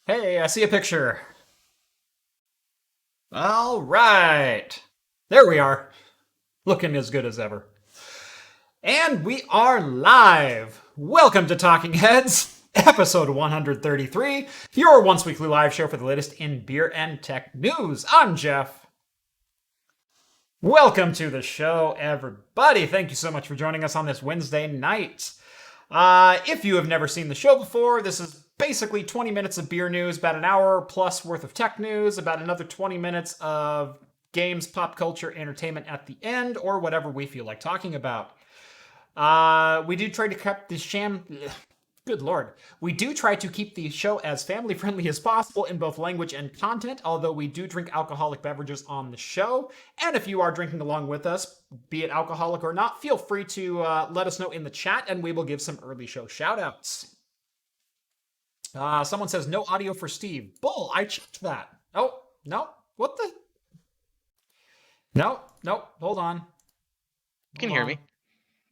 Hey, I see a picture. All right. There we are. Looking as good as ever. And we are live. Welcome to Talking Heads, episode 133, your once weekly live show for the latest in beer and tech news. I'm Jeff. Welcome to the show, everybody. Thank you so much for joining us on this Wednesday night. If you have never seen the show before, this is basically 20 minutes of beer news, about an hour plus worth of tech news, about another 20 minutes of games, pop culture, entertainment at the end, or whatever we feel like talking about. We do try to keep the Good lord. We do try to keep the show as family friendly as possible in both language and content, although we do drink alcoholic beverages on the show. And if you are drinking along with us, be it alcoholic or not, feel free to let us know in the chat and we will give some early show shoutouts. Someone says no audio for Steve. Bull, I checked that. Oh, no. What the? No, hold on. You can hear me.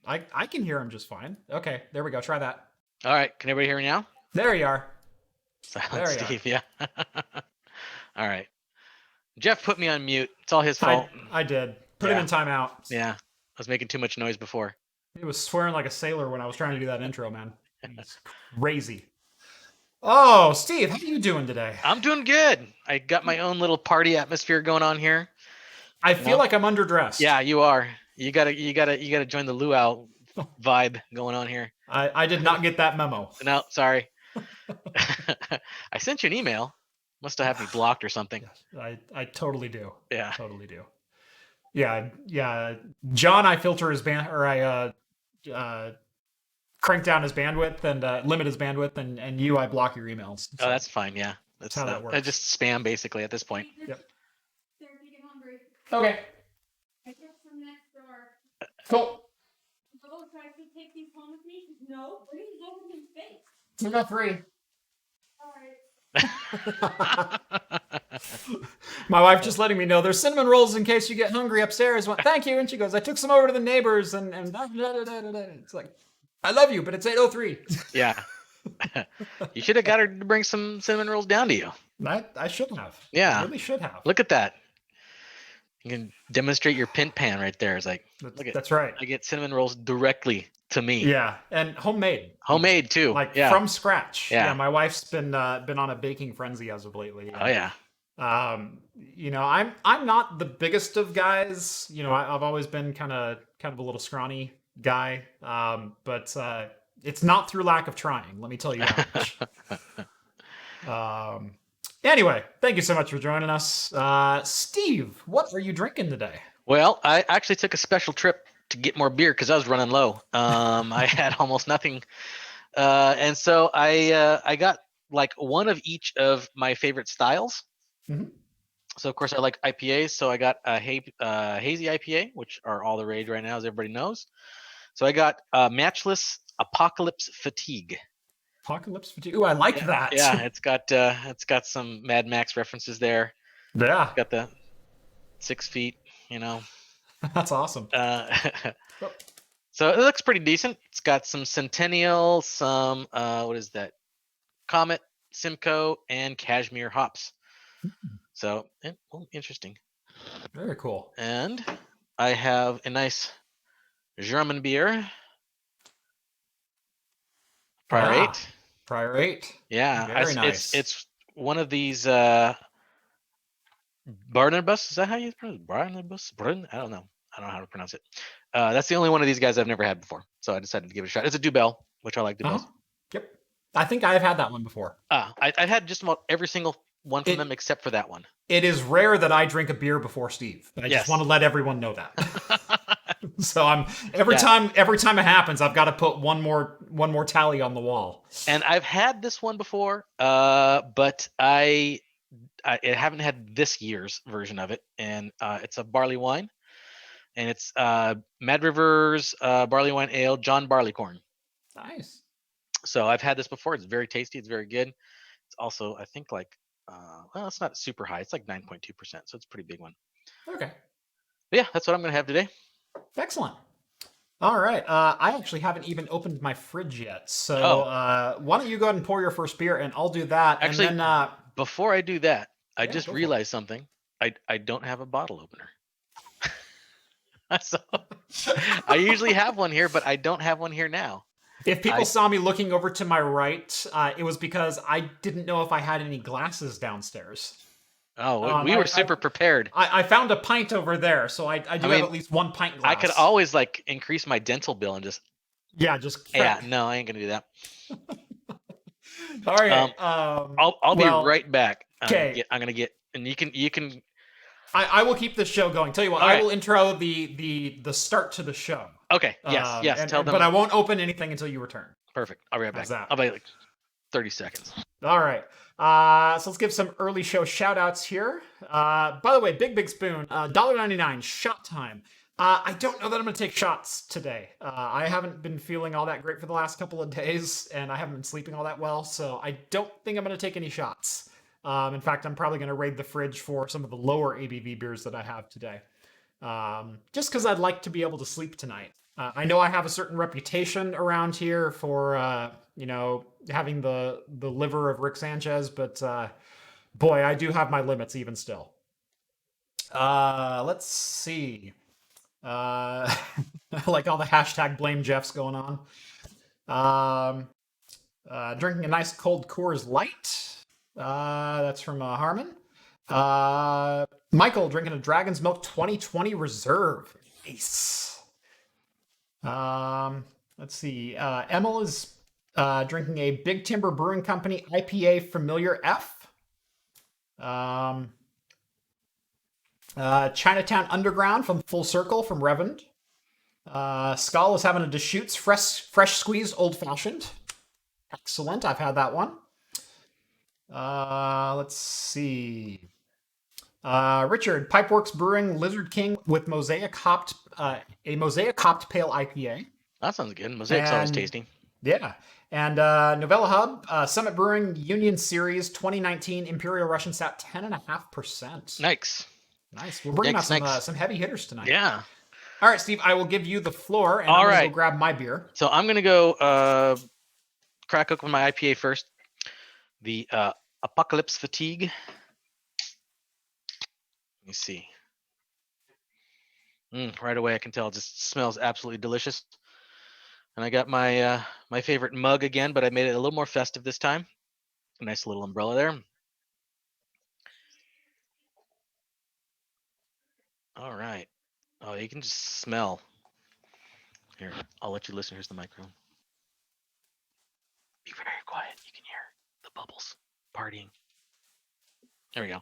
I can hear him just fine. Okay, there we go. Try that. All right, can everybody hear me now? There you are. Silent Steve, yeah. All right. Jeff put me on mute. It's all his fault. I did. Put him in timeout. Yeah, I was making too much noise before. He was swearing like a sailor when I was trying to do that intro, man. It's crazy. Oh, Steve, how are you doing today? I'm doing good. I got my own little party atmosphere going on here. I feel like I'm underdressed. Yeah, you are. You gotta join the luau vibe going on here. I did not get that memo. No, sorry. I sent you an email. Must have had me blocked or something. I totally do. Yeah. Totally do. Yeah. John, I filter his I crank down his bandwidth and limit his bandwidth, and you, I block your emails. So that's fine. Yeah. That's how that works. Just spam basically at this point. Yep. They're getting hungry. Okay. I get some next door. Cool. Oh, so I should take these home with me? No, bring these over to space. We got 3. All right. My wife just letting me know there's cinnamon rolls in case you get hungry upstairs. Went, thank you. And she goes, I took some over to the neighbors and it's like, I love you, but it's 8:03. Yeah. You should have got her to bring some cinnamon rolls down to you. I should have. Yeah. I really should have. Look at that. You can demonstrate your pint pan right there. It's like, look at that's right. I get cinnamon rolls directly to me. Yeah, and homemade. Homemade too. Like from scratch. Yeah, my wife's been on a baking frenzy as of lately. Oh yeah. I'm not the biggest of guys. I've always been kind of a little scrawny guy. But it's not through lack of trying. Let me tell you that much. Anyway, thank you so much for joining us. Steve, what are you drinking today? Well, I actually took a special trip to get more beer because I was running low. I had almost nothing. And so I got like one of each of my favorite styles. Mm-hmm. So, of course, I like IPAs. So I got a hazy IPA, which are all the rage right now, as everybody knows. So I got Matchless Apocalypse Fatigue. Apocalypse Fatigue. Ooh, I like that. Yeah, it's got some Mad Max references there. Yeah. It's got the 6 feet, That's awesome. So it looks pretty decent. It's got some Centennial, some what is that? Comet, Simcoe, and Cashmere hops. So interesting. Very cool. And I have a nice German beer. Prior 8. Yeah, very nice. It's one of these Barnabas. Is that how you pronounce it? Barnabas? I don't know how to pronounce it. That's the only one of these guys I've never had before, so I decided to give it a shot. It's a Dubel, which I like Dubels. Yep, I think I've had that one before. I've had just about every single one from them except for that one. It is rare that I drink a beer before Steve. I just want to let everyone know that. So I'm every time it happens, I've got to put one more tally on the wall. And I've had this one before, but I haven't had this year's version of it, and it's a barley wine, and it's Mad River's barley wine ale, John Barleycorn. Nice. So I've had this before. It's very tasty. It's very good. It's also, I think, like it's not super high. It's like 9.2%, so it's a pretty big one. Okay. But yeah, that's what I'm gonna have today. Excellent. All right. I actually haven't even opened my fridge yet. So why don't you go ahead and pour your first beer, and I'll do that. Actually, and then before I do that, I Yeah, just go for it. realized something. I don't have a bottle opener. So I usually have one here, but I don't have one here now. if people I- saw me looking over to my right, it was because I didn't know if I had any glasses downstairs. Oh, we were super prepared. I found a pint over there, so I do mean, have at least one pint glass. I could always like increase my dental bill and just. Yeah, just. Yeah, no, I ain't gonna do that. All right. I'll be right back. Okay. I'm gonna get, and you can. I will keep the show going. Tell you what, All I right. will intro the start to the show. Okay. Yes. Tell them. But I won't open anything until you return. Perfect. I'll be right back. How's that? I'll be like 30 seconds. All right. So let's give some early show shout outs here. By the way, Big Spoon, $1.99, shot time. I don't know that I'm going to take shots today. I haven't been feeling all that great for the last couple of days, and I haven't been sleeping all that well, so I don't think I'm going to take any shots. In fact, I'm probably going to raid the fridge for some of the lower ABV beers that I have today. Just because I'd like to be able to sleep tonight. I know I have a certain reputation around here for, having the liver of Rick Sanchez, but boy, I do have my limits even still. Let's see. I like all the hashtag blame Jeffs going on. Drinking a nice cold Coors Light. That's from Harmon. Michael drinking a Dragon's Milk 2020 Reserve. Nice. Let's see. Emil is drinking a Big Timber Brewing Company IPA Familiar F. Chinatown Underground from Full Circle from Reverend. Skull is having a Deschutes fresh squeezed old fashioned. Excellent. I've had that one. Let's see. Richard, Pipeworks Brewing Lizard King with Mosaic hopped, a Mosaic hopped pale IPA. That sounds good. Mosaic's always tasty. Yeah. And Novella Hub, Summit Brewing Union Series 2019 Imperial Russian Stout 10.5%. Nice. Nice. We're bringing out some heavy hitters tonight. Yeah. All right, Steve, I will give you the floor, and I'm going to go grab my beer. So I'm going to go crack open my IPA first. The Apocalypse Fatigue. Let me see. Right away, I can tell it just smells absolutely delicious. And I got my my favorite mug again, but I made it a little more festive this time. A nice little umbrella there. All right. Oh, you can just smell. Here, I'll let you listen. Here's the microphone. Be very quiet. You can hear the bubbles partying. There we go.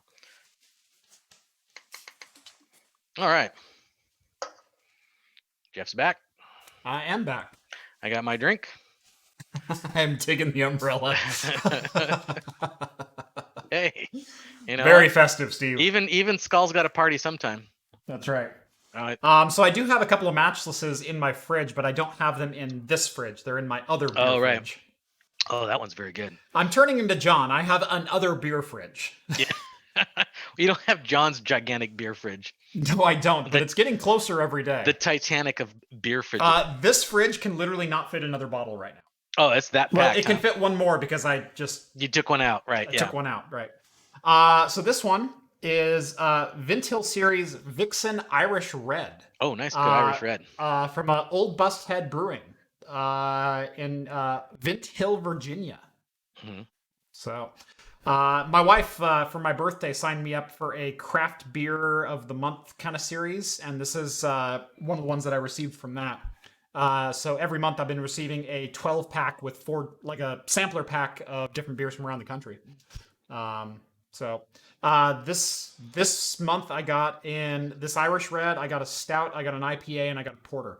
All right. Jeff's back. I am back. I got my drink. I'm digging the umbrella. Hey, very festive, Steve. Even Skull's got a party sometime. That's right. All right. So I do have a couple of matchlesses in my fridge, but I don't have them in this fridge. They're in my other beer fridge. Oh, that one's very good. I'm turning into John. I have an other beer fridge. Yeah. You don't have John's gigantic beer fridge. No, I don't, but it's getting closer every day. The Titanic of beer fridges. This fridge can literally not fit another bottle right now. Oh, it's that Well, packed, it can fit one more because You took one out, right? I took one out, right. So this one is Vinthill Series Vixen Irish Red. Oh, nice. Good Irish Red. From Old Busthead Brewing in Vinthill, Virginia. Mm-hmm. So... my wife, for my birthday, signed me up for a craft beer of the month kind of series, and this is one of the ones that I received from that. So every month I've been receiving a 12-pack with a sampler pack of different beers from around the country. This month I got in this Irish Red, I got a Stout, I got an IPA, and I got a Porter.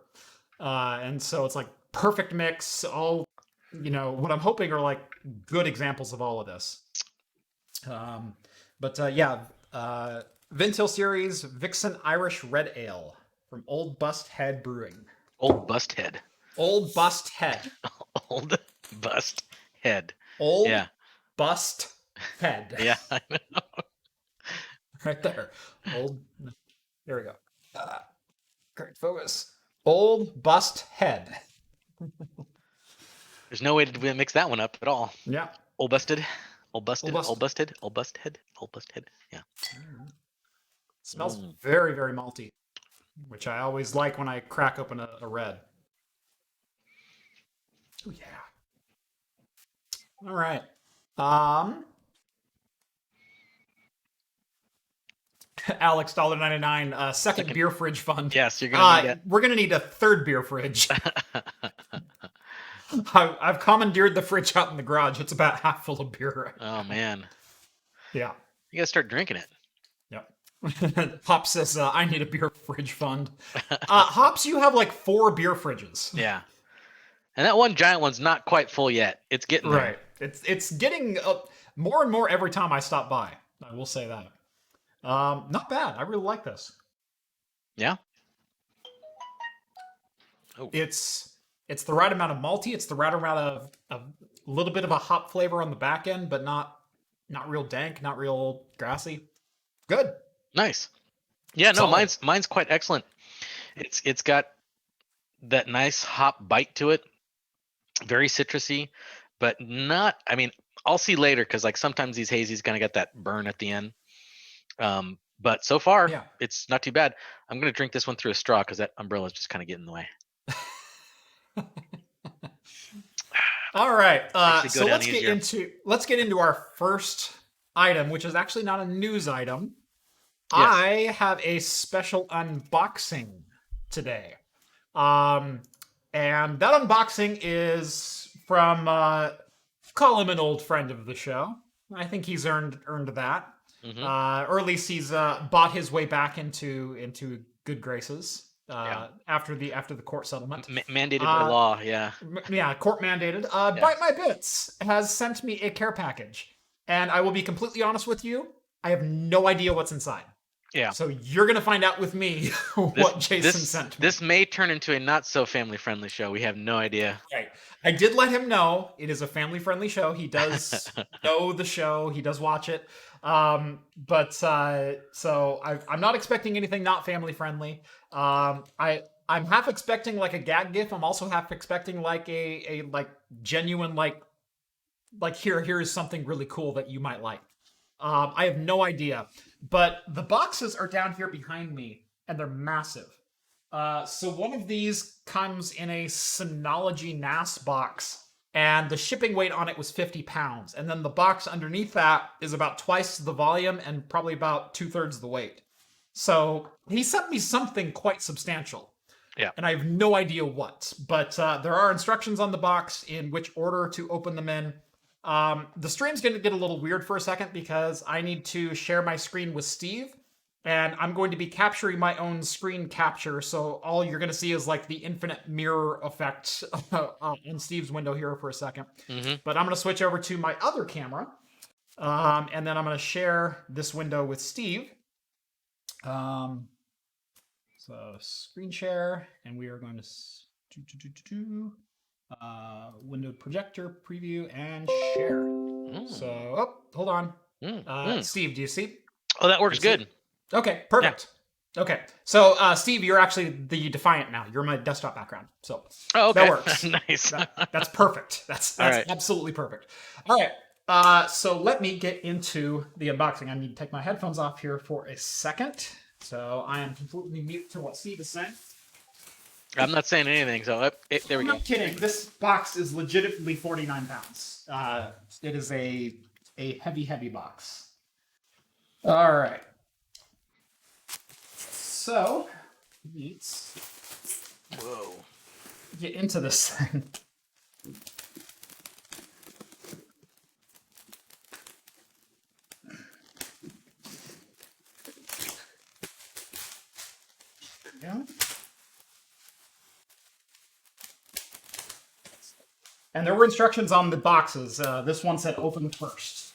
And so it's like perfect mix, all, what I'm hoping are like good examples of all of this. Vinthill Series Vixen Irish Red Ale from Old Busthead Brewing. Old Busthead. Old Busthead. Old Bust Head. Old Bust Head. Yeah, I know. Right there. There we go. Great focus. Old Bust Head. There's no way to mix that one up at all. Yeah. Old busted, old busted, Old old busted, old bust head, old bust head. Yeah. Smells Mm. very, very malty, which I always like when I crack open a red. Oh yeah. All right. Alex, $1.99. Second beer fridge fund. Yes, you're gonna need that. We're gonna need a third beer fridge. I've commandeered the fridge out in the garage. It's about half full of beer right Oh man, Yeah. you gotta start drinking it. Yep. Hop says, I need a beer fridge fund. Hops, you have like 4 beer fridges. Yeah, and that one giant one's not quite full yet. It's getting there. Right. It's getting more and more every time I stop by. I will say that. Not bad. I really like this. Yeah. Oh. It's the right amount of malty. It's the right amount of a little bit of a hop flavor on the back end, but not real dank, not real grassy. Good. Nice. Yeah, no, Solid. mine's quite excellent. It's got that nice hop bite to it, very citrusy, but not. I mean, I'll see later because like sometimes these hazies kind of got that burn at the end. But so far, Yeah. it's not too bad. I'm gonna drink this one through a straw because that umbrella is just kind of getting in the way. All right. Actually go So down let's get into our first item, which is actually not a news item. Yes. I have a special unboxing today. And that unboxing is from call him an old friend of the show. I think he's earned that. Mhm. Or at least he's bought his way back into good graces after the court settlement. Mandated by law, yeah. Yeah, court mandated. Bite My Bits has sent me a care package, and I will be completely honest with you. I have no idea what's inside. Yeah. So you're gonna find out with me what Jason sent me. This may turn into a not so family friendly show. We have no idea. Right. I did let him know it is a family friendly show. He does know the show. He does watch it. So I'm not expecting anything not family friendly. I'm half expecting like a gag gif. I'm also half expecting like a like genuine like here is something really cool that you might like. I have no idea, but the boxes are down here behind me and they're massive. So one of these comes in a Synology NAS box, and the shipping weight on it was 50 pounds. And then the box underneath that is about twice the volume and probably about 2/3 the weight. So he sent me something quite substantial. Yeah. And I have no idea what. But there are instructions on the box in which order to open them in. The stream's going to get a little weird for a second because I need to share my screen with Steve. And I'm going to be capturing my own screen capture, so all you're going to see is like the infinite mirror effect in Steve's window here for a second. Mm-hmm. But I'm going to switch over to my other camera, and then I'm going to share this window with Steve. So screen share, and we are going to window projector preview and share. So, hold on. Steve, do you see? Oh, that works good. Okay, perfect. Yeah. Okay, so Steve, you're actually the Defiant now. You're my desktop background, so okay. That works. Nice. That's perfect. That's right. Absolutely perfect. All right, so let me get into the unboxing. I need to take my headphones off here for a second. So I am completely mute to what Steve is saying. I'm not saying anything, so there we go. I'm not kidding. This box is legitimately 49 pounds. It is a heavy box. All right. So, let's get into this thing. There we go. And there were instructions on the boxes. This one said open first.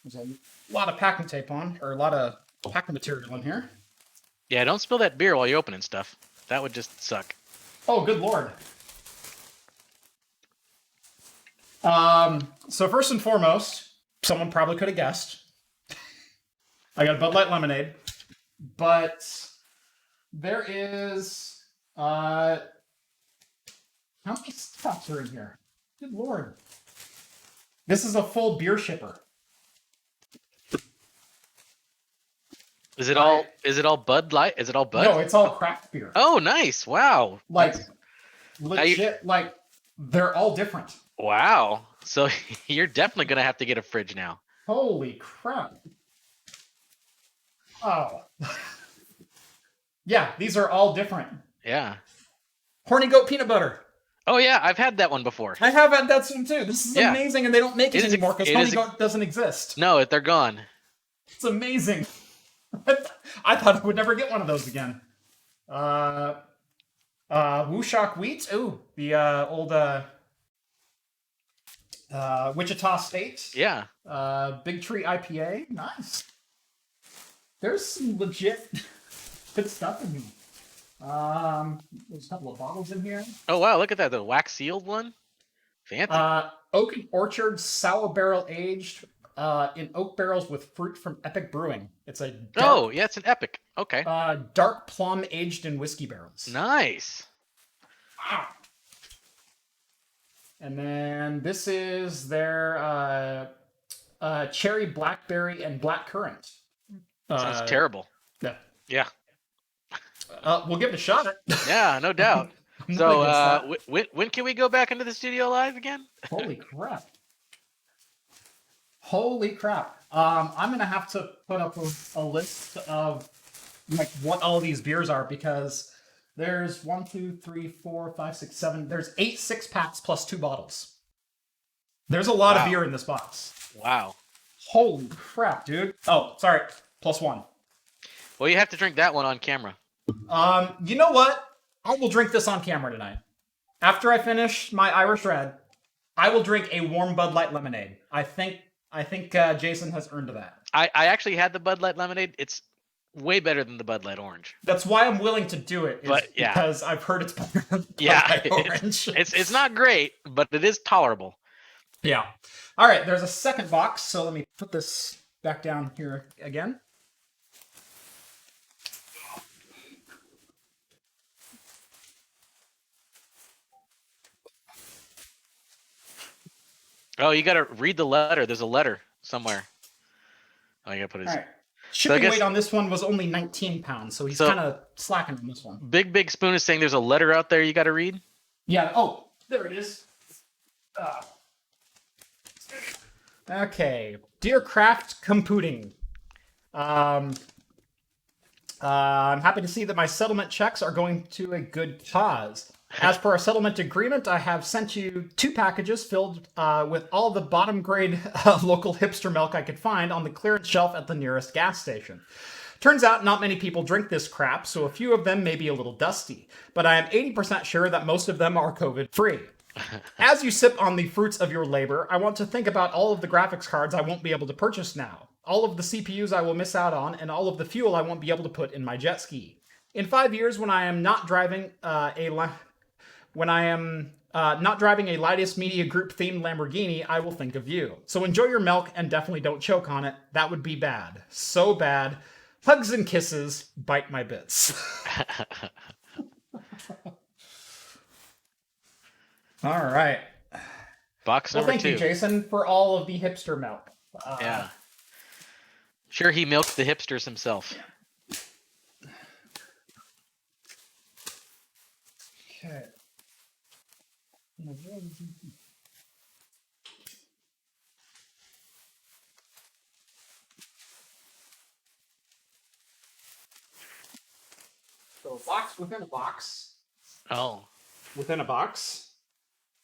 There's a lot of packing tape on, or a lot of packing material in here. Yeah, don't spill that beer while you're opening stuff. That would just suck. Oh, good lord. So first and foremost, someone probably could have guessed. I got a Bud Light lemonade, but there is How many stuffs are in here? Good lord. This is a full beer shipper. Is it all? Is it all Bud Light? Is it all Bud? No, it's all craft beer. Oh, nice! Wow. Like That's- legit. Like they're all different. wow. So you're definitely gonna have to get a fridge now. Holy crap. Oh. Yeah, these are all different. Yeah. Horny goat peanut butter. Oh yeah, I've had that one before. I have had that one too. This is Yeah. amazing, and they don't make it It is- anymore because it Horny is- goat doesn't exist. No, they're gone. It's amazing. I thought I would never get one of those again. Wushak wheat. Ooh, the old Wichita State. Yeah. Big Tree IPA. Nice. There's some legit good stuff in here. There's a couple of bottles in here. Oh wow, look at that, the wax sealed one. Fancy. Oak and Orchard sour barrel aged in oak barrels with fruit from Epic Brewing. It's a Oh yeah, it's an epic. Okay. dark plum aged in whiskey barrels. Nice. Wow. And then this is their cherry, blackberry, and black currant. Sounds terrible. Yeah. Yeah. We'll give it a shot. Yeah, no doubt. I'm So not against when can we go back into the studio live again? that. Holy crap. Holy crap. I'm gonna have to put up a list of like what all these beers are because there's 1, 2, 3, 4, 5, 6, 7. There's 8 6-packs plus 2 bottles. There's a lot of Wow. beer in this box. Wow. Holy crap, dude. Oh, sorry. Plus 1. Well, you have to drink that one on camera. You know what? I will drink this on camera tonight. After I finish my Irish Red, I will drink a warm Bud Light lemonade. I think Jason has earned that. I actually had the Bud Light lemonade. It's way better than the Bud Light orange. That's why I'm willing to do it. But, yeah. Because I've heard it's better than Bud Yeah, Light orange. It's not great, but it is tolerable. Yeah. All right. There's a second box, so let me put this back down here again. Oh, you gotta read the letter. There's a letter somewhere. Oh, you gotta put it. All right. Shipping guess- weight on this one was only 19 pounds, so he's kind of slacking on this one. Big Spoon is saying there's a letter out there you gotta read. Yeah. Oh, there it is. Okay. Dear Craft Computing. I'm happy to see that my settlement checks are going to a good cause. As per our settlement agreement, I have sent you 2 packages filled with all the bottom grade local hipster milk I could find on the clearance shelf at the nearest gas station. Turns out not many people drink this crap, so a few of them may be a little dusty, but I am 80% sure that most of them are COVID-free. As you sip on the fruits of your labor, I want to think about all of the graphics cards I won't be able to purchase now, all of the CPUs I will miss out on, and all of the fuel I won't be able to put in my jet ski. In 5 years, when I am not driving a Lightest Media Group themed Lamborghini, I will think of you. So enjoy your milk and definitely don't choke on it. That would be bad. So bad. Hugs and kisses. Bite my bits. All right. Box Well, number thank 2. you, Jason, for all of the hipster milk. Yeah. Sure, he milked the hipsters himself. Okay. So a box within a box Oh, within a box.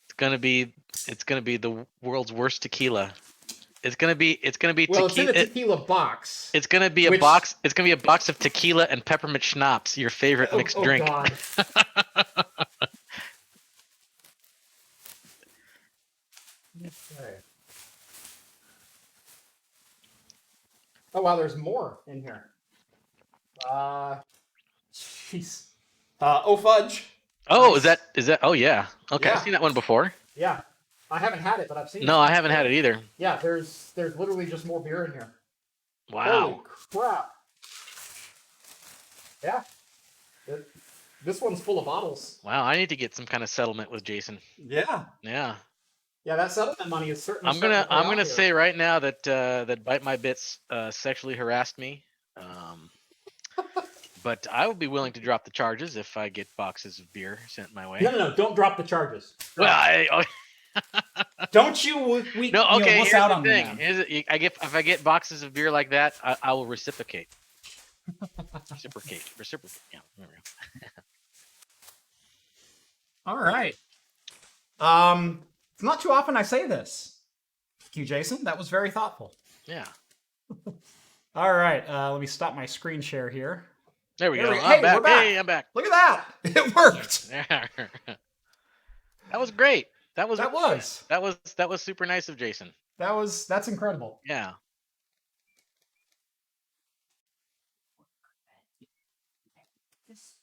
it's gonna be the world's worst tequila. It's gonna be Well, it's in tequila. a tequila box. It's gonna be a which- box. It's gonna be a box of tequila and peppermint schnapps, your favorite mixed drink. God. Okay. Oh wow, there's more in here. Jeez. Oh fudge. Oh, Nice. is that? Oh yeah. Okay, Yeah. I've seen that one before. Yeah, I haven't had it, but I've seen it. No, I haven't had it either. Yeah, there's literally just more beer in here. Wow. Holy crap. Yeah. It- This one's full of bottles. Wow, I need to get some kind of settlement with Jason. Yeah. Yeah. Yeah, that settlement money is certainly. I'm gonna say right now that that Bite My Bits sexually harassed me. But I would be willing to drop the charges if I get boxes of beer sent my way. No, don't drop the charges. Well, Don't you? no. Okay, wuss here's out the on thing. me, If I get boxes of beer like that, I will reciprocate. Reciprocate. Yeah. There we go. All right. It's not too often I say this. Thank you, Jason. That was very thoughtful. Yeah. All right. Let me stop my screen share here. There we go. Hey, I'm back. we're back. Hey, I'm back. Look at that. It worked. That was great. That was super nice of Jason. That's incredible. Yeah.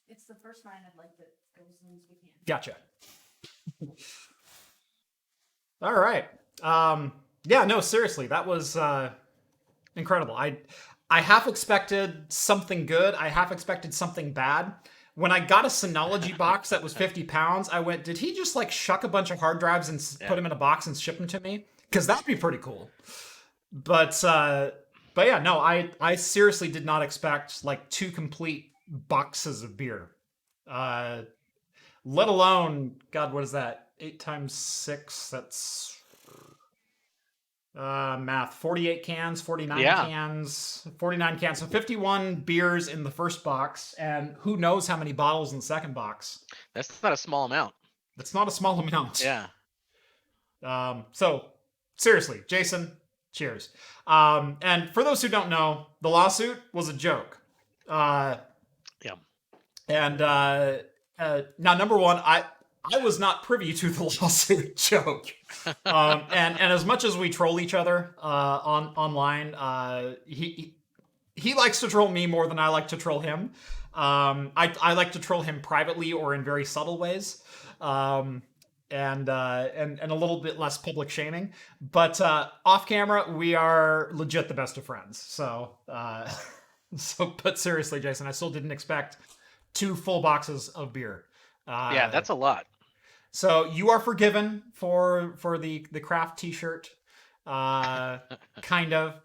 It's the first line I'd like that goes as soon as we can. Gotcha. All right. Yeah, no, seriously, that was incredible. I half expected something good. I half expected something bad. When I got a Synology box that was 50 pounds, I went, did he just like shuck a bunch of hard drives and put them in a box and ship them to me? Because that'd be pretty cool. But yeah, no, I seriously did not expect like 2 complete boxes of beer. Let alone, God, what is that? 8 times 6, that's math. 48 cans, 49 cans, 49 cans. So 51 beers in the first box, and who knows how many bottles in the second box. That's not a small amount. That's not a small amount. Yeah. So seriously, Jason, cheers. And for those who don't know, the lawsuit was a joke. Yeah. And now, number one, I was not privy to the lawsuit joke. And as much as we troll each other online, he likes to troll me more than I like to troll him. I like to troll him privately or in very subtle ways, and a little bit less public shaming. But off camera, we are legit the best of friends. So but seriously, Jason, I still didn't expect 2 full boxes of beer. Yeah, that's a lot. So you are forgiven for the craft T-shirt, kind of.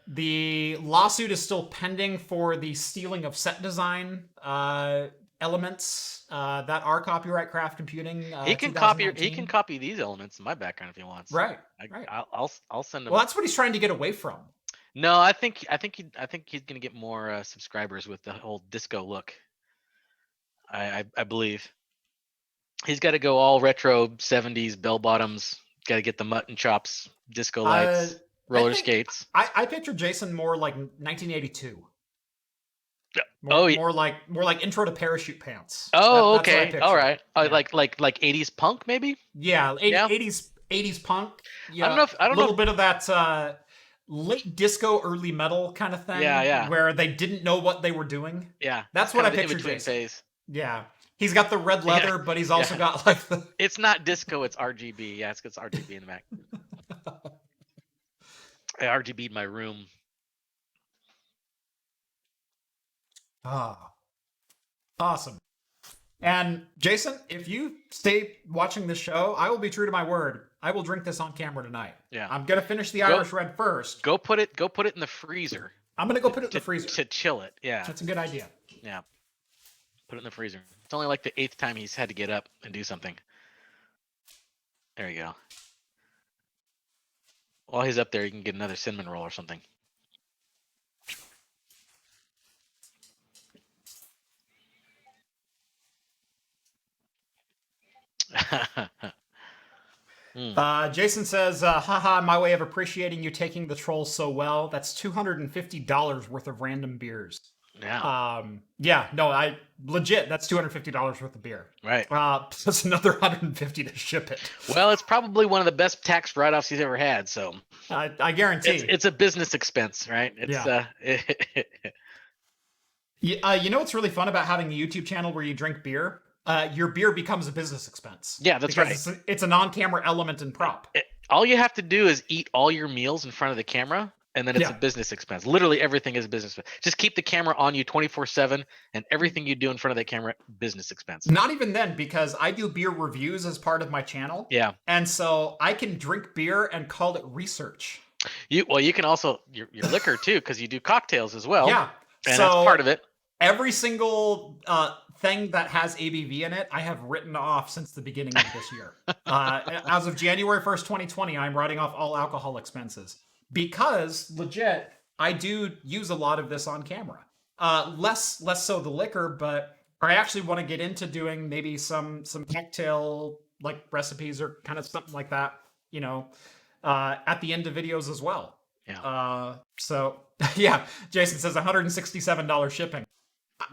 The lawsuit is still pending for the stealing of set design elements that are copyright craft computing. He can copy these elements in my background if he wants. Right. I'll send him. Well, that's what he's trying to get away from. No, I think he's gonna get more subscribers with the whole disco look. I believe he's got to go all retro 70s bell bottoms. Got to get the mutton chops, disco lights, roller skates. I picture Jason more like 1982. More like intro to parachute pants. Oh, okay, all right. Yeah. Like 80s punk maybe. Yeah, 80s punk. Yeah, I don't know. A little bit of that late disco, early metal kind of thing. Yeah. Where they didn't know what they were doing. Yeah, that's what I picture. In-between phase. Yeah, he's got the red leather, but he's also got like the. It's not disco. It's RGB. Yeah, it's got RGB in the back. I RGB'd my room. Awesome. And Jason, if you stay watching this show, I will be true to my word. I will drink this on camera tonight. Yeah. I'm gonna finish the Irish Red first. Go put it in the freezer. I'm gonna go put it in the freezer to chill it. Yeah. That's a good idea. Yeah. Put it in the freezer. It's only like the 8th time he's had to get up and do something. There you go. While he's up there, you can get another cinnamon roll or something. Jason says, haha, my way of appreciating you taking the troll so well. That's $250 worth of random beers. Yeah. I legit, that's $250 worth of beer. Right. Plus another $150 to ship it. Well, it's probably one of the best tax write-offs he's ever had, so. I guarantee. It's a business expense, right? You know what's really fun about having a YouTube channel where you drink beer? Your beer becomes a business expense. Yeah, that's because right. It's a non-camera element and prop. All you have to do is eat all your meals in front of the camera, and then it's Yeah. a business expense. Literally everything is a business expense. Just keep the camera on you 24/7, and everything you do in front of that camera, business expense. Not even then, because I do beer reviews as part of my channel. Yeah. And so I can drink beer and call it research. You can also your liquor too, because you do cocktails as well. Yeah. And so that's part of it. Every single thing that has ABV in it, I have written off since the beginning of this year. As of January 1st, 2020, I'm writing off all alcohol expenses because, legit, I do use a lot of this on camera. Less so the liquor, but I actually want to get into doing maybe some cocktail like recipes or kind of something like that, at the end of videos as well. Yeah. So yeah, Jason says $167 shipping.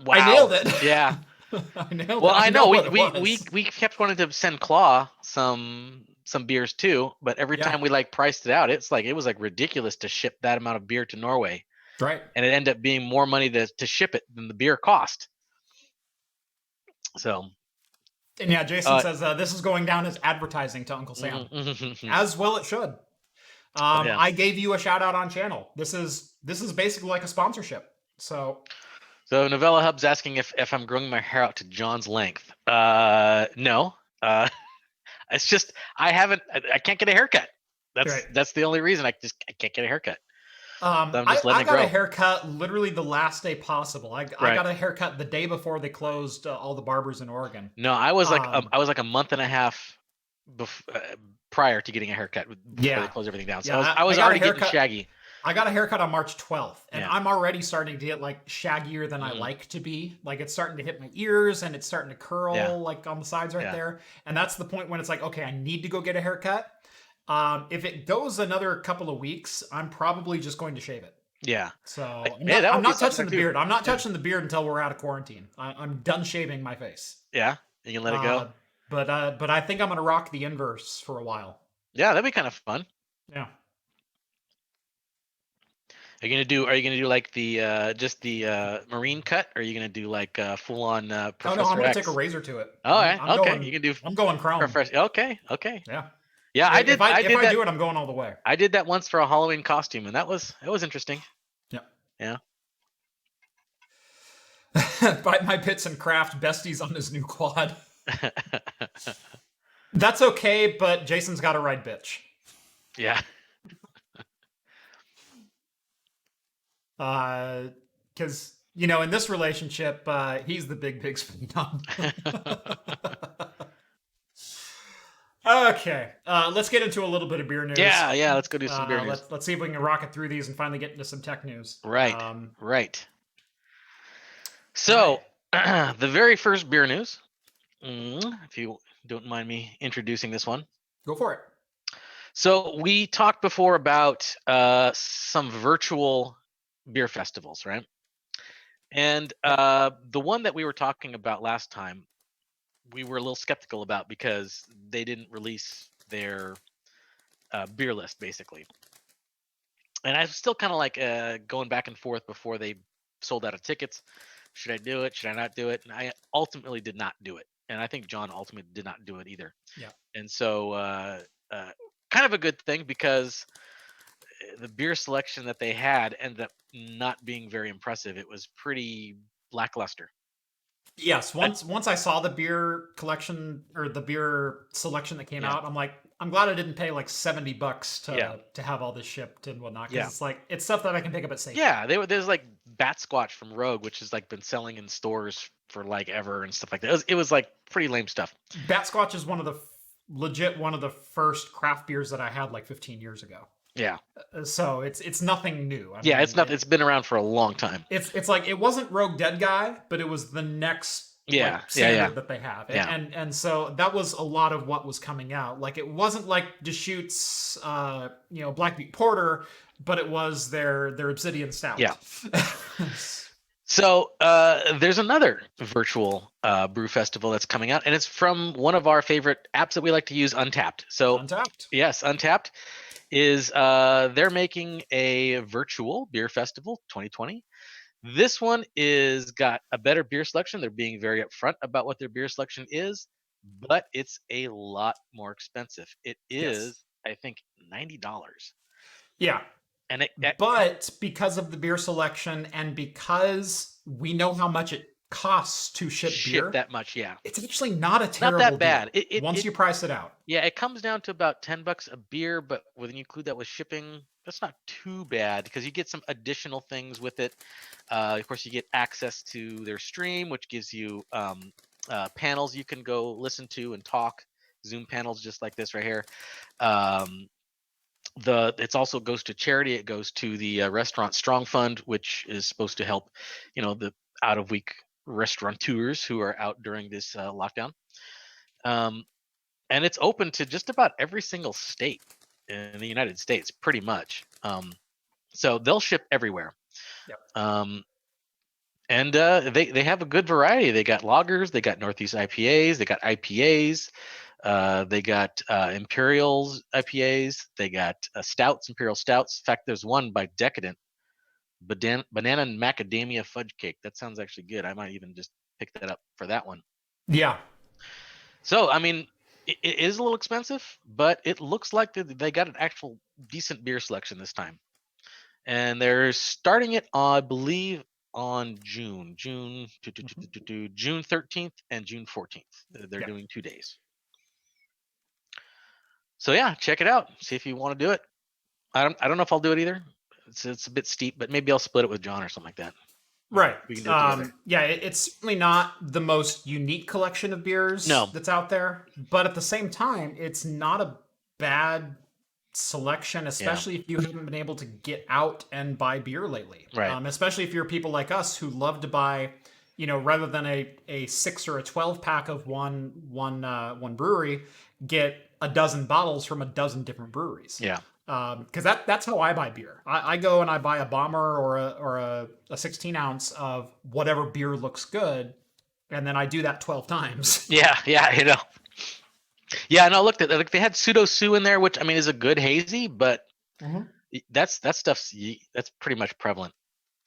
Wow. I nailed it. Yeah. I nailed it. Well, I know what it we kept wanting to send Claw some beers too, but every time we priced it out, it was ridiculous to ship that amount of beer to Norway. Right. And it ended up being more money to ship it than the beer cost. So. And yeah, Jason says this is going down as advertising to Uncle Sam. As well it should. I gave you a shout out on channel. This is basically like a sponsorship. So Novella Hub's asking if I'm growing my hair out to John's length. No. It's just I can't get a haircut. That's the only reason I can't get a haircut. I got a haircut literally the last day possible. I got a haircut the day before they closed all the barbers in Oregon. No, I was like a month and a half prior to getting a haircut before they closed everything down. So I was already getting shaggy. I got a haircut on March 12th, and I'm already starting to get shaggier than I like to be. It's starting to hit my ears, and it's starting to curl on the sides there. And that's the point when it's okay, I need to go get a haircut. If it goes another couple of weeks, I'm probably just going to shave it. Yeah. So I'm not touching the beard. I'm not touching the beard until we're out of quarantine. I'm done shaving my face. Yeah, you can let it go. But I think I'm gonna rock the inverse for a while. Yeah, that'd be kind of fun. Yeah. Are you gonna do just the marine cut, or are you gonna do full on Professor Oh no, I'm gonna X? take a razor to it. Oh, okay. You can do. I'm going chrome. Okay. Yeah. Yeah, I did. If I do it, I'm going all the way. I did that once for a Halloween costume, and it was interesting. Yeah. Yeah. Bite my bits and craft besties on his new quad. That's okay, but Jason's got to ride bitch. Yeah. Because in this relationship, he's the big speed on. Okay, let's get into a little bit of beer news. Yeah, let's go do some beer news. Let's see if we can rocket through these and finally get into some tech news. Right. So, the very first beer news, if you don't mind me introducing this one. Go for it. So, we talked before about some virtual beer festivals, right? And the one that we were talking about last time, we were a little skeptical about because they didn't release their beer list, basically. And I was still kind of going back and forth before they sold out of tickets. Should I do it? Should I not do it? And I ultimately did not do it. And I think John ultimately did not do it either. Yeah. And so kind of a good thing, because the beer selection that they had ended up not being very impressive. It was pretty lackluster. Yes, once I saw the beer collection or the beer selection that came out, I'm like, I'm glad I didn't pay $70 to have all this shipped and whatnot. Because it's stuff that I can pick up at Safeway. Yeah, there's Bat Squatch from Rogue, which has been selling in stores for ever and stuff like that. It was pretty lame stuff. Bat Squatch is one of the first craft beers that I had 15 years ago. Yeah. So it's nothing new. It's not. It's been around for a long time. It's it wasn't Rogue Dead Guy, but it was the next standard that they have. And so that was a lot of what was coming out. It wasn't Deschutes Black Butte Porter, but it was their Obsidian Stout. Yeah. So there's another virtual brew festival that's coming out, and it's from one of our favorite apps that we like to use, Untappd. So Untappd. Yes, Untappd is they're making a virtual beer festival 2020. This one is got a better beer selection. They're being very upfront about what their beer selection is, but it's a lot more expensive. It is, I think, $90. Yeah. And But because of the beer selection and because we know how much it costs to ship beer, that much, yeah. it's actually not a Not terrible that bad. deal once you price it out. Yeah, it comes down to about $10 a beer, but when you include that with shipping, that's not too bad because you get some additional things with it. Of course, you get access to their stream, which gives you panels you can go listen to and talk. Zoom panels just like this right here. It's also goes to charity. It goes to the Restaurant Strong Fund, which is supposed to help, the out of week restaurateurs who are out during this lockdown. And it's open to just about every single state in the United States, pretty much. So they'll ship everywhere. Yep. And they have a good variety. They got lagers, they got Northeast IPAs, they got IPAs, they got Imperials IPAs, they got stouts, Imperial stouts. In fact, there's one by Decadent, banana and macadamia fudge cake. That sounds actually good. I might even just pick that up for that one. Yeah. So, I mean, it is a little expensive, but it looks like they got an actual decent beer selection this time. And they're starting it, I believe, on June 13th and June 14th. They're doing 2 days. So yeah, check it out. See if you want to do it. I don't know if I'll do it either. It's a bit steep, but maybe I'll split it with John or something like that. Right. We can do it together. Yeah, it's certainly not the most unique collection of beers that's out there, but at the same time, it's not a bad selection, especially if you haven't been able to get out and buy beer lately. Right. Especially if you're people like us who love to buy, rather than a 6 or a 12 pack of one brewery, get a dozen bottles from a dozen different breweries. Yeah. Because that's how I buy beer. I go and I buy a bomber or a 16 ounce of whatever beer looks good, and then I do that 12 times. Yeah, Yeah, no, look, they had Pseudo Sue in there, which I mean is a good hazy, but that stuff's that's pretty much prevalent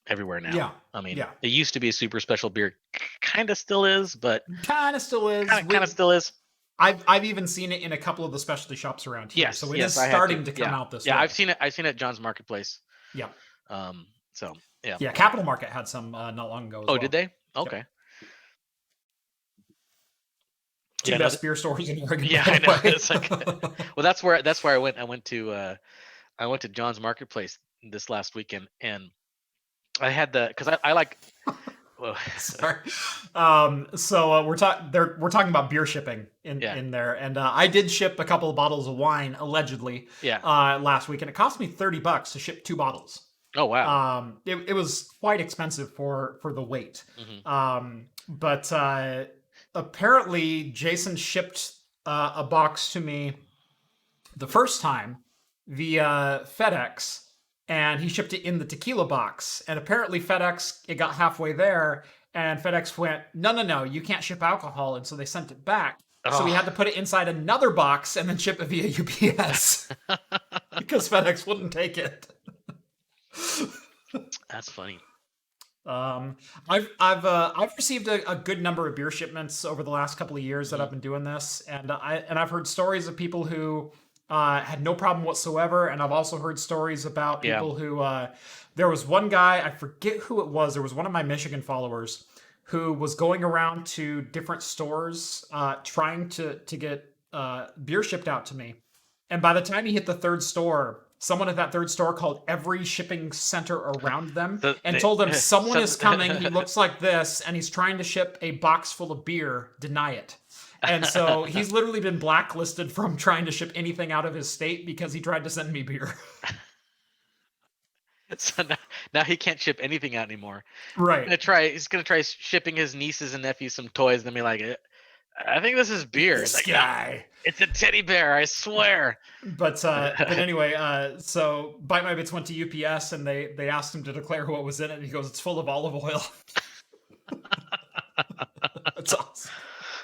everywhere now. Yeah. I mean, it used to be a super special beer, kind of still is, but kind of still is. Kind of still is. I've even seen it in a couple of the specialty shops around here. Yes, so it is starting to come out this way. Yeah, I've seen it at John's Marketplace. Yeah. So yeah. Yeah, Capital Market had some not long ago as well. Did they? Okay. Yep. Two best beer stores in Oregon. Yeah, I know. It's like, well, that's where I went. I went to John's Marketplace this last weekend, and I had because I like. Sorry. So we're talking about beer shipping in there, and I did ship a couple of bottles of wine allegedly. Last week, and it cost me $30 to ship 2 bottles. Oh wow. It was quite expensive for the weight. But apparently Jason shipped a box to me the first time via FedEx. And he shipped it in the tequila box. And apparently FedEx, it got halfway there, and FedEx went, no, you can't ship alcohol. And so they sent it back. So we had to put it inside another box and then ship it via UPS because FedEx wouldn't take it. That's funny. I've received a good number of beer shipments over the last couple of years that I've been doing this, and I've heard stories of people who had no problem whatsoever, and I've also heard stories about people who there was one guy, I forget who it was, there was one of my Michigan followers who was going around to different stores trying to get beer shipped out to me, and by the time he hit the third store, someone at that third store called every shipping center around them and told them someone is coming, he looks like this, and he's trying to ship a box full of beer, deny it. And so he's literally been blacklisted from trying to ship anything out of his state because he tried to send me beer. So now he can't ship anything out anymore. Right. He's gonna try shipping his nieces and nephews some toys, and then be like, I think this is beer. This it's like, guy. No, it's a teddy bear, I swear. But anyway, so Bite My Bits went to UPS, and they asked him to declare what was in it, and he goes, it's full of olive oil. That's awesome.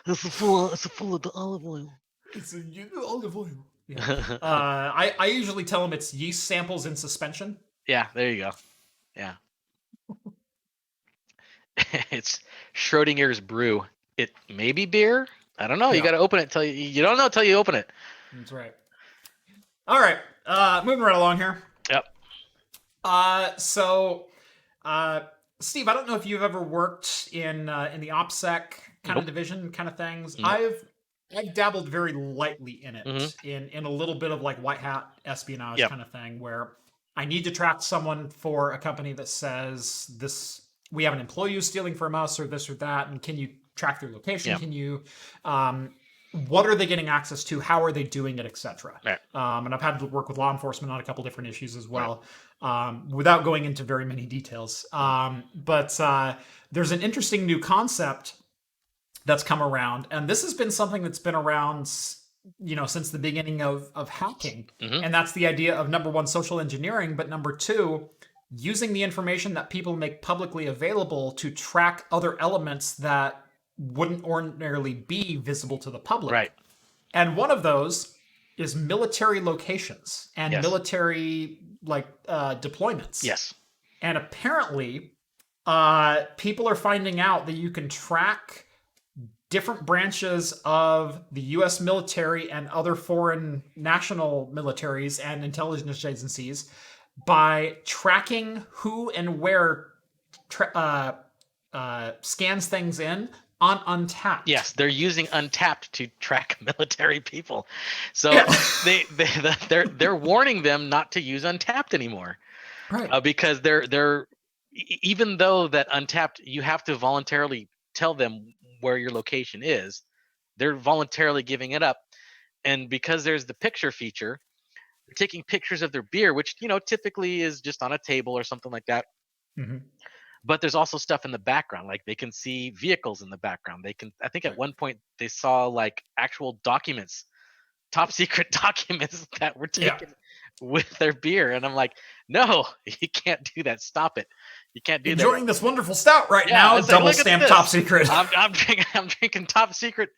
It's full of the olive oil. It's olive oil. Yeah. I usually tell them it's yeast samples in suspension. Yeah, there you go. Yeah. It's Schrodinger's brew. It may be beer. I don't know. Yeah. You got to open it till you don't know till you open it. That's right. All right. Moving right along here. Yep. So, Steve, I don't know if you've ever worked in the OPSEC kind of Nope. division kind of things. Nope. I've dabbled very lightly in it, Mm-hmm. in a little bit of like white hat espionage Yep. kind of thing, where I need to track someone for a company that says this, we have an employee who's stealing from us or this or that, and can you track their location? Yeah. Can you, what are they getting access to? How are they doing it, etc. Right. And I've had to work with law enforcement on a couple different issues as well, without going into very many details. But there's an interesting new concept that's come around, and this has been something that's been around, since the beginning of hacking, Mm-hmm. and that's the idea of, number one, social engineering, but number two, using the information that people make publicly available to track other elements that wouldn't ordinarily be visible to the public. Right. And one of those is military locations and Yes. military deployments. Yes. And apparently, people are finding out that you can track different branches of the U.S. military and other foreign national militaries and intelligence agencies by tracking who and where scans things in on Untappd. Yes, they're using Untappd to track military people. So Yeah. they're warning them not to use Untappd anymore. Right. Because they're even though that Untappd, you have to voluntarily tell them where your location is, they're voluntarily giving it up. And because there's the picture feature, they're taking pictures of their beer, which typically is just on a table or something like that. Mm-hmm. But there's also stuff in the background, like they can see vehicles in the background. They can, I think at one point they saw like actual documents, top secret documents that were taken with their beer. And I'm like, no, you can't do that. Stop it. You can't do that. Enjoying this wonderful stout right now. it's like, Double look at stamp this. top secret. I'm drinking top secret,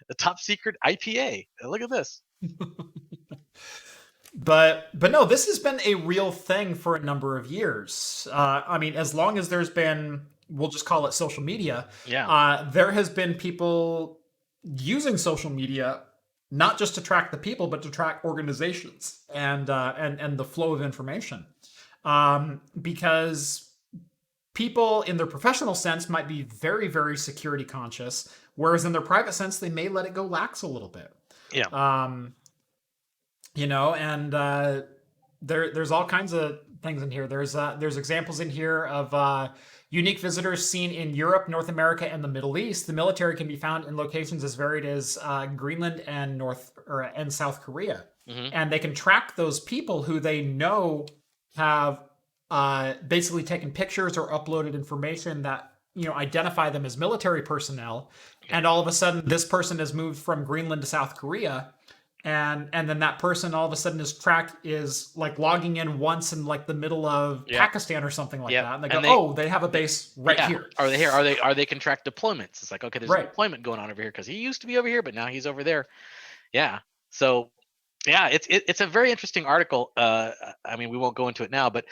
the top secret IPA. Look at this. But no, this has been a real thing for a number of years. I mean, as long as there's been, we'll just call it social media. Yeah. There has been people using social media not just to track the people, but to track organizations and the flow of information. Because people in their professional sense might be very, very security conscious, whereas in their private sense, they may let it go lax a little bit. Yeah. And there's all kinds of things in here. There's examples in here of unique visitors seen in Europe, North America, and the Middle East. The military can be found in locations as varied as Greenland and and South Korea, and they can track those people who they know have basically taken pictures or uploaded information that identify them as military personnel, and all of a sudden this person has moved from Greenland to South Korea. And then that person all of a sudden is like logging in once in like the middle of Pakistan or something like that. And they go, they have a base right here. Are they can track deployments? It's like, okay, there's a Right. deployment going on over here because he used to be over here, but now he's over there. Yeah. So yeah, it's a very interesting article. I mean, we won't go into it now, but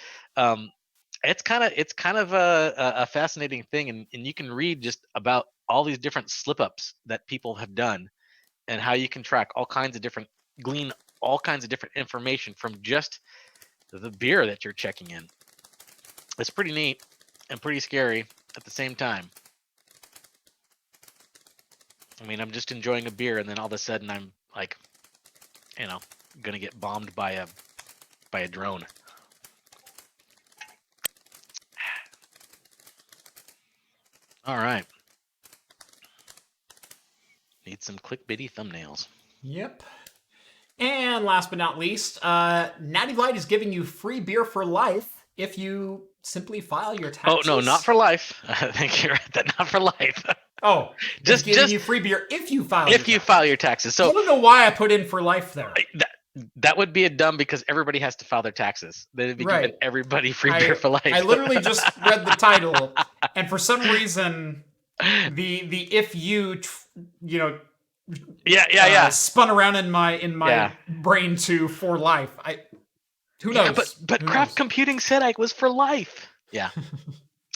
it's kind of a fascinating thing, and you can read just about all these different slip ups that people have done, and how you can track glean all kinds of different information from just the beer that you're checking in. It's pretty neat and pretty scary at the same time. I mean, I'm just enjoying a beer, and then all of a sudden I'm like, gonna get bombed by a drone. All right. Need some clickbaity thumbnails. Yep. And last but not least, Natty Light is giving you free beer for life if you simply file your taxes. Oh no, not for life. I think you're right. That not for life. Oh, just giving you free beer if you file. File your taxes. So I don't know why I put in for life there. That would be a dumb, because everybody has to file their taxes. They'd be giving everybody free beer for life. I literally just read the title, and for some reason, the if you spun around in my brain to for life. Who knows? Yeah, but Craft Computing said I was for life. Yeah.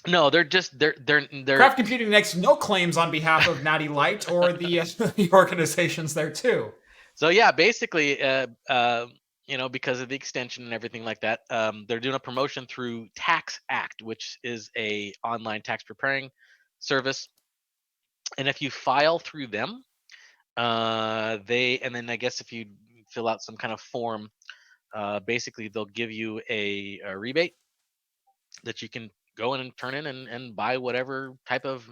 No, they're Craft Computing makes no claims on behalf of Natty Light or the organizations there too. So yeah, basically, because of the extension and everything like that. They're doing a promotion through TaxAct, which is a online tax preparing service. And if you file through them, and then I guess if you fill out some kind of form, basically they'll give you a rebate that you can go in and turn in and buy whatever type of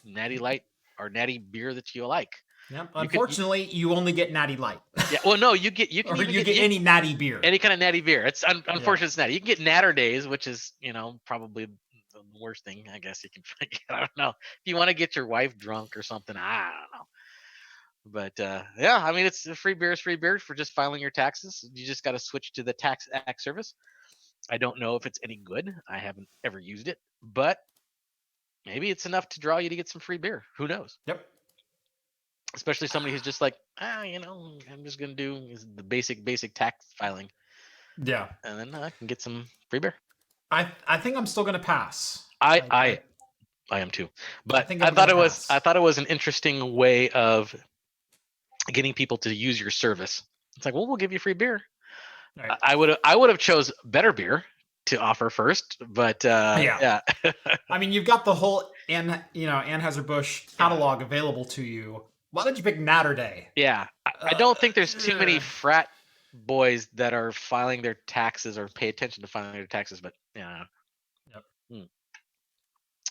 Natty Light or Natty beer that you like. Yep. Unfortunately, you only get Natty Light. Yeah. Well, no, you can or even you get any Natty beer. any kind of Natty beer. It's unfortunate. It's Natty. You can get Natter Days, which is probably the worst thing I guess you can get. I don't know. If you want to get your wife drunk or something, I don't know. But yeah, I mean, it's free beer for just filing your taxes. You just got to switch to the TaxAct service. I don't know if it's any good. I haven't ever used it, but maybe it's enough to draw you to get some free beer. Who knows? Yep. Especially somebody who's just like, I'm just gonna do the basic tax filing. Yeah. And then I can get some free beer. I think I'm still gonna pass. I am too. But I thought it was an interesting way of getting people to use your service. It's like, well, we'll give you free beer. Right. I would have chose better beer to offer first, but yeah. I mean, you've got the whole Anheuser-Busch catalog available to you. Why did you pick Natter Day? Yeah, I don't think there's too many frat boys that are filing their taxes or pay attention to filing their taxes, but yeah. Yep.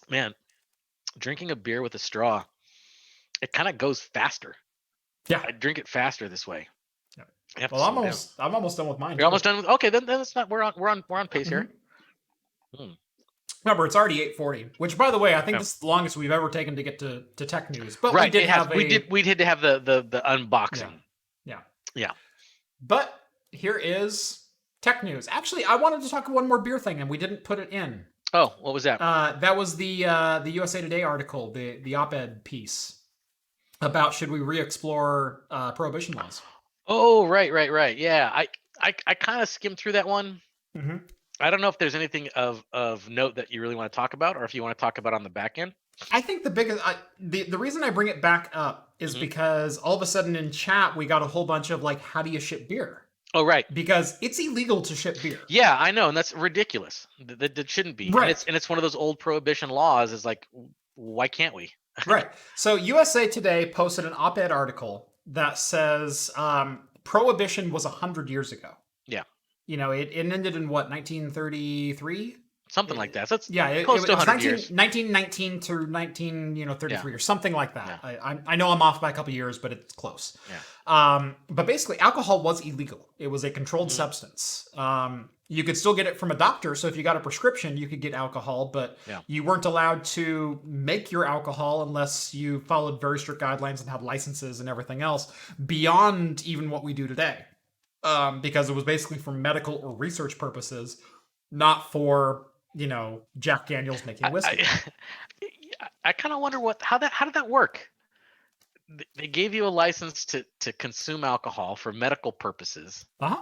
Man, drinking a beer with a straw, it kind of goes faster. Yeah, I drink it faster this way. Yep. Well, I'm almost done with mine. You're almost done with. Okay, then it's not. We're on pace here. Remember, it's already 8:40. Which, by the way, I think this is the longest we've ever taken to get to tech news. But right, we did have the unboxing. Yeah. But here is tech news. Actually, I wanted to talk one more beer thing, and we didn't put it in. Oh, what was that? That was the USA Today article, the op-ed piece about should we re-explore prohibition laws. Oh, right. Yeah, I kind of skimmed through that one. Mm-hmm. I don't know if there's anything of note that you really want to talk about, or if you want to talk about on the back end. I think the biggest the reason I bring it back up is because all of a sudden in chat we got a whole bunch of like, how do you ship beer? Oh, right. Because it's illegal to ship beer. Yeah, I know, and that's ridiculous. That shouldn't be. Right. And it's one of those old prohibition laws. Is like, why can't we? Right. So USA Today posted an op-ed article that says prohibition was 100 years ago. Yeah. It ended in what, 1933? Something like that. So it's close to 100 years. 1919 to 1933 or something like that. Yeah. I know I'm off by a couple years, but it's close. Yeah. But basically, alcohol was illegal. It was a controlled substance. You could still get it from a doctor, so if you got a prescription, you could get alcohol, but you weren't allowed to make your alcohol unless you followed very strict guidelines and had licenses and everything else beyond even what we do today. Because it was basically for medical or research purposes, not for, Jack Daniels making whiskey. I kind of wonder how did that work? They gave you a license to consume alcohol for medical purposes. Uh-huh.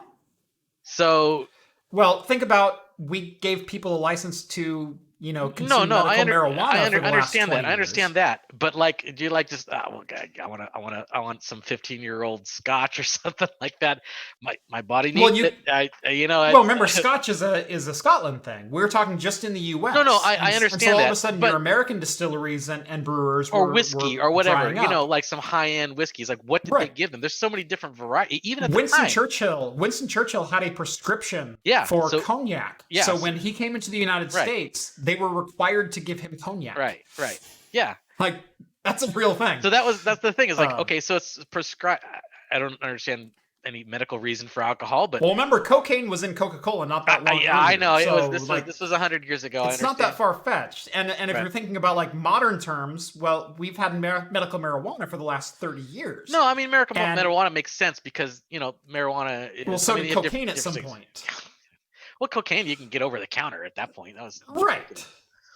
So, well, think about, we gave people a license to, consume medical marijuana. I understand that. I understand that. But like, do you like just? Well, I want some 15-year-old Scotch or something like that. My body needs it. Well, remember, Scotch is a Scotland thing. We're talking just in the U.S. No, I understand that. So all of a sudden, your American distilleries and brewers or whiskey or whatever, up. like some high-end whiskeys. Like, what did they give them? There's so many different varieties. Even at Winston the time. Winston Churchill had a prescription for cognac. Yeah, so when he came into the United States, they were required to give him cognac. Right. Yeah. Like, that's a real thing. So that's the thing. Is like, okay, so it's prescribed. I don't understand any medical reason for alcohol, but well, remember, cocaine was in Coca-Cola not that long ago. Yeah, I know. This was 100 years ago. It's not that far-fetched. And if you're thinking about like modern terms, well, we've had medical marijuana for the last 30 years. No, I mean, medical marijuana makes sense because marijuana. Well, so did cocaine at some point. Well, cocaine you can get over the counter at that point. That was right.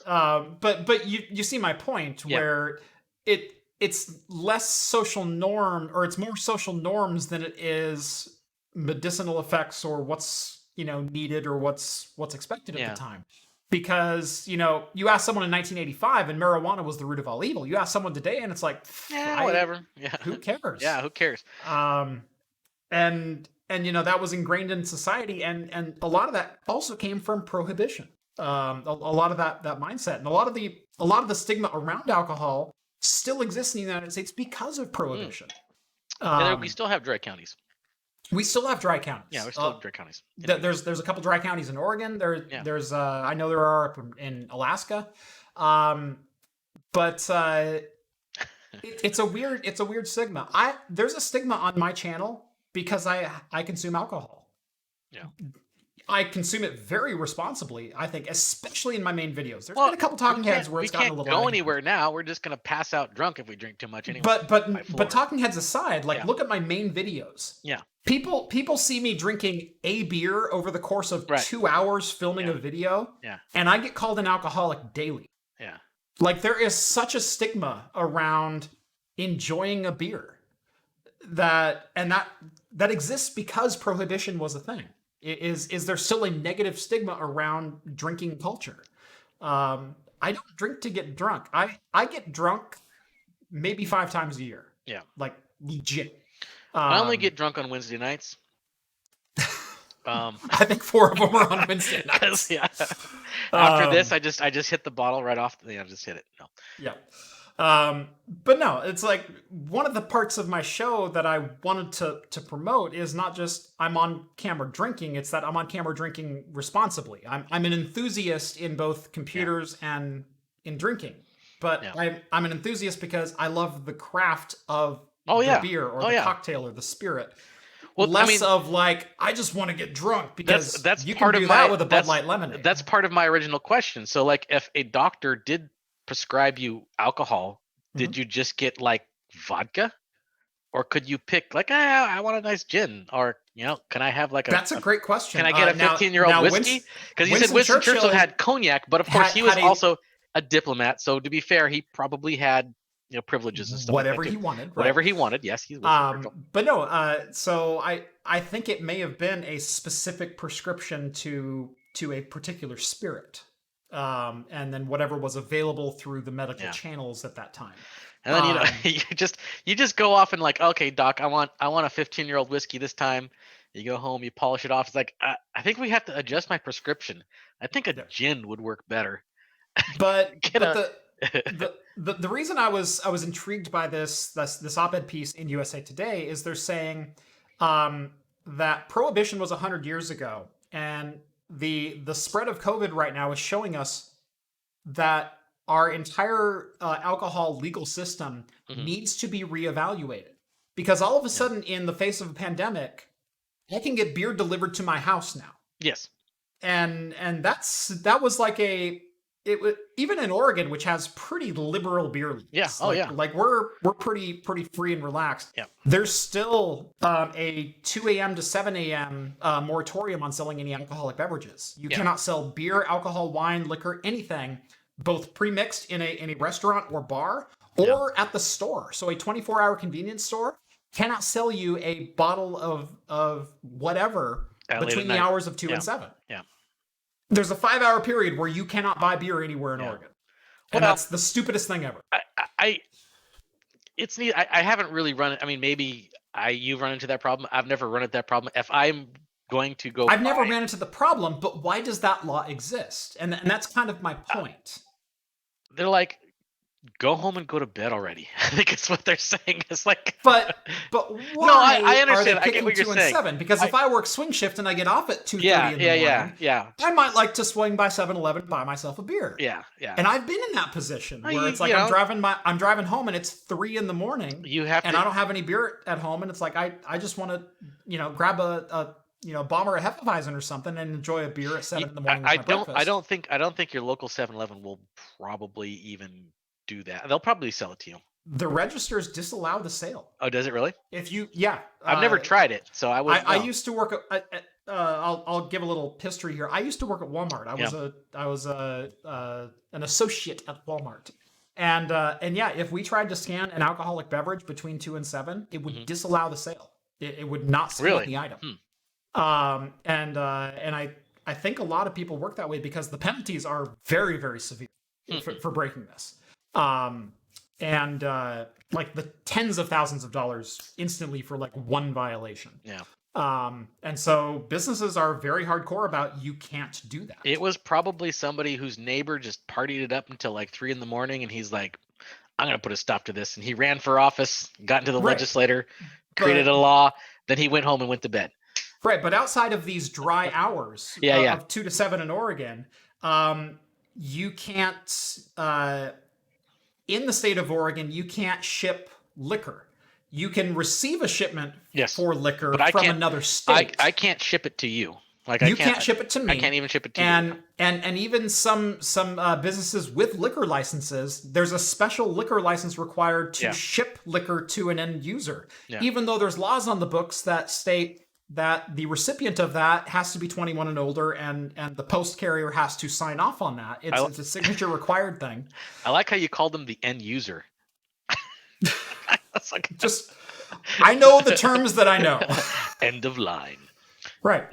But you see my point where it's less social norm, or it's more social norms than it is medicinal effects or what's needed or what's expected at the time. Because you ask someone in 1985 and marijuana was the root of all evil. You ask someone today and it's like, whatever. Yeah. Who cares? Yeah, who cares? And and that was ingrained in society, and a lot of that also came from prohibition. A lot of that mindset, and a lot of the stigma around alcohol still exists in the United States because of prohibition. And we still have dry counties. We still have dry counties. Yeah, we still have dry counties. There's a couple dry counties in Oregon. There's I know there are up in Alaska, but it's a weird stigma. There's a stigma on my channel because I consume alcohol. Yeah. I consume it very responsibly, I think, especially in my main videos. There's been a couple talking heads where it's gotten a little. We can't go anywhere now. We're just gonna pass out drunk if we drink too much anyway. But talking heads aside, look at my main videos. Yeah. People see me drinking a beer over the course of 2 hours filming a video. Yeah. And I get called an alcoholic daily. Yeah. Like, there is such a stigma around enjoying a beer that exists because prohibition was a thing. Is there still a negative stigma around drinking culture? I don't drink to get drunk. I get drunk maybe 5 times a year. Yeah. Like, legit. I only get drunk on Wednesday nights. I think 4 of them are on Wednesday nights. Yeah. After this, I just hit the bottle right off. I just hit it. No. Yeah. But no, it's like one of the parts of my show that I wanted to promote is not just I'm on camera drinking, it's that I'm on camera drinking responsibly. I'm an enthusiast in both computers and in drinking. But I'm an enthusiast because I love the craft of the beer or the cocktail or the spirit. Well, less of like, I just want to get drunk because that's you part can do of that with a Bud Light lemonade. That's part of my original question. So like, if a doctor did prescribe you alcohol, did you just get like vodka, or could you pick like, I want a nice gin, or can I have like That's a great question. Can I get a 15-year-old whiskey? Because you said Winston Churchill had cognac, but of course he was also a diplomat. So to be fair, he probably had privileges and stuff. Whatever like that he wanted. Right? Whatever he wanted. Yes, he's. But no. So I think it may have been a specific prescription to a particular spirit. And then whatever was available through the medical channels at that time. And then you just go off and like, okay, doc, I want a 15-year-old whiskey this time. You go home, you polish it off. It's like, I think we have to adjust my prescription. I think a gin would work better. But the reason I was intrigued by this op-ed piece in USA Today is they're saying that prohibition was 100 years ago, and the spread of COVID right now is showing us that our entire alcohol legal system needs to be reevaluated, because all of a sudden, in the face of a pandemic, I can get beer delivered to my house now. Yes, and that was like even in Oregon, which has pretty liberal beer leagues. Yeah. Like we're pretty free and relaxed. Yeah. There's still a 2 a.m. to 7 a.m. Moratorium on selling any alcoholic beverages. You cannot sell beer, alcohol, wine, liquor, anything, both pre-mixed in a restaurant or bar or at the store. So a 24-hour convenience store cannot sell you a bottle of whatever between the hours of 2 and 7. Yeah. There's a 5-hour period where you cannot buy beer anywhere in Oregon. And that's the stupidest thing ever. It's neat. I haven't really run it. I mean, maybe you've run into that problem. I've never run into that problem. If I'm going to go, I've never ran into the problem, but why does that law exist? And that's kind of my point. They're like, go home and go to bed already. I think it's what they're saying. It's like, but why? No, I understand. Are they picking I get what you're 2 and saying. 7? Because if I work swing shift and I get off at 2:30 in the morning, yeah, I might like to swing by 7-Eleven and buy myself a beer. Yeah. And I've been in that position where it's like I'm driving home and it's 3 a.m. and I don't have any beer at home, and it's like I just want to grab a bomber of Hefeweizen or something and enjoy a beer at 7 a.m. I don't think your local 7-Eleven will probably even do that. They'll probably sell it to you. The registers disallow the sale. Oh, does it really? If you, I've never tried it, so I used to work at I'll give a little history here. I used to work at Walmart. I was an associate at Walmart, and if we tried to scan an alcoholic beverage between 2 and 7, it would disallow the sale. It would not scan the item. And I think a lot of people work that way because the penalties are very, very severe for breaking this. Like the tens of thousands of dollars instantly for like one violation. Yeah. And so businesses are very hardcore about you can't do that. It was probably somebody whose neighbor just partied it up until like 3 a.m, and he's like, "I'm gonna put a stop to this." And he ran for office, got into the Right. legislator, created a law. Then he went home and went to bed. Right, but outside of these dry hours of 2 to 7 in Oregon, you can't, in the state of Oregon, you can't ship liquor. You can receive a shipment for liquor but from another state. I can't ship it to you. Like you can't ship it to me. I can't even ship it to you. you. And even some businesses with liquor licenses, there's a special liquor license required to ship liquor to an end user. Yeah. Even though there's laws on the books that state that the recipient of that has to be 21 and older, and the post carrier has to sign off on that. It's a signature required thing. I like how you called them the end user. That's like I know the terms that I know. End of line. Right.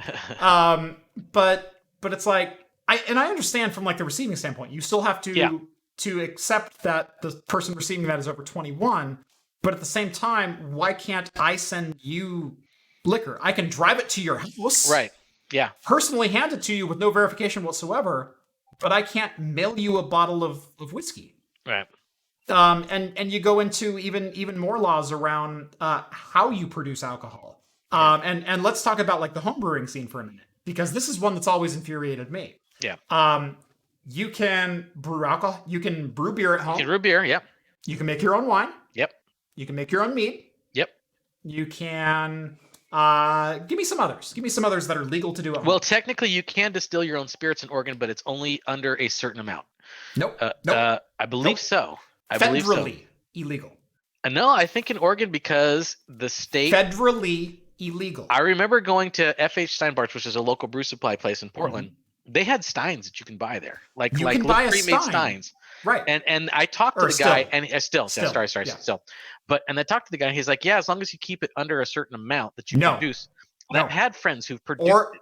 But it's like I understand from like the receiving standpoint, you still have to accept that the person receiving that is over 21. But at the same time, why can't I send you liquor? I can drive it to your house. Right. Yeah. Personally hand it to you with no verification whatsoever, but I can't mail you a bottle of whiskey. Right. And you go into even more laws around how you produce alcohol. And let's talk about like the home brewing scene for a minute, because this is one that's always infuriated me. Yeah. You can brew alcohol. You can brew beer at home. You can brew beer. Yep. You can make your own wine. Yep. You can make your own meat. Yep. You can give me some others. Give me some others that are legal to do at home. Well, technically, you can distill your own spirits in Oregon, but it's only under a certain amount. Nope. I believe so. I believe so. Federally illegal. No, I think in Oregon, because the state federally illegal. I remember going to FH Steinbart's, which is a local brew supply place in Portland. Mm-hmm. They had steins that you can buy there, like pre-made steins. Right. And I talked to the guy, and still. But I talked to the guy, and he's like, yeah, as long as you keep it under a certain amount that you produce. And I've had friends who've produced it.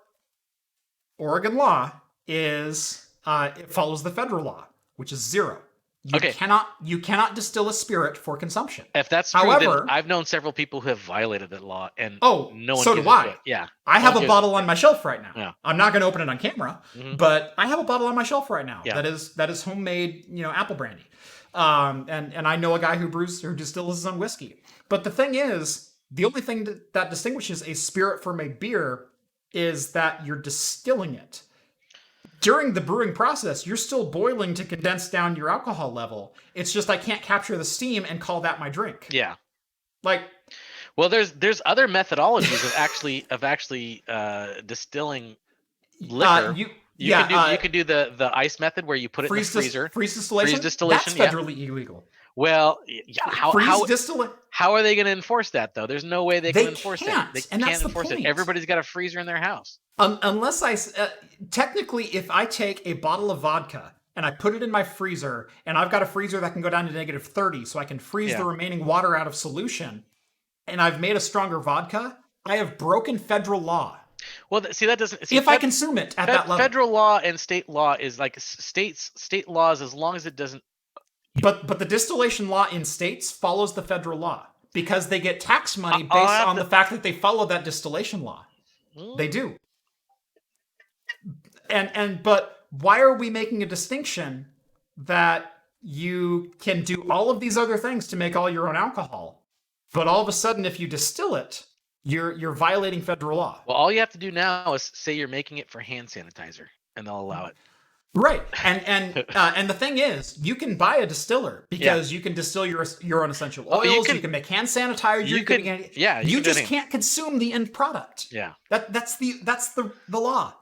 Oregon law is it follows the federal law, which is 0. You cannot distill a spirit for consumption. If that's true, then I've known several people who have violated that law, and no one. So do I. Yeah, I have a bottle on my shelf right now. Yeah. I'm not going to open it on camera, but I have a bottle on my shelf right now. Yeah. that is homemade, apple brandy. And I know a guy who distills his own whiskey. But the thing is, the only thing that distinguishes a spirit from a beer is that you're distilling it. During the brewing process, you're still boiling to condense down your alcohol level. It's just I can't capture the steam and call that my drink. Yeah. Well, there's other methodologies of actually distilling liquor. You can do the ice method where you put it in the freezer. Freeze distillation. That's federally illegal. Well, how are they going to enforce that, though? There's no way they can enforce that. They can't enforce it. Everybody's got a freezer in their house. Unless technically, if I take a bottle of vodka and I put it in my freezer, and I've got a freezer that can go down to -30, so I can freeze the remaining water out of solution, and I've made a stronger vodka, I have broken federal law. Well, that doesn't. If I consume it at that level, federal law and state law is like state laws, as long as it doesn't. But the distillation law in states follows the federal law because they get tax money based on the fact that they follow that distillation law. They do. But why are we making a distinction that you can do all of these other things to make all your own alcohol, but all of a sudden if you distill it, you're violating federal law? Well, all you have to do now is say you're making it for hand sanitizer, and they'll allow it. Right, and the thing is, you can buy a distiller because you can distill your own essential oils. You can make hand sanitizer. You just can't consume the end product. Yeah, that's the law.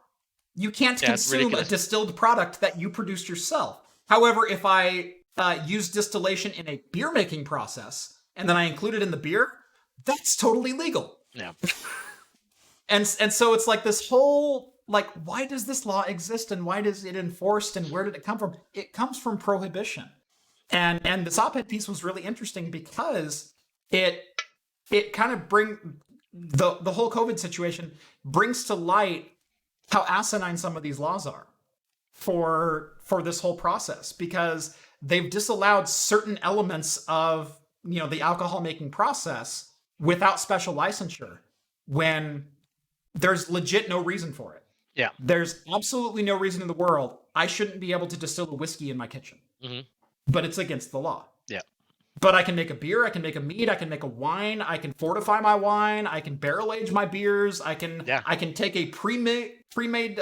You can't consume a distilled product that you produced yourself. However, if I use distillation in a beer making process and then I include it in the beer, that's totally legal. Yeah, and so it's like this whole. Like, why does this law exist and why is it enforced and where did it come from? It comes from prohibition. And this op-ed piece was really interesting because it kind of the whole COVID situation brings to light how asinine some of these laws are for this whole process, because they've disallowed certain elements of, the alcohol making process without special licensure when there's legit no reason for it. Yeah. There's absolutely no reason in the world I shouldn't be able to distill a whiskey in my kitchen. Mm-hmm. But it's against the law. Yeah. But I can make a beer, I can make a mead, I can make a wine, I can fortify my wine, I can barrel age my beers, I can take a pre-made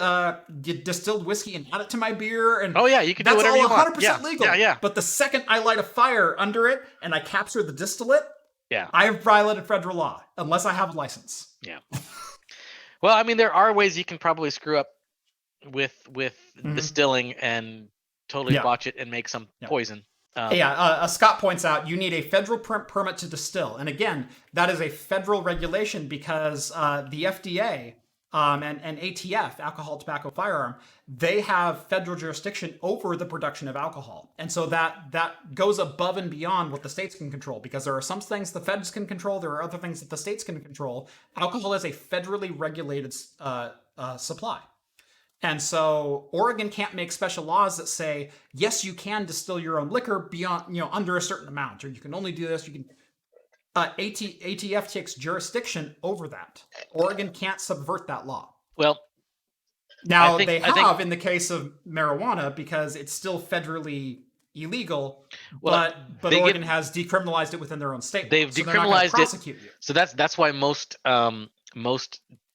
distilled whiskey and add it to my beer, and you can do whatever you want. That's all 100% legal. Yeah. But the second I light a fire under it and I capture the distillate, yeah, I have violated federal law unless I have a license. Yeah. Well, I mean, there are ways you can probably screw up with distilling and totally botch it and make some poison. Scott points out you need a federal permit to distill. And again, that is a federal regulation because the FDA and ATF, alcohol, tobacco, firearm, they have federal jurisdiction over the production of alcohol. And so that goes above and beyond what the states can control, because there are some things the feds can control, there are other things that the states can control. Alcohol is a federally regulated supply. And so Oregon can't make special laws that say, yes, you can distill your own liquor beyond, under a certain amount, or you can only do this. You can. ATF takes jurisdiction over that. Oregon can't subvert that law. Well, now they have in the case of marijuana because it's still federally illegal. But Oregon has decriminalized it within their own state. They've decriminalized it. So that's why most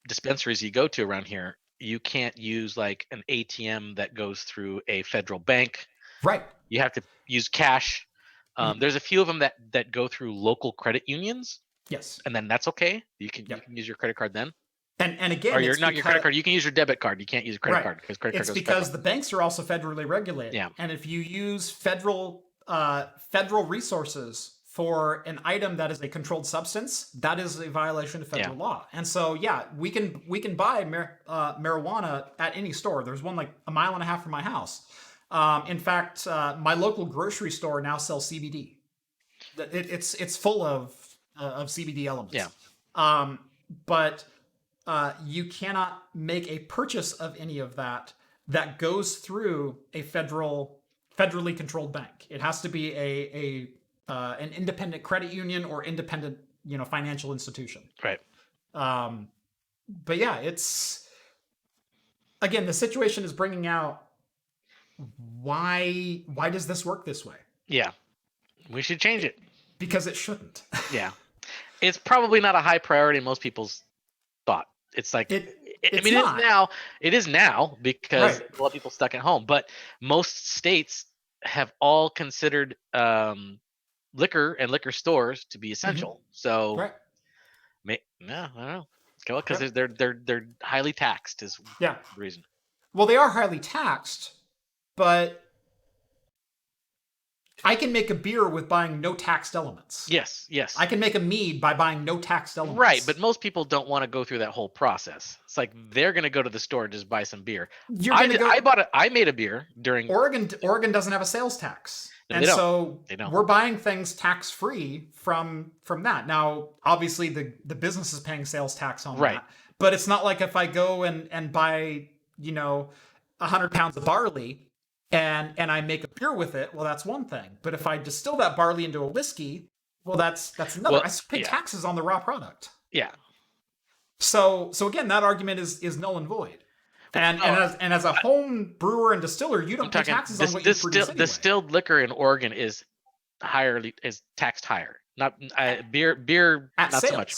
dispensaries you go to around here, you can't use like an ATM that goes through a federal bank. Right. You have to use cash. There's a few of them that go through local credit unions. Yes. And then that's okay. You can use your credit card then. And again, or your credit card. You can use your debit card. You can't use a credit card because credit card goes because the banks are also federally regulated. Yeah. And if you use federal resources for an item that is a controlled substance, that is a violation of federal law. And so, we can buy marijuana at any store. There's one like a mile and a half from my house. In fact, my local grocery store now sells CBD. It's full of CBD elements. Yeah. But you cannot make a purchase of any of that goes through a federally controlled bank. It has to be an independent credit union or independent, financial institution. Right. But it's again, the situation is bringing out why does this work this way? Yeah. We should change it. Because it shouldn't. Yeah. It's probably not a high priority in most people's thought. It's like it is now because a lot of people stuck at home, but most states have all considered liquor and liquor stores to be essential. Mm-hmm. So I don't know. Because they're highly taxed is the reason. Well, they are highly taxed, but I can make a beer with buying no taxed elements. Yes. I can make a mead by buying no taxed elements. Right, but most people don't want to go through that whole process. It's like they're going to go to the store and just buy some beer. I made a beer during Oregon doesn't have a sales tax. No, and so we're buying things tax-free from that. Now, obviously the business is paying sales tax on that. But it's not like if I go and buy, 100 pounds of barley and I make a beer with it, well, that's one thing. But if I distill that barley into a whiskey, well, that's another. I pay taxes on the raw product. Yeah. So again, that argument is null and void. And as a home brewer and distiller, you don't pay taxes on what you produce anyway. Distilled liquor in Oregon is taxed higher. Not beer at not sales. So much.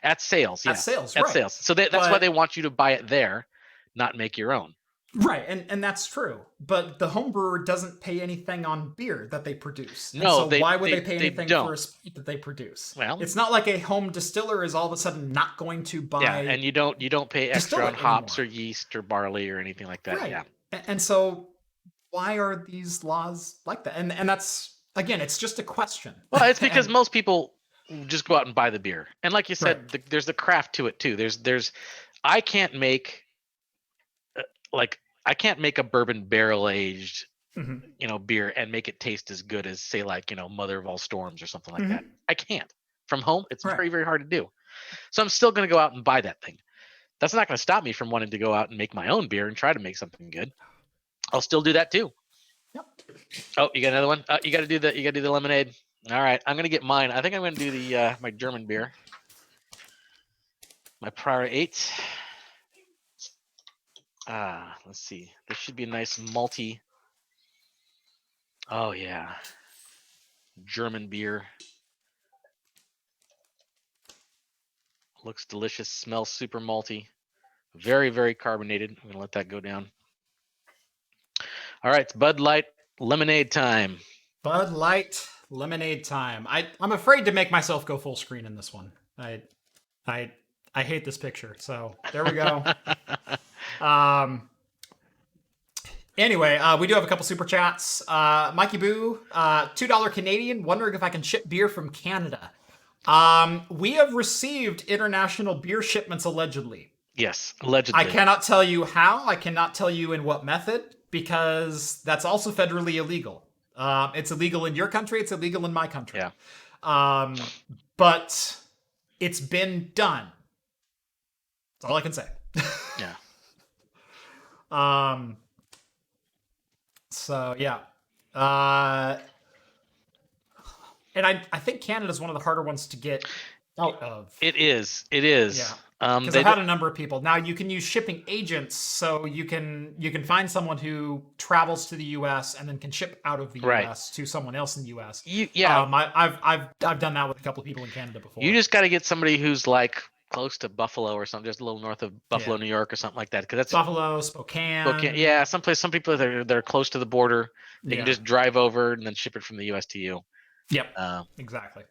At sales, yeah. At sales. So that's why they want you to buy it there, not make your own. Right, and that's true. But the home brewer doesn't pay anything on beer that they produce. No, why would they pay anything for a spirit that they produce? Well, it's not like a home distiller is all of a sudden not going to buy. Yeah, and you don't pay extra on hops or yeast or barley or anything like that. Right. Yeah. And so why are these laws like that? And that's again, it's just a question. Well, it's because most people just go out and buy the beer. And like you said, there's the craft to it too. I can't make a bourbon barrel aged, beer and make it taste as good as say Mother of All Storms or something like that. I can't. From home, it's very, very hard to do. So I'm still going to go out and buy that thing. That's not going to stop me from wanting to go out and make my own beer and try to make something good. I'll still do that too. Yep. Oh, you got another one? You got to do the lemonade. All right, I'm going to get mine. I think I'm going to do my German beer. My Prior 8. Let's see. This should be a nice malty. Oh yeah, German beer. Looks delicious. Smells super malty. Very, very carbonated. I'm gonna let that go down. All right, it's Bud Light lemonade time. Bud Light lemonade time. I'm afraid to make myself go full screen in this one. I hate this picture. So there we go. Anyway, we do have a couple super chats. Mikey Boo, $2 Canadian, wondering if I can ship beer from Canada. We have received international beer shipments allegedly. Yes, allegedly. I cannot tell you how. I cannot tell you in what method, because that's also federally illegal. It's illegal in your country. It's illegal in my country. Yeah. But it's been done. That's all I can say. Yeah. So yeah. And I think Canada's one of the harder ones to get out of. It is. It is. Yeah. Because I've had a number of people. Now you can use shipping agents, so you can find someone who travels to the U.S. and then can ship out of the U.S. to someone else in the U.S. I've done that with a couple of people in Canada before. You just got to get somebody who's like close to Buffalo or something, just a little north of Buffalo, New York, or something like that. Because that's Buffalo, Spokane. Yeah, some people that are close to the border, they can just drive over and then ship it from the U.S. to you. Yep. Exactly.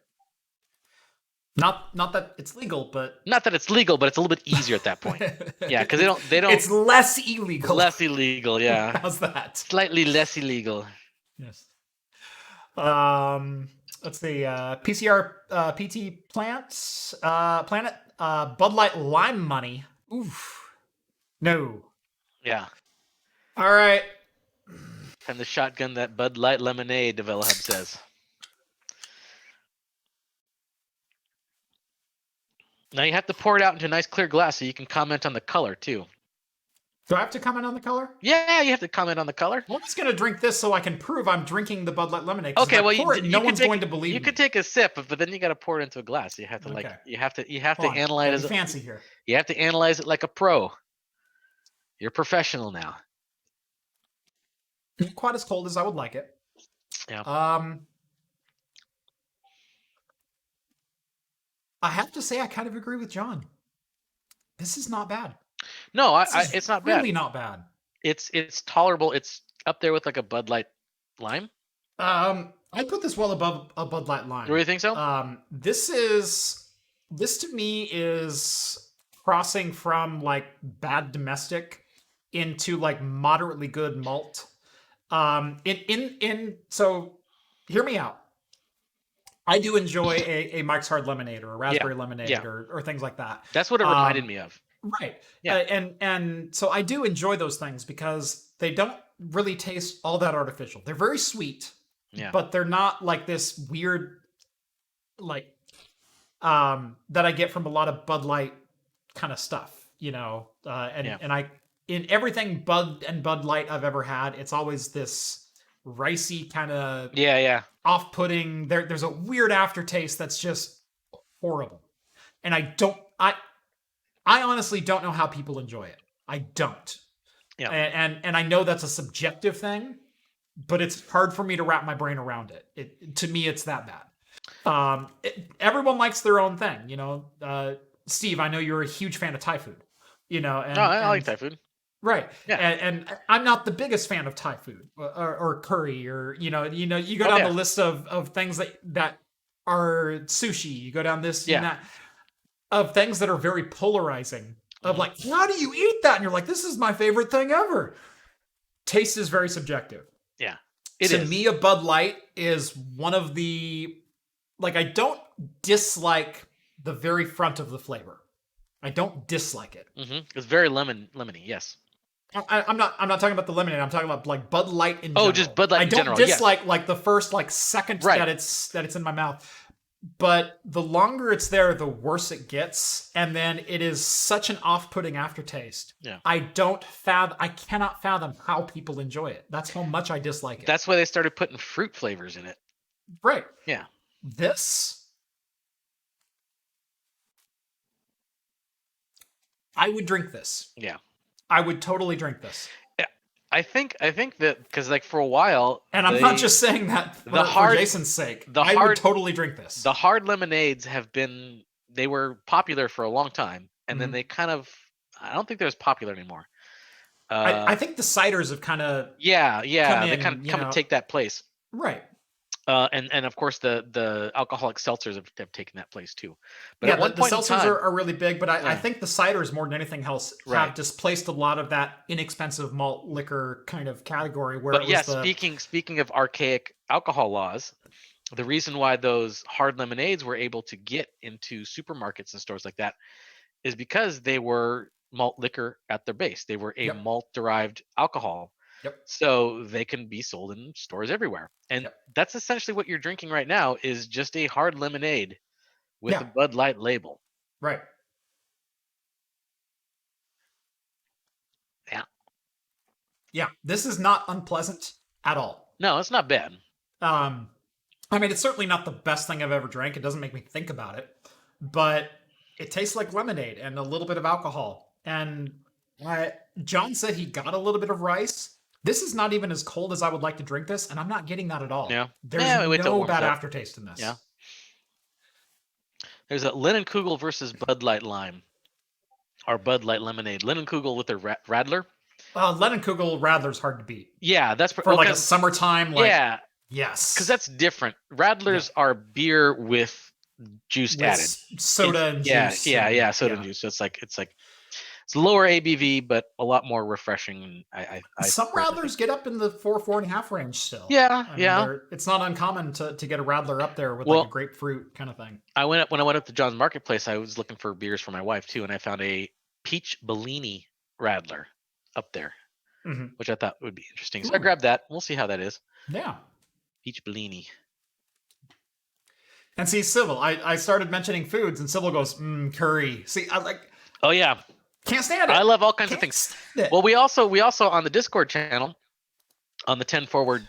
Not that it's legal, but not that it's legal, but it's a little bit easier at that point. Yeah, because they don't. It's less illegal. Less illegal, yeah. How's that? Slightly less illegal. Yes. Let's see. PCR PT Planet Bud Light Lime Money. Oof. No. Yeah. All right. And the shotgun that Bud Light Lemonade Develop Hub says. Now you have to pour it out into a nice clear glass so you can comment on the color too. Do I have to comment on the color? Yeah, you have to comment on the color. Well, I'm just going to drink this so I can prove I'm drinking the Bud Light lemonade. Okay, well, no one's going to believe me. You could take a sip, but then you got to pour it into a glass. You have to you have to analyze it. Fancy here. You have to analyze it like a pro. You're professional now. Not quite as cold as I would like it. Yeah. I have to say, I kind of agree with John. This is not bad. No, it's not bad. Really not bad. It's tolerable. It's up there with like a Bud Light Lime. I put this well above a Bud Light Lime. Do you think so? This to me is crossing from like bad domestic into like moderately good malt. So hear me out. I do enjoy a Mike's Hard Lemonade or a raspberry lemonade or things like that. That's what it reminded me of. Right. Yeah. And so I do enjoy those things because they don't really taste all that artificial. They're very sweet, but they're not like this weird, like, that I get from a lot of Bud Light kind of stuff, and I, in everything Bud Light I've ever had, it's always this ricey kind of off-putting. There's a weird aftertaste that's just horrible, and I honestly don't know how people enjoy it. I don't. Yeah. And I know that's a subjective thing, but it's hard for me to wrap my brain around it. To me, it's that bad. Everyone likes their own thing, Steve, I know you're a huge fan of Thai food, I like Thai food. Right. Yeah. And I'm not the biggest fan of Thai food or curry or, you go down the list of things that are sushi. You go down this and that of things that are very polarizing of like, how do you eat that? And you're like, this is my favorite thing ever. Taste is very subjective. Yeah. To me, a Bud Light is one of the, like, I don't dislike the very front of the flavor. I don't dislike it. Mm-hmm. It's very lemony. Yes. I'm not talking about the lemonade. I'm talking about like Bud Light in general. Oh, just Bud Light in general. I don't dislike like the first second that it's in my mouth. But the longer it's there, the worse it gets. And then it is such an off-putting aftertaste. Yeah. I cannot fathom how people enjoy it. That's how much I dislike it. That's why they started putting fruit flavors in it. Right. Yeah. I would drink this. Yeah. I would totally drink this. I think that because like for a while, And I'm not just saying that for Jason's sake. I would totally drink this. The hard lemonades they were popular for a long time, and then they kind of, I don't think they're as popular anymore. I think the ciders have kind of they kind of come and take that place, right? And of course the alcoholic seltzers have taken that place too. But at one the point seltzers in time, are really big, but I think the ciders more than anything else have displaced a lot of that inexpensive malt liquor kind of category. Speaking of archaic alcohol laws, the reason why those hard lemonades were able to get into supermarkets and stores like that is because they were malt liquor at their base. They were a malt derived alcohol. Yep. So they can be sold in stores everywhere. And that's essentially what you're drinking right now is just a hard lemonade with a Bud Light label. Right. Yeah. Yeah. This is not unpleasant at all. No, it's not bad. I mean, it's certainly not the best thing I've ever drank. It doesn't make me think about it. But it tastes like lemonade and a little bit of alcohol. And John said he got a little bit of rice. This is not even as cold as I would like to drink this, and I'm not getting that at all. Yeah. There's no bad aftertaste in this. Yeah. There's a Leinenkugel versus Bud Light Lime. Or Bud Light Lemonade. Leinenkugel with their Radler. Leinenkugel Radler's hard to beat. Yeah, that's for like a summertime. Yeah. Yes. Because that's different. Radlers are beer with juice added. Soda and juice. Soda and juice. So it's like it's lower ABV, but a lot more refreshing. Some Radlers get up in the 4.5 range still. Yeah. It's not uncommon to get a Radler up there with like a grapefruit kind of thing. When I went up to John's Marketplace, I was looking for beers for my wife too, and I found a peach Bellini Radler up there, which I thought would be interesting. So I grabbed that. We'll see how that is. Yeah. Peach Bellini. And see, Sybil, I started mentioning foods, and Sybil goes, curry. See, I like. Oh yeah. Can't stand it. I love all kinds of things. Well, we also on the Discord channel, on the 10 Forward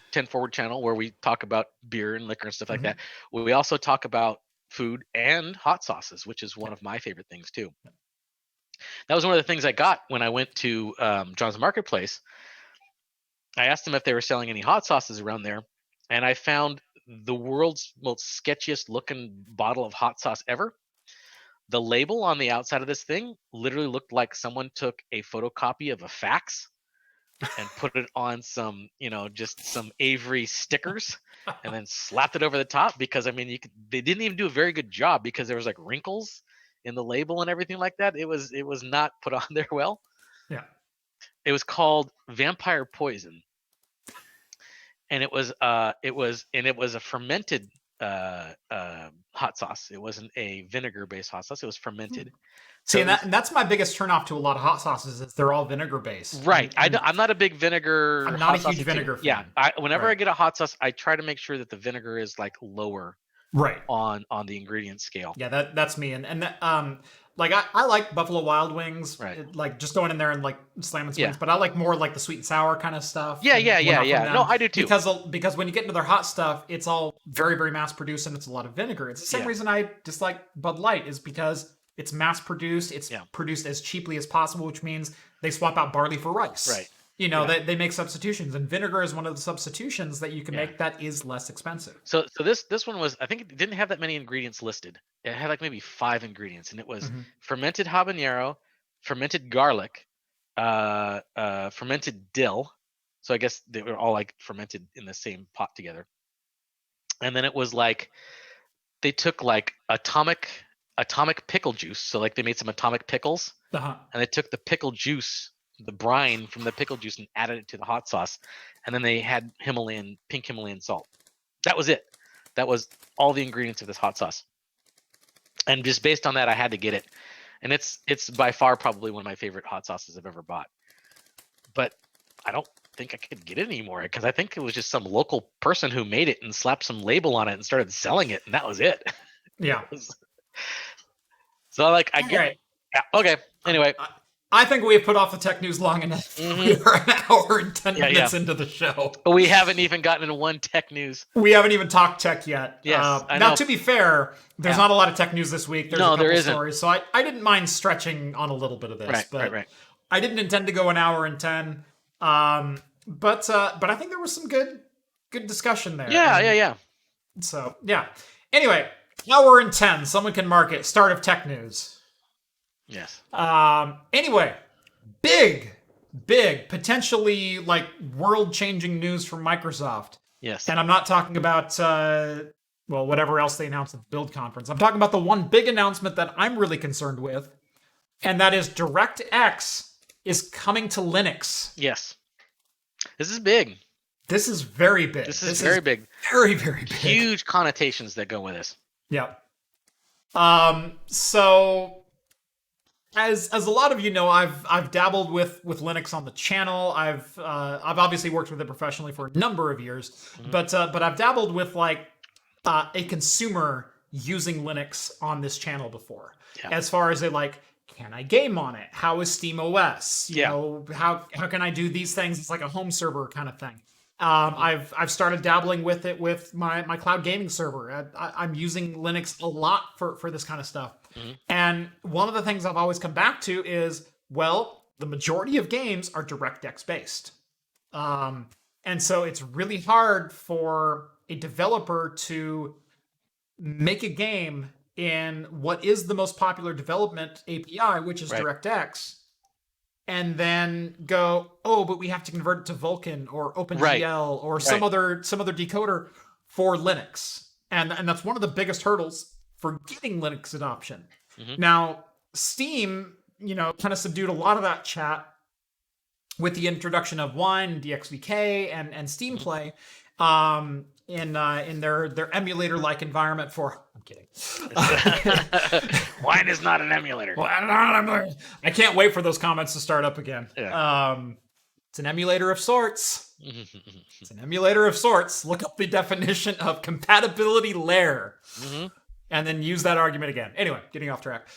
channel, where we talk about beer and liquor and stuff like that. We also talk about food and hot sauces, which is one of my favorite things too. That was one of the things I got when I went to John's Marketplace. I asked them if they were selling any hot sauces around there, and I found the world's most sketchiest looking bottle of hot sauce ever. The label on the outside of this thing literally looked like someone took a photocopy of a fax and put it on some, just some Avery stickers and then slapped it over the top, because I mean, they didn't even do a very good job, because there was like wrinkles in the label and everything like that. It was not put on there well. Yeah. It was called Vampire Poison. And it was a fermented hot sauce. It wasn't a vinegar-based hot sauce. It was fermented. See, and that's my biggest turnoff to a lot of hot sauces is they're all vinegar-based. Right. I'm not a big vinegar. I'm not a huge vinegar fan. Yeah. Whenever I get a hot sauce, I try to make sure that the vinegar is like lower. Right. On the ingredient scale. Yeah, that's me. And that, like I like Buffalo Wild Wings. Right. Like just going in there and like slamming some wings, but I like more like the sweet and sour kind of stuff. Yeah. No, I do too. Because when you get into their hot stuff, it's all very, very mass produced and it's a lot of vinegar. It's the same reason I dislike Bud Light, is because it's mass produced. It's produced as cheaply as possible, which means they swap out barley for rice. Right. They make substitutions, and vinegar is one of the substitutions that you can make that is less expensive. So this one was, I think it didn't have that many ingredients listed. It had like maybe 5 ingredients, and it was fermented habanero, fermented garlic, fermented dill. So I guess they were all like fermented in the same pot together. And then it was like they took like atomic pickle juice. So like they made some atomic pickles, and they took the pickle juice, the brine from the pickle juice, and added it to the hot sauce, and then they had pink Himalayan salt. That was it. That was all the ingredients of this hot sauce. And just based on that, I had to get it. And it's by far probably one of my favorite hot sauces I've ever bought. But I don't think I could get it anymore, because I think it was just some local person who made it and slapped some label on it and started selling it, and that was it. Yeah. So I get it. Yeah. Okay. Anyway. I think we have put off the tech news long enough. We are an hour and 10 minutes into the show. We haven't even gotten into one tech news. We haven't even talked tech yet. Yes, now, to be fair, there's not a lot of tech news this week. There's a couple there isn't. stories, so I didn't mind stretching on a little bit of this. Right. I didn't intend to go an hour and 10, but I think there was some good discussion there. Yeah. So yeah. Anyway, hour and 10. Someone can mark it. Start of tech news. Yes. Anyway, big, potentially like world-changing news from Microsoft. Yes. And I'm not talking about whatever else they announced at the Build conference. I'm talking about the one big announcement that I'm really concerned with, and that is DirectX is coming to Linux. Yes. This is big. This is very big. This is very big. Very, very big. Huge connotations that go with this. Yeah. So as a lot of you know, I've dabbled with Linux on the channel. I've obviously worked with it professionally for a number of years, but I've dabbled with like a consumer using Linux on this channel before. Yeah. As far as can I game on it? How is Steam OS? You know, how can I do these things? It's like a home server kind of thing. I've started dabbling with it with my cloud gaming server. I'm using Linux a lot for this kind of stuff. And one of the things I've always come back to is, well, the majority of games are DirectX based. And so it's really hard for a developer to make a game in what is the most popular development API, which is DirectX, and then go, oh, but we have to convert it to Vulkan or OpenGL or some other decoder for Linux. And that's one of the biggest hurdles for getting Linux adoption. Now, Steam, kind of subdued a lot of that chat with the introduction of Wine, DXVK, and Steam Play in their emulator-like environment for... I'm kidding. Wine is not an emulator. I can't wait for those comments to start up again. Yeah. It's an emulator of sorts. It's an emulator of sorts. Look up the definition of compatibility layer. And then use that argument again. Anyway, getting off track.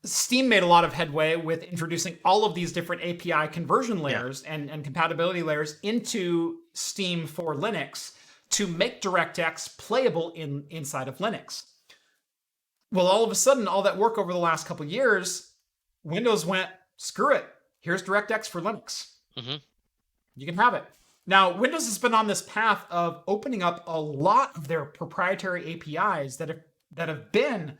Steam made a lot of headway with introducing all of these different API conversion layers and compatibility layers into Steam for Linux to make DirectX playable inside of Linux. Well, all of a sudden, all that work over the last couple of years, Windows went, screw it. Here's DirectX for Linux. You can have it. Now, Windows has been on this path of opening up a lot of their proprietary APIs that have been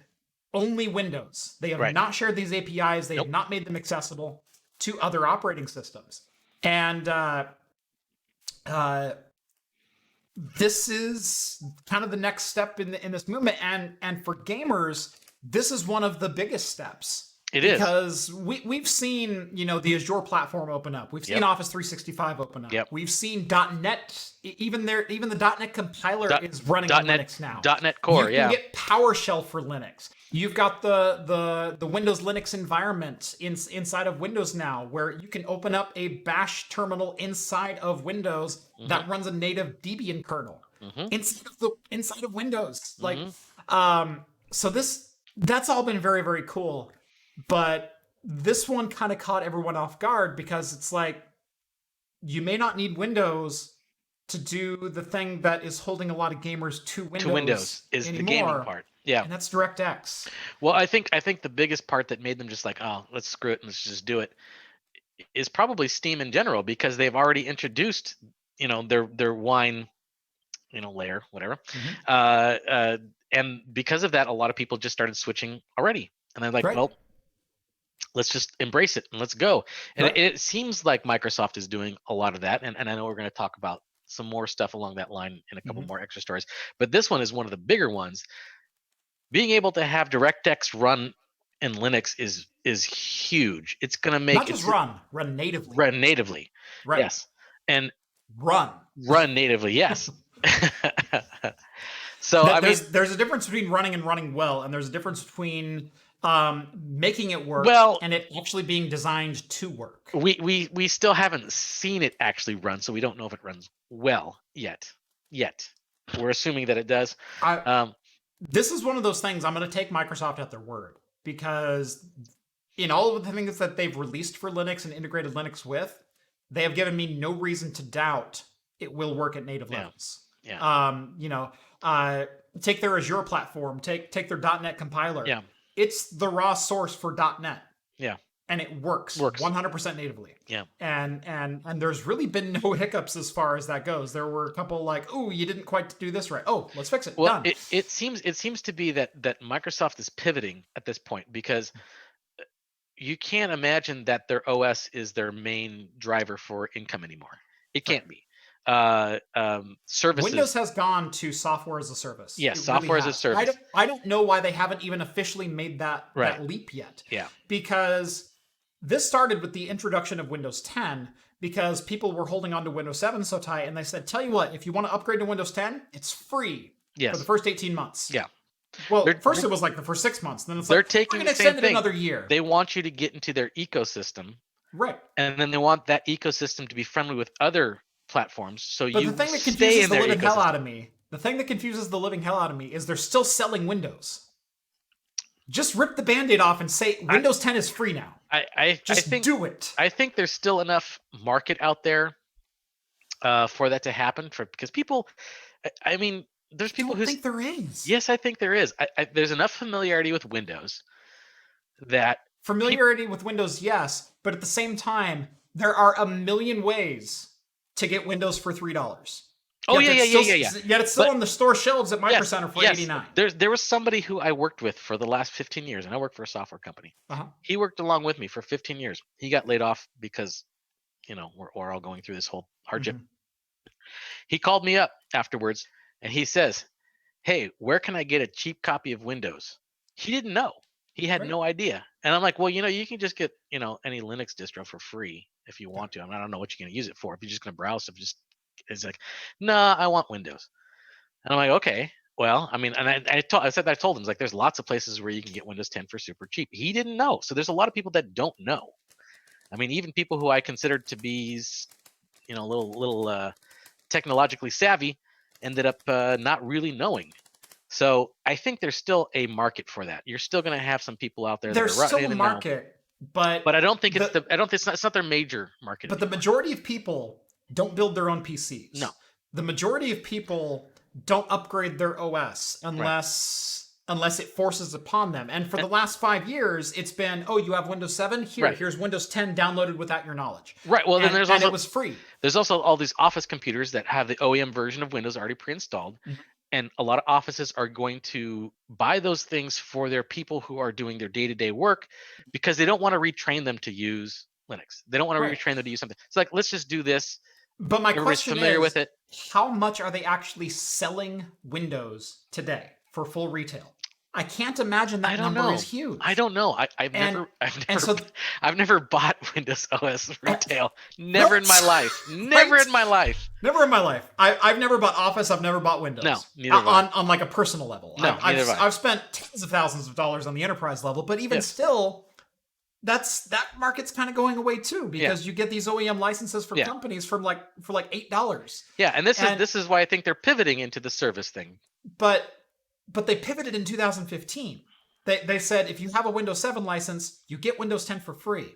only Windows. They have not shared these APIs. They have not made them accessible to other operating systems. And this is kind of the next step in this movement. And for gamers, this is one of the biggest steps. It is. Because we've seen, the Azure platform open up. We've seen Office 365 open up. We've seen .NET, even the .NET compiler is running on Linux now. .NET Core, you can get PowerShell for Linux. You've got the Windows Linux environment inside of Windows now, where you can open up a Bash terminal inside of Windows that runs a native Debian kernel inside of Windows. So that's all been very, very cool. But this one kind of caught everyone off guard because it's like, you may not need Windows to do the thing that is holding a lot of gamers to Windows is anymore, the gaming part. Yeah. And that's DirectX. Well, I think the biggest part that made them just like, oh, let's screw it and let's just do it is probably Steam in general, because they've already introduced, their Wine, layer, whatever. And because of that, a lot of people just started switching already. And they're like, well, let's just embrace it and let's go. And it seems like Microsoft is doing a lot of that. And I know we're going to talk about some more stuff along that line in a couple more extra stories. But this one is one of the bigger ones. Being able to have DirectX run in Linux is huge. It's going to make not just run natively. Run natively. Right. Yes. And run natively. Yes. So there's a difference between running and running well, and there's a difference between making it work and it actually being designed to work. We still haven't seen it actually run, so we don't know if it runs well yet. We're assuming that it does. This is one of those things I'm going to take Microsoft at their word, because in all of the things that they've released for Linux and integrated Linux with, they have given me no reason to doubt it will work at native levels. Yeah. Take their Azure platform, take their .NET compiler. Yeah. it's the raw source for .NET. Yeah. And it works 100% natively. Yeah. And there's really been no hiccups as far as that goes. There were a couple like, oh, you didn't quite do this right. Oh, let's fix it. Well, Done. it seems to be that Microsoft is pivoting at this point, because you can't imagine that their OS is their main driver for income anymore. It can't be. Services. Windows has gone to software as a service. Yes, It software as a has. service. I don't know why they haven't even officially made that leap yet. Yeah. Because this started with the introduction of Windows 10, because people were holding on to Windows 7 so tight, and they said, tell you what, if you want to upgrade to Windows 10, it's free for the first 18 months. Yeah. Well, first it was like the first 6 months. Then it's they're like, taking we're going to the same extend it thing. another year. They want you to get into their ecosystem. Right. And then they want that ecosystem to be friendly with other platforms. So but you the thing that stay confuses in the their living ecosystem. hell out of me, is they're still selling Windows. Just rip the Band-Aid off and say Windows 10 is free now. I think do it. I think there's still enough market out there for that to happen. Because people, I mean, there's people who think there is. Yes, I think there is. There's enough familiarity with Windows that with Windows, yes, but at the same time, there are a million ways to get Windows for $3. Oh yeah. Yet it's still on the store shelves at Micro Center for $89. There was somebody who I worked with for the last 15 years, and I worked for a software company. He worked along with me for 15 years. He got laid off because, we're all going through this whole hardship. He called me up afterwards, and he says, "Hey, where can I get a cheap copy of Windows?" He didn't know. He had no idea. And I'm like, well, you can just get, any Linux distro for free if you want to. I don't know what you're going to use it for. If you're just going to browse stuff, it's like, nah, I want Windows. And I'm like, okay, well, I mean, and I told him, like, there's lots of places where you can get Windows 10 for super cheap. He didn't know. So there's a lot of people that don't know. I mean, even people who I considered to be, little technologically savvy ended up not really knowing. So I think there's still a market for that. You're still going to have some people out there. There's that are still a market, but I don't think it's not their major market. But the majority of people don't build their own PCs. No. The majority of people don't upgrade their OS unless it forces upon them. And for the last 5 years, it's been, oh, you have Windows 7? Here's Windows 10 downloaded without your knowledge. Right. Well, then there's also, it was free. There's also all these Office computers that have the OEM version of Windows already pre-installed. And a lot of offices are going to buy those things for their people who are doing their day-to-day work, because they don't want to retrain them to use Linux. They don't want to retrain them to use something. It's like, let's just do this. But my question familiar with it. How much are they actually selling Windows today for full retail? I can't imagine that number is huge. I don't know. I've never bought Windows OS retail. Never in my life. Never in my life. Never in my life. I've never bought Office. I've never bought Windows. No, neither have I. On like a personal level. No, I've spent tens of thousands of dollars on the enterprise level, but even still, that market's kind of going away too, because you get these OEM licenses for companies for like $8. Yeah, and this is why I think they're pivoting into the service thing. But they pivoted in 2015. They said, if you have a Windows 7 license, you get Windows 10 for free.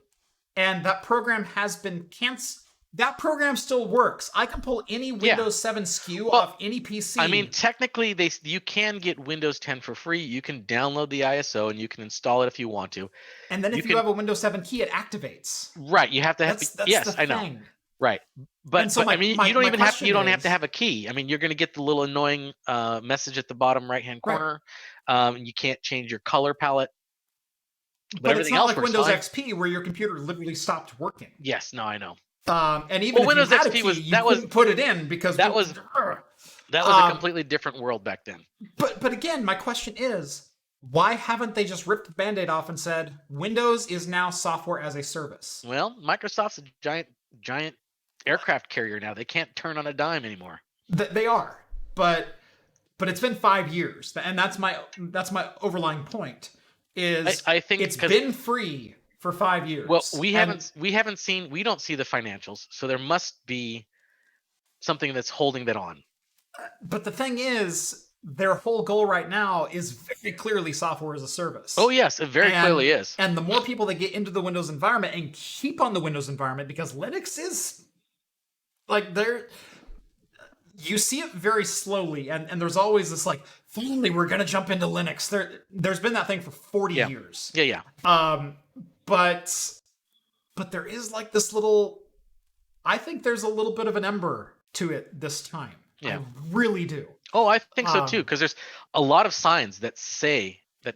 And that program has been canceled. That program still works. I can pull any Windows 7 SKU off any PC. I mean, technically, you can get Windows 10 for free. You can download the ISO and you can install it if you want to. And then if you have a Windows 7 key, it activates. Right. You have to have. Yes, I know. Right. But I mean, you don't have to have a key. I mean, you're going to get the little annoying message at the bottom right-hand corner. You can't change your color palette. But it's not like Windows XP where your computer literally stopped working. Yes. No, I know. And even if Windows you had XP a key, you couldn't put it in because that was a completely different world back then. But again, my question is, why haven't they just ripped the Band-Aid off and said Windows is now software as a service? Well, Microsoft's a giant aircraft carrier now. They can't turn on a dime anymore. They are, but it's been 5 years, and that's my overlying point. I think it's been free for 5 years. Well, we don't see the financials, so there must be something that's holding that on. But the thing is, their whole goal right now is very clearly software as a service. Oh yes, it very clearly is. And the more people that get into the Windows environment and keep on the Windows environment, because Linux is like you see it very slowly, and there's always this like, finally we're gonna jump into Linux. There's been that thing for 40 years. Yeah. But there is like this little, I think there's a little bit of an ember to it this time. Yeah. I really do. Oh, I think so too, because there's a lot of signs that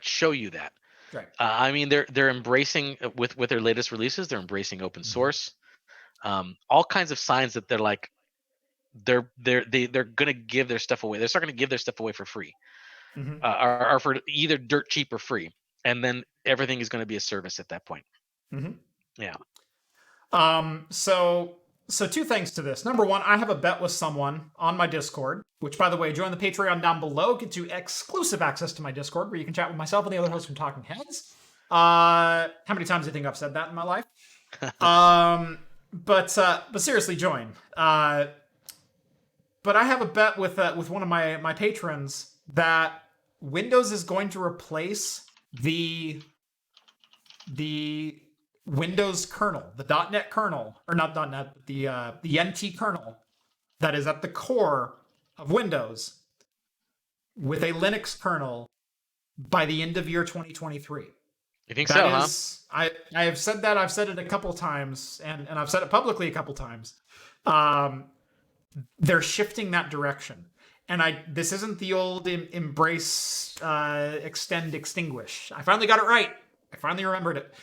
show you that. Right. I mean, they're embracing with their latest releases. They're embracing open source. All kinds of signs that they're like, they're gonna give their stuff away. They're starting to give their stuff away for free, or for either dirt cheap or free, and then everything is going to be a service at that point. Yeah. So two things to this. Number one, I have a bet with someone on my Discord, which, by the way, join the Patreon down below, gets you exclusive access to my Discord, where you can chat with myself and the other hosts from Talking Heads. How many times do you think I've said that in my life? But seriously, join. But I have a bet with one of my patrons that Windows is going to replace the Windows kernel, the .NET kernel, or not .NET, the NT kernel that is at the core of Windows with a Linux kernel by the end of year 2023. You think That so, huh? I have said that. I've said it a couple times, and I've said it publicly a couple times. They're shifting that direction. And this isn't the old embrace, extend, extinguish. I finally got it right. I finally remembered it.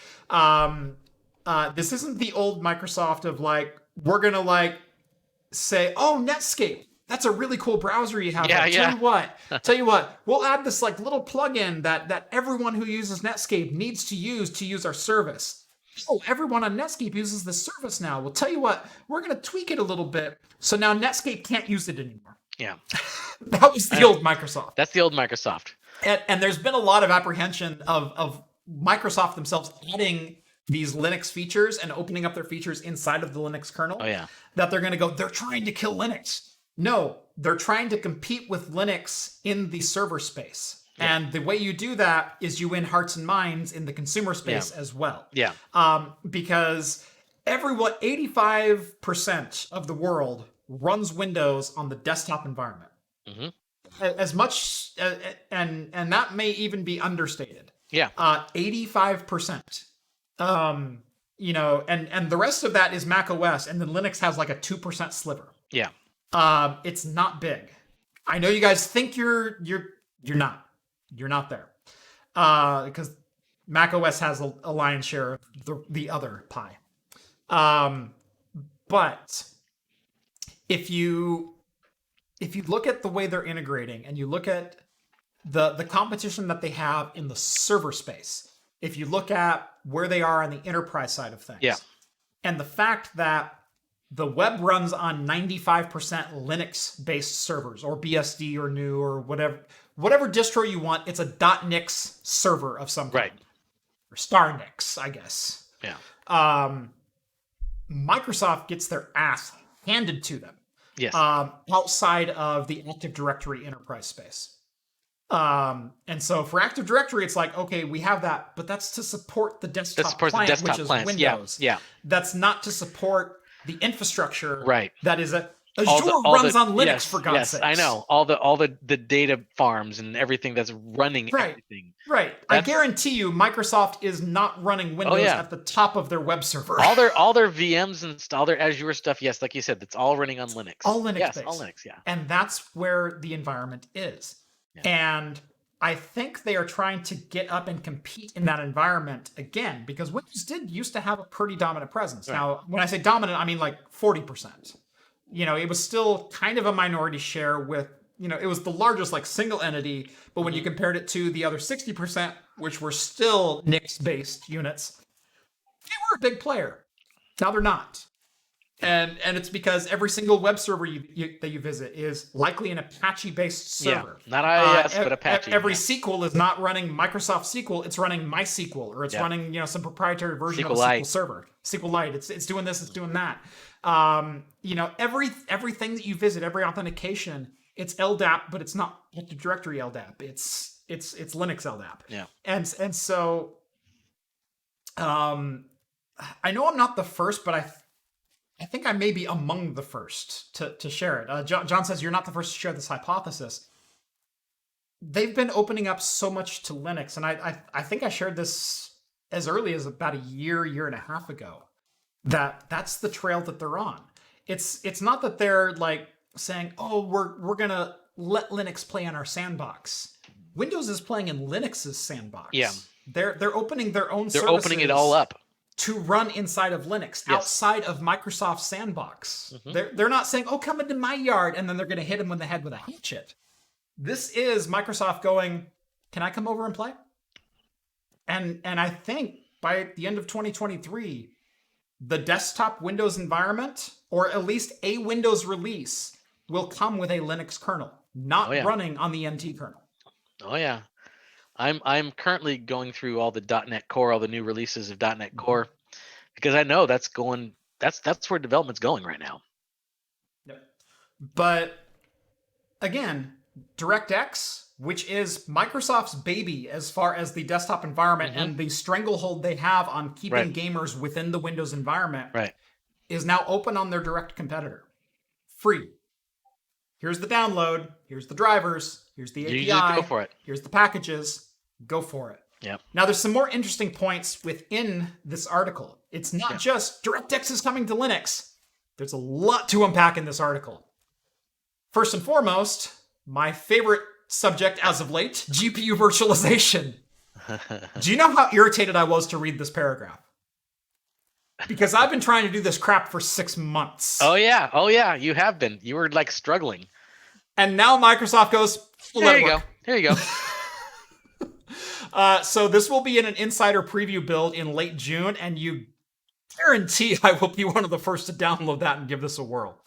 This isn't the old Microsoft of like, we're going to like say, oh, Netscape, that's a really cool browser you have. Yeah, like, yeah. Tell you what, we'll add this like little plugin that everyone who uses Netscape needs to use our service. Oh, everyone on Netscape uses this service now. Well, tell you what, we're going to tweak it a little bit. So now Netscape can't use it anymore. Yeah. That was the old Microsoft. That's the old Microsoft. And there's been a lot of apprehension of Microsoft themselves adding these Linux features and opening up their features inside of the Linux kernel. Oh, yeah. That they're going to go, they're trying to kill Linux. No, they're trying to compete with Linux in the server space. Yeah. And the way you do that is you win hearts and minds in the consumer space as well. Yeah. Because 85% of the world runs Windows on the desktop environment. As much, and that may even be understated. Yeah. 85%. You know, and the rest of that is Mac OS, and then Linux has like a 2% sliver. Yeah. It's not big. I know you guys think you're not. You're not there. Because Mac OS has a lion's share of the other pie. But if you look at the way they're integrating and you look at the competition that they have in the server space, if you look at where they are on the enterprise side of things, and the fact that the web runs on 95% Linux-based servers, or BSD or GNU or whatever distro you want, it's a .nix server of some kind. Right. Or StarNix, I guess. Yeah. Microsoft gets their ass handed to them. Yes. Outside of the Active Directory enterprise space. And so for Active Directory, it's like, okay, we have that, but that's to support the desktop client, which is Windows. Yeah. That's not to support the infrastructure. Right. That is Azure runs on Linux, for God's sakes. I know. All the data farms and everything that's running everything. Right. I guarantee you Microsoft is not running Windows at the top of their web server. All their VMs and all their Azure stuff, yes, like you said, that's all running on Linux. All Linux based. Yes, all Linux, yeah. And that's where the environment is. Yeah. And I think they are trying to get up and compete in that environment again, because Windows used to have a pretty dominant presence. Right. Now, when I say dominant, I mean like 40%. You know, it was still kind of a minority share with, you know, it was the largest like single entity, but when you compared it to the other 60%, which were still Nix-based units, they were a big player. Now they're not. And it's because every single web server that you visit is likely an Apache-based server. Yeah, not IIS, but Apache. Every SQL is not running Microsoft SQL; it's running MySQL, or it's running some proprietary version of a SQL server. SQLite. It's doing this. It's doing that. Everything that you visit, every authentication, it's LDAP, but it's not Active Directory LDAP. It's Linux LDAP. Yeah. And so, I know I'm not the first, but I think I may be among the first to share it. John says you're not the first to share this hypothesis. They've been opening up so much to Linux, and I think I shared this as early as about a year and a half ago, that's the trail that they're on. It's not that they're like saying, oh, we're gonna let Linux play in our sandbox. Windows is playing in Linux's sandbox. Yeah. They're opening their own They're services opening it all up to run inside of Linux, outside of Microsoft's sandbox. They're not saying, oh, come into my yard, and then they're gonna hit him in the head with a hatchet. This is Microsoft going, can I come over and play? And I think by the end of 2023, the desktop Windows environment, or at least a Windows release, will come with a Linux kernel, not running on the NT kernel. Oh yeah. I'm currently going through all the .NET Core, all the new releases of .NET Core, because I know that's where development's going right now. Yep. But again, DirectX, which is Microsoft's baby as far as the desktop environment and the stranglehold they have on keeping gamers within the Windows environment, is now open on their direct competitor. Free. Here's the download. Here's the drivers. Here's the API. You just go for it. Here's the packages. Go for it. Yep. Now, there's some more interesting points within this article. It's not just DirectX is coming to Linux. There's a lot to unpack in this article. First and foremost, my favorite subject as of late, GPU virtualization. Do you know how irritated I was to read this paragraph? Because I've been trying to do this crap for 6 months. Oh yeah, you have been. You were like struggling. And now Microsoft goes, There you go. Here you go. So this will be in an insider preview build in late June, and you guarantee I will be one of the first to download that and give this a whirl.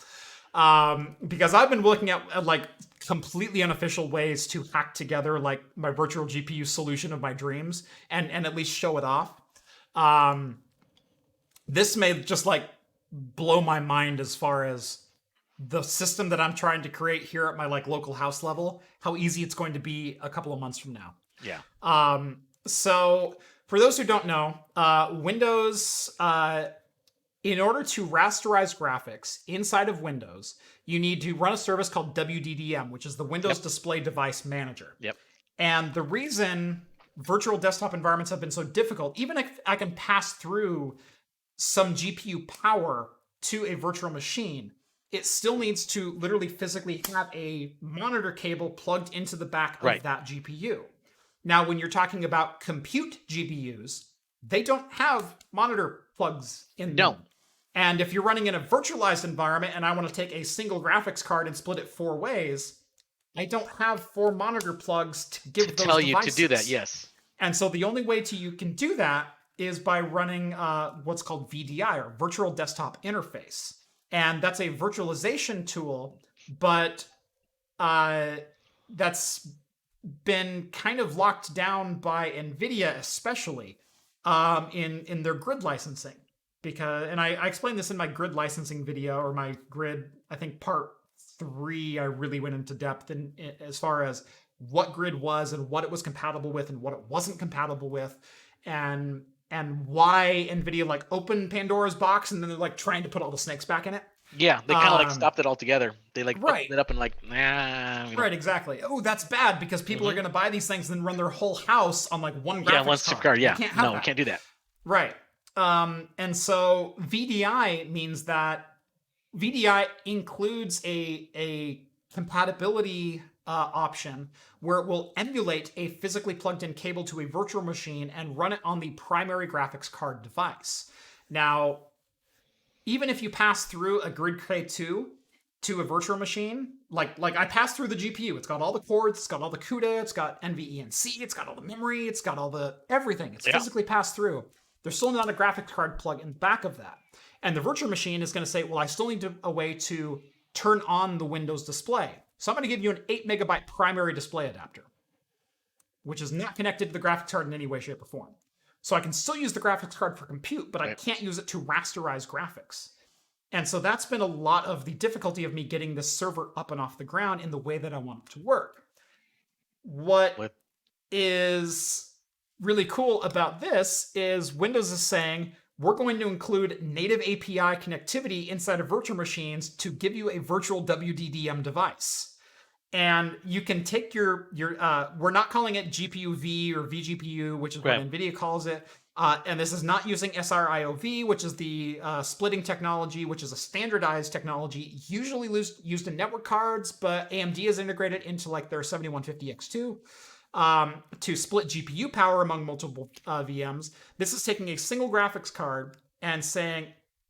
Because I've been looking at like completely unofficial ways to hack together like my virtual GPU solution of my dreams and at least show it off. This may just like blow my mind as far as the system that I'm trying to create here at my like local house level, how easy it's going to be a couple of months from now. Yeah. So for those who don't know, Windows, in order to rasterize graphics inside of Windows, you need to run a service called WDDM, which is the Windows Display Device Manager. Yep. And the reason virtual desktop environments have been so difficult, even if I can pass through some GPU power to a virtual machine, it still needs to literally physically have a monitor cable plugged into the back of that GPU. Now, when you're talking about compute GPUs, they don't have monitor plugs in them. And if you're running in a virtualized environment and I want to take a single graphics card and split it 4 ways, I don't have 4 monitor plugs to give those tell devices. you to do that, yes. And so the only way you can do that is by running what's called VDI, or Virtual Desktop Interface. And that's a virtualization tool, but that's been kind of locked down by NVIDIA especially in their grid licensing. And I explained this in my grid licensing video, or my grid, I think part 3, I really went into depth in as far as what grid was and what it was compatible with and what it wasn't compatible with, and why NVIDIA like opened Pandora's box and then they're like trying to put all the snakes back in it. Yeah, they kind of like stopped it altogether. They like opened it up and like, nah. Right, exactly. Oh, that's bad because people are going to buy these things and then run their whole house on like one graphics card. Yeah, we can't do that. Right. And so VDI means that VDI includes a compatibility option where it will emulate a physically plugged in cable to a virtual machine and run it on the primary graphics card device. Now, even if you pass through a Grid K2 to a virtual machine, like I passed through the GPU, it's got all the cords, it's got all the CUDA, it's got NVENC, it's got all the memory, it's got all the everything. It's physically passed through. There's still not a graphics card plug in the back of that. And the virtual machine is going to say, well, I still need a way to turn on the Windows display. So I'm going to give you an 8 megabyte primary display adapter, which is not connected to the graphics card in any way, shape, or form. So I can still use the graphics card for compute, but I can't use it to rasterize graphics. And so that's been a lot of the difficulty of me getting this server up and off the ground in the way that I want it to work. What is really cool about this is Windows is saying, we're going to include native API connectivity inside of virtual machines to give you a virtual WDDM device. And you can take your we're not calling it GPU-V or vGPU, which is what NVIDIA calls it. And this is not using SRIOV, which is the splitting technology, which is a standardized technology usually used in network cards, but AMD has integrated into like their 7150X2 to split GPU power among multiple VMs. This is taking a single graphics card and saying,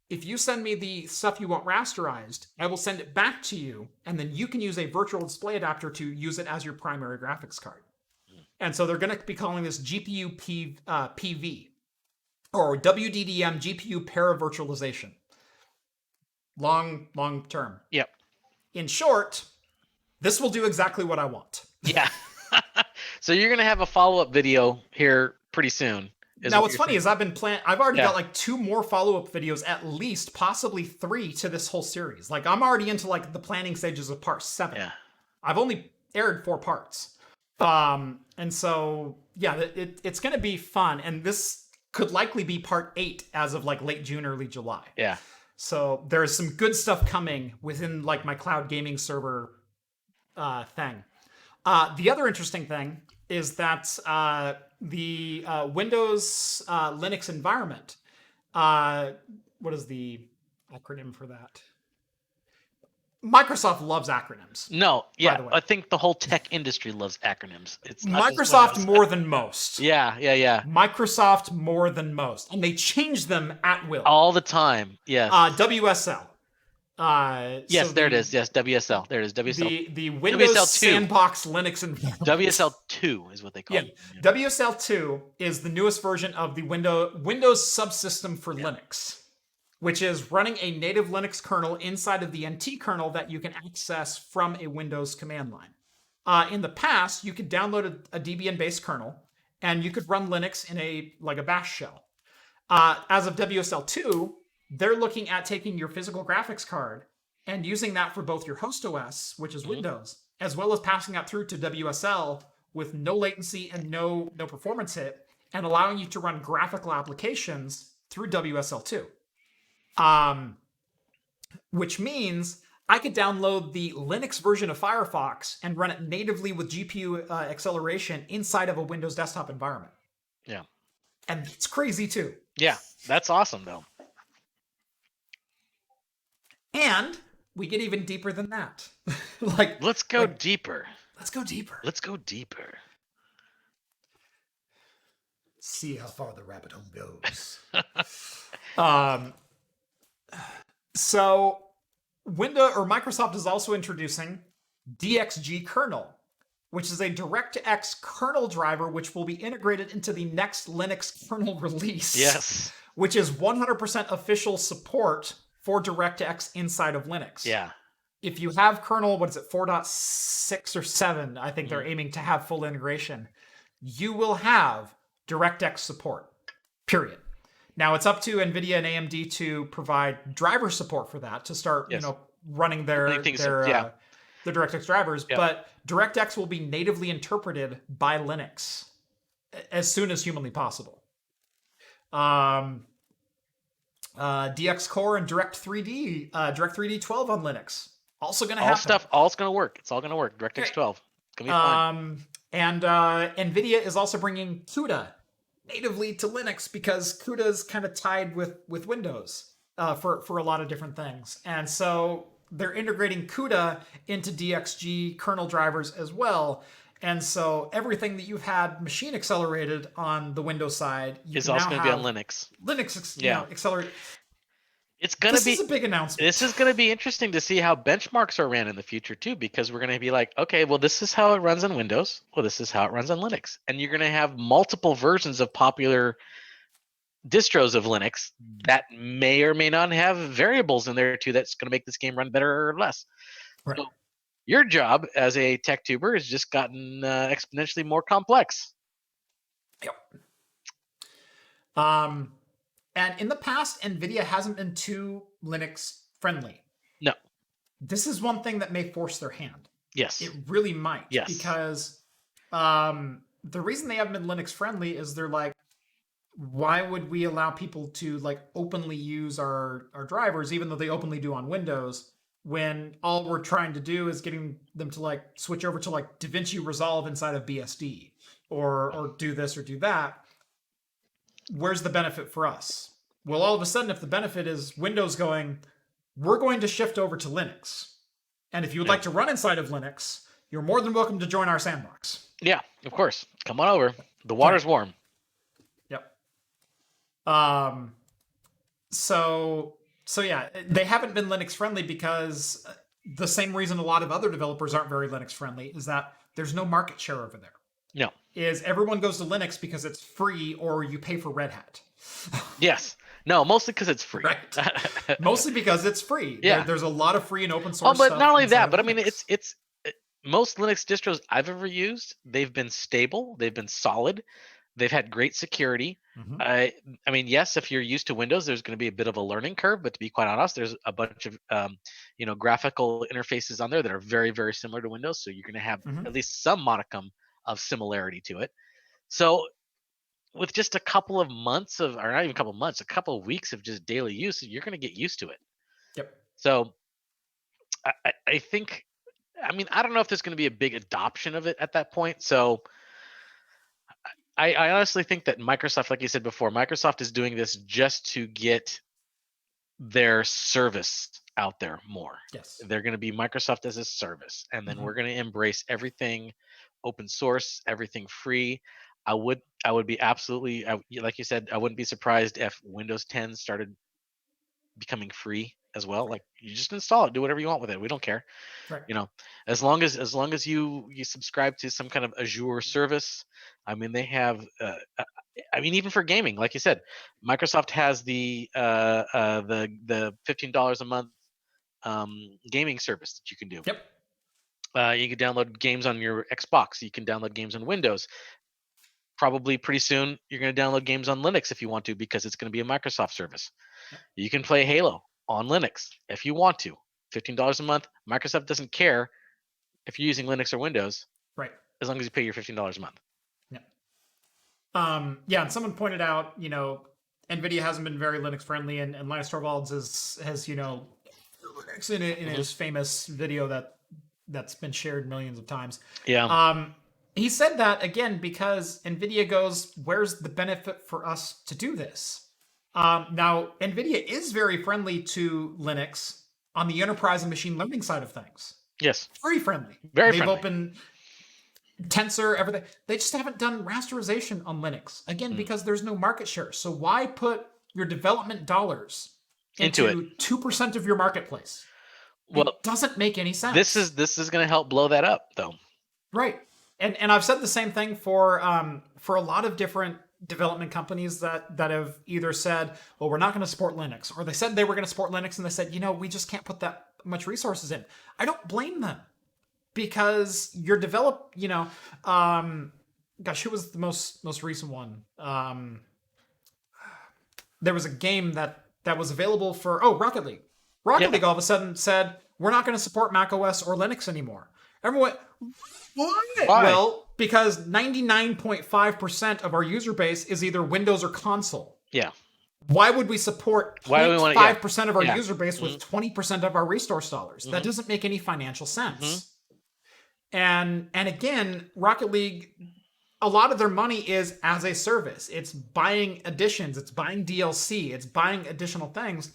if you send me the stuff you want rasterized, I will send it back to you, and then you can use a virtual display adapter to use it as your primary graphics card. And so they're going to be calling this GPU PV, or WDDM GPU para-virtualization. Long term. Yep. In short, this will do exactly what I want. Yeah. So you're going to have a follow-up video here pretty soon. Now, what's funny is I've already got like 2 more follow-up videos, at least, possibly 3 to this whole series. Like, I'm already into like the planning stages of part 7. Yeah. I've only aired 4 parts. And so, yeah, it's going to be fun. And this could likely be part 8 as of like late June, early July. Yeah. So there's some good stuff coming within like my cloud gaming server thing. The other interesting thing is that the Windows Linux environment, what is the acronym for that? Microsoft loves acronyms. No, yeah, I think the whole tech industry loves acronyms. It's not Microsoft more than most. Yeah. Microsoft more than most, and they change them at will all the time. Yes. WSL. Yes, so there it is. Yes, WSL. There it is. WSL. The Windows WSL2. Sandbox Linux environment. WSL2 is what they call it. Yeah. WSL2 is the newest version of the Windows subsystem for Linux, which is running a native Linux kernel inside of the NT kernel that you can access from a Windows command line. In the past, you could download a Debian-based kernel, and you could run Linux in a bash shell. As of WSL2, they're looking at taking your physical graphics card and using that for both your host OS, which is Windows, as well as passing that through to WSL with no latency and no performance hit, and allowing you to run graphical applications through WSL2. Which means I could download the Linux version of Firefox and run it natively with GPU acceleration inside of a Windows desktop environment. Yeah. And it's crazy too. Yeah, that's awesome though. And we get even deeper than that. Let's go deeper. Let's go deeper. Let's go deeper. See how far the rabbit hole goes. So Microsoft is also introducing DXG kernel, which is a DirectX kernel driver, which will be integrated into the next Linux kernel release. Yes. Which is 100% official support for DirectX inside of Linux. Yeah. If you have kernel, 4.6 or 7, I think they're aiming to have full integration, you will have DirectX support, period. Now, it's up to NVIDIA and AMD to provide driver support for that, to start running their DirectX drivers, but DirectX will be natively interpreted by Linux as soon as humanly possible. DX Core and DirectX 12 on Linux. Also going to happen. All it's going to work. It's all going to work. DirectX 12. It's going to be fine. And NVIDIA is also bringing CUDA natively to Linux, because CUDA is kind of tied with Windows for a lot of different things. And so they're integrating CUDA into DXG kernel drivers as well. And so everything that you've had machine accelerated on the Windows side is also going to be on Linux. Accelerate. This is a big announcement. This is going to be interesting to see how benchmarks are ran in the future too, because we're going to be like, okay, well, this is how it runs on Windows. Well, this is how it runs on Linux. And you're going to have multiple versions of popular distros of Linux that may or may not have variables in there too that's going to make this game run better or less. Right. So your job as a tech tuber has just gotten exponentially more complex. Yep. And in the past, NVIDIA hasn't been too Linux friendly. No. This is one thing that may force their hand. Yes. It really might. Yes. Because the reason they haven't been Linux friendly is they're like, why would we allow people to like openly use our drivers, even though they openly do on Windows, when all we're trying to do is getting them to like switch over to like DaVinci Resolve inside of BSD or do this or do that? Where's the benefit for us? Well, all of a sudden, if the benefit is Windows going, we're going to shift over to Linux. And if you would like to run inside of Linux, you're more than welcome to join our sandbox. Yeah, of course. Come on over. The water's warm. Yep. So yeah, they haven't been Linux friendly because the same reason a lot of other developers aren't very Linux friendly is that there's no market share over there. No. Is everyone goes to Linux because it's free or you pay for Red Hat. Yes. No, mostly because it's free. Right. Mostly because it's free. Yeah. There's a lot of free and open source but stuff not only inside that, of but I mean, Linux. it's most Linux distros I've ever used, they've been stable, they've been solid, they've had great security. Mhm. I mean, yes, if you're used to Windows, there's going to be a bit of a learning curve, but to be quite honest, there's a bunch of graphical interfaces on there that are very, very similar to Windows, so you're going to have Mhm. at least some modicum of similarity to it. So with just a couple of months of, or not even a couple of months, a couple of weeks of just daily use, you're going to get used to it. Yep. So I think, I mean, I don't know if there's going to be a big adoption of it at that point. So I honestly think that Microsoft, like you said before, Microsoft is doing this just to get their service out there more. Yes. They're going to be Microsoft as a service, and then Mhm. we're going to embrace everything open source, everything free. I would be absolutely, like you said, I wouldn't be surprised if Windows 10 started becoming free as well. Like, you just install it, do whatever you want with it. We don't care. Right. As long as you subscribe to some kind of Azure service. I mean, they have I mean, even for gaming, like you said, Microsoft has the $15 a month gaming service that you can do. Yep. You can download games on your Xbox. You can download games on Windows. Probably pretty soon, you're going to download games on Linux if you want to, because it's going to be a Microsoft service. Yep. You can play Halo on Linux if you want to. $15 a month. Microsoft doesn't care if you're using Linux or Windows, Right. as long as you pay your $15 a month. Yeah, and someone pointed out, NVIDIA hasn't been very Linux friendly, and Linus Torvalds has Linux in his famous video that's been shared millions of times. Yeah. He said that again because NVIDIA goes, where's the benefit for us to do this? Now, NVIDIA is very friendly to Linux on the enterprise and machine learning side of things. Yes. Very friendly. Very They've friendly. opened Tensor, everything. They just haven't done rasterization on Linux. Again, because there's no market share. So why put your development dollars Into into 2% of your marketplace? Well, it doesn't make any sense. This is going to help blow that up, though. Right. And I've said the same thing for a lot of different development companies that have either said, well, we're not going to support Linux, or they said they were going to support Linux and they said, we just can't put that much resources in. I don't blame them, because you're gosh, who was the most recent one? There was a game that was available for Rocket League. Rocket League all of a sudden said, we're not going to support Mac OS or Linux anymore. Everyone went, why? Well, because 99.5% of our user base is either Windows or console. Yeah. Why would we support 0.5% of our user base with 20% of our resource dollars? That doesn't make any financial sense. And again, Rocket League, a lot of their money is as a service. It's buying additions, it's buying DLC, it's buying additional things.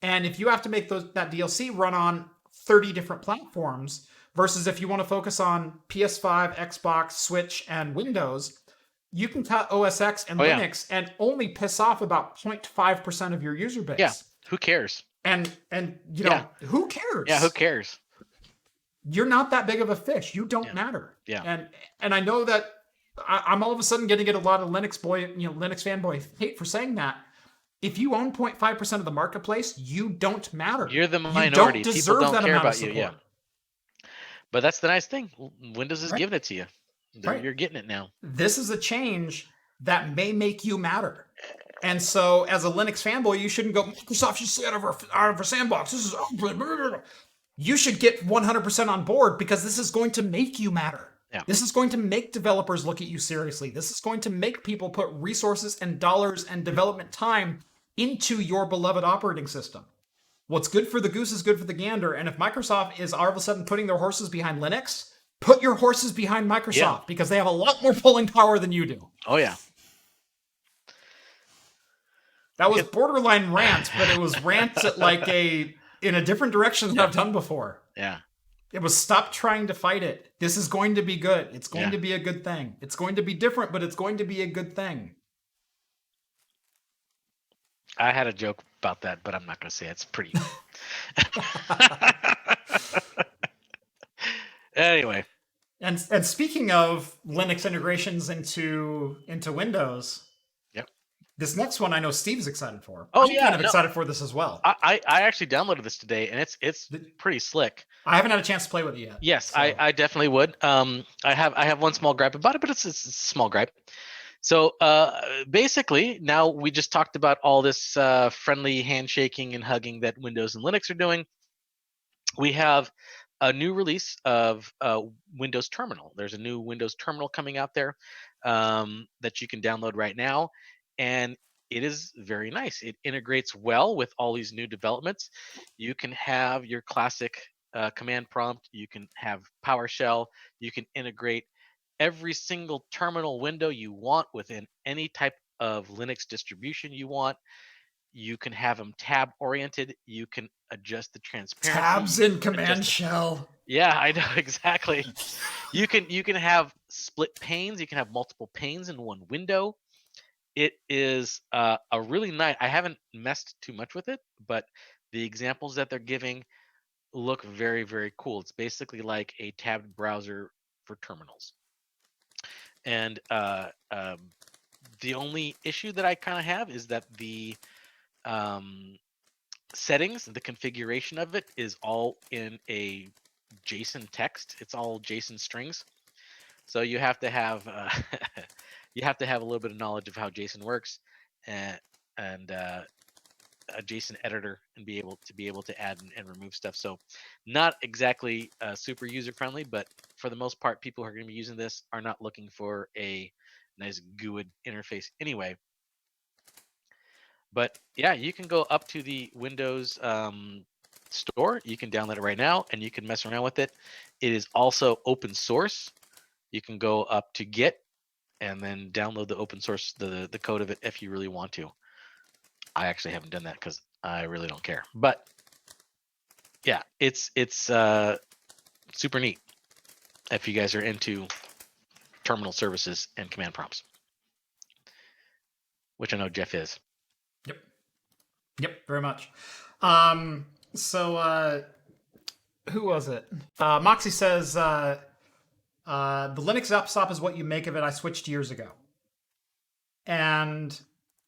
And if you have to make that DLC run on 30 different platforms, versus if you want to focus on PS5, Xbox, Switch, and Windows, you can cut OS X and Linux and only piss off about 0.5% of your user base. Yeah, who cares? And who cares? Yeah, who cares? You're not that big of a fish. You don't matter. Yeah. And I know that I'm all of a sudden going to get a lot of Linux fanboy hate for saying that. If you own 0.5% of the marketplace, you don't matter. You're the minority. You don't deserve People don't that care amount about of you. support. Yeah. But that's the nice thing. Windows is giving it to you. Right. You're getting it now. This is a change that may make you matter. And so, as a Linux fanboy, you shouldn't go, Microsoft should stay out of our sandbox. This is you should get 100% on board, because this is going to make you matter. Yeah. This is going to make developers look at you seriously. This is going to make people put resources and dollars and development time into your beloved operating system. What's good for the goose is good for the gander. And if Microsoft is all of a sudden putting their horses behind Linux, put your horses behind Microsoft because they have a lot more pulling power than you do. Oh, yeah. That was borderline rant, but it was rant in a different direction than I've done before. Yeah. It was stop trying to fight it. This is going to be good. It's going to be a good thing. It's going to be different, but it's going to be a good thing. I had a joke about that, but I'm not going to say it. It's pretty. Anyway. And speaking of Linux integrations into Windows, this next one I know Steve's excited for. Oh, I'm kind of excited for this as well. I actually downloaded this today, and it's pretty slick. I haven't had a chance to play with it yet. Yes, so. I definitely would. I have one small gripe about it, but it's a small gripe. So basically, now we just talked about all this friendly handshaking and hugging that Windows and Linux are doing. We have a new release of Windows Terminal. There's a new Windows Terminal coming out there that you can download right now. And it is very nice. It integrates well with all these new developments. You can have your classic command prompt. You can have PowerShell. You can integrate every single terminal window you want within any type of Linux distribution you want. You can have them tab oriented. You can adjust the transparency. Tabs in command shell. Yeah, I know, exactly. You can have split panes. You can have multiple panes in one window. It is a really nice. I haven't messed too much with it, but the examples that they're giving look very, very cool. It's basically like a tabbed browser for terminals. And the only issue that I kind of have is that the settings, the configuration of it is all in a JSON text. It's all JSON strings. So you have to have you have to have a little bit of knowledge of how JSON works and a JSON editor and be able to add and remove stuff. So not exactly super user friendly, but for the most part, people who are going to be using this are not looking for a nice GUID interface anyway. But yeah, you can go up to the Windows store. You can download it right now and you can mess around with it. It is also open source. You can go up to Git and then download the open source, the code of it if you really want to. I actually haven't done that because I really don't care. But yeah, it's super neat if you guys are into terminal services and command prompts, which I know Jeff is. Yep, very much. So who was it? Moxie says the Linux desktop is what you make of it. I switched years ago, and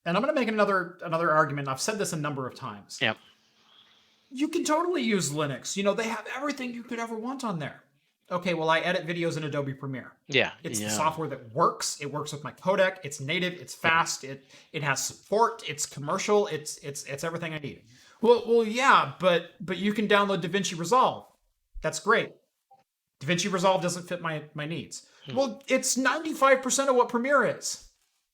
I'm going to make another argument. I've said this a number of times. Yep. You can totally use Linux. You know, they have everything you could ever want on there. Okay, well, I edit videos in Adobe Premiere. Yeah. It's the software that works. It works with my codec. It's native. It's fast. It has support. It's commercial. It's everything I need. Well, yeah, but you can download DaVinci Resolve. That's great. DaVinci Resolve doesn't fit my needs. Well, it's 95% of what Premiere is.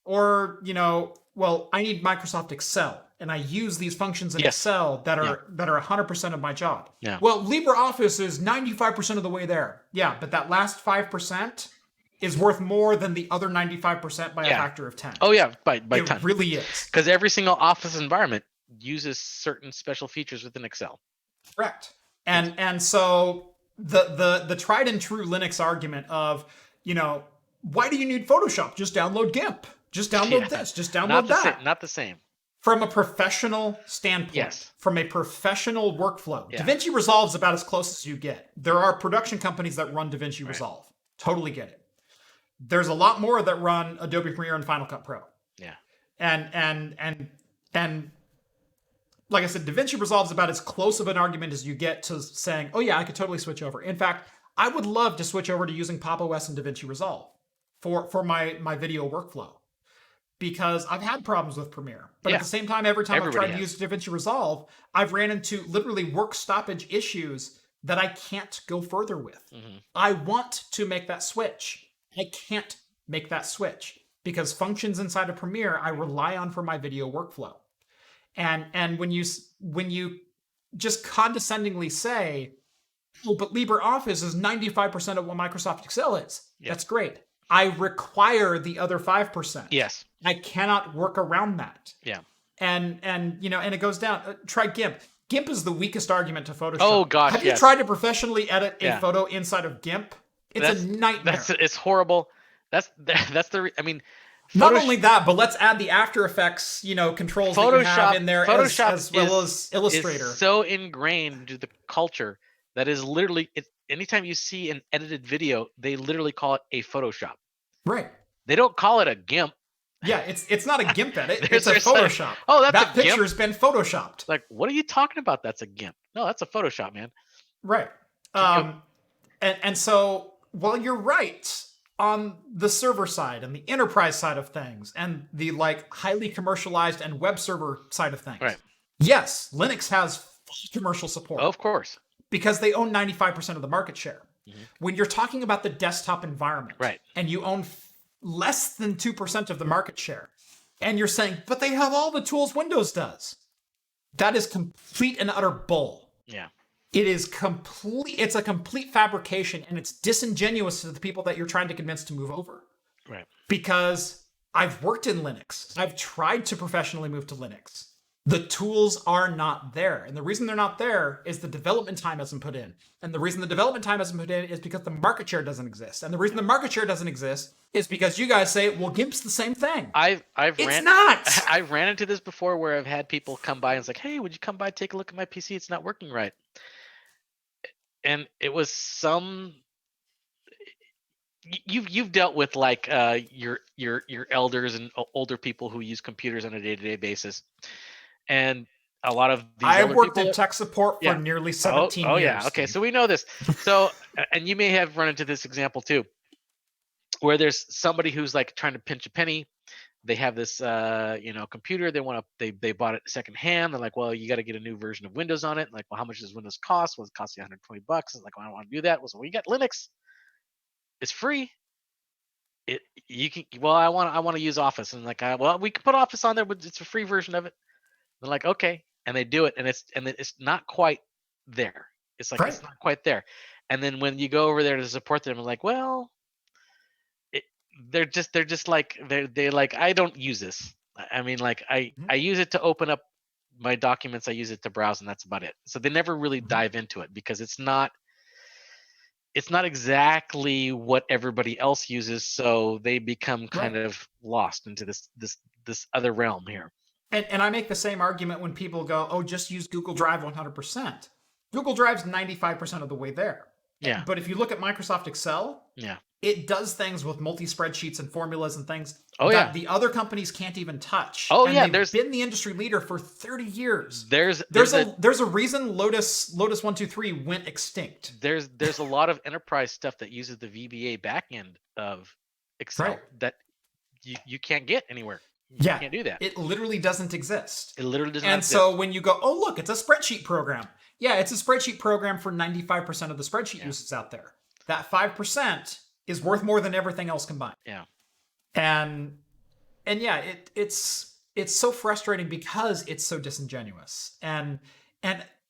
Or, you know, well, I need Microsoft Excel, and I use these functions in Excel that are 100% of my job. Yeah. Well, LibreOffice is 95% of the way there. Yeah, but that last 5% is worth more than the other 95% by a factor of 10. Oh yeah, by it 10. Really is. Because every single Office environment uses certain special features within Excel. Correct. And so the tried and true Linux argument of, you know, why do you need Photoshop? Just download GIMP. Just download this. Just download that. Not the same. From a professional standpoint, yes. From a professional workflow, yeah. DaVinci Resolve is about as close as you get. There are production companies that run DaVinci Resolve. Totally get it. There's a lot more that run Adobe Premiere and Final Cut Pro. Yeah. And like I said, DaVinci Resolve is about as close of an argument as you get to saying, oh yeah, I could totally switch over. In fact, I would love to switch over to using Pop! OS and DaVinci Resolve for my video workflow. Because I've had problems with Premiere. But at the same time, every time I've tried to use DaVinci Resolve, I've ran into literally work stoppage issues that I can't go further with. Mm-hmm. I want to make that switch. I can't make that switch because functions inside of Premiere I rely on for my video workflow. And when you just condescendingly say, "Oh, but LibreOffice is 95% of what Microsoft Excel is," that's great. I require the other 5%. Yes. I cannot work around that. Yeah. And it goes down. Try GIMP. GIMP is the weakest argument to Photoshop. Oh gosh, have you tried to professionally edit a photo inside of GIMP? It's a nightmare. It's horrible. I mean, not only that, but let's add the After Effects, controls that you have in there as well as Illustrator. Is so ingrained into the culture that is literally anytime you see an edited video, they literally call it a Photoshop. Right. They don't call it a GIMP. Yeah, it's not a GIMP edit. It's a Photoshop. That picture's been Photoshopped. Like, what are you talking about? That's a GIMP. No, that's a Photoshop, man. Right. And so, while you're right on the server side and the enterprise side of things and the highly commercialized and web server side of things. Right. Yes, Linux has full commercial support. Of course. Because they own 95% of the market share. Mm-hmm. When you're talking about the desktop environment, right, and you own less than 2% of the market share, and you're saying, but they have all the tools Windows does. That is complete and utter bull. Yeah. It's a complete fabrication, and it's disingenuous to the people that you're trying to convince to move over. Right. Because I've worked in Linux. I've tried to professionally move to Linux. The tools are not there. And the reason they're not there is the development time hasn't put in. And the reason the development time hasn't put in is because the market share doesn't exist. And the reason the market share doesn't exist is because you guys say, well, GIMP's the same thing. It's not. I've ran into this before where I've had people come by and it's like, hey, would you come by, take a look at my PC? It's not working right. And it was you've dealt with your elders and older people who use computers on a day-to-day basis. And a lot of these I've worked in tech support for nearly 17 years. Oh yeah. Okay. So we know this. So, and you may have run into this example too, where there's somebody who's trying to pinch a penny. They have this, computer. They bought it secondhand. They're like, well, you got to get a new version of Windows on it. Like, well, how much does Windows cost? Well, it costs you $120. It's like, well, I don't want to do that. Well, so you got Linux. It's free. I want to use Office. And well, we can put Office on there, but it's a free version of it. They're like, okay, and they do it, and it's not quite there. It's like It's not quite there. And then when you go over there to support them, I'm like, well, they're just like I don't use this. I mean, I use it to open up my documents. I use it to browse, and that's about it. So they never really dive into it because it's not exactly what everybody else uses. So they become kind of lost into this other realm here. And I make the same argument when people go, oh, just use Google Drive 100%. Google Drive's 95% of the way there. Yeah. But if you look at Microsoft Excel, it does things with multi-spreadsheets and formulas and things that the other companies can't even touch. Oh, and they've been the industry leader for 30 years. There's a reason Lotus 123 went extinct. There's a lot of enterprise stuff that uses the VBA backend of Excel that you can't get anywhere. You can't do that. It literally doesn't exist. It literally doesn't exist. And so when you go, oh, look, it's a spreadsheet program. Yeah, it's a spreadsheet program for 95% of the spreadsheet users out there. That 5% is worth more than everything else combined. Yeah. And it's so frustrating because it's so disingenuous. And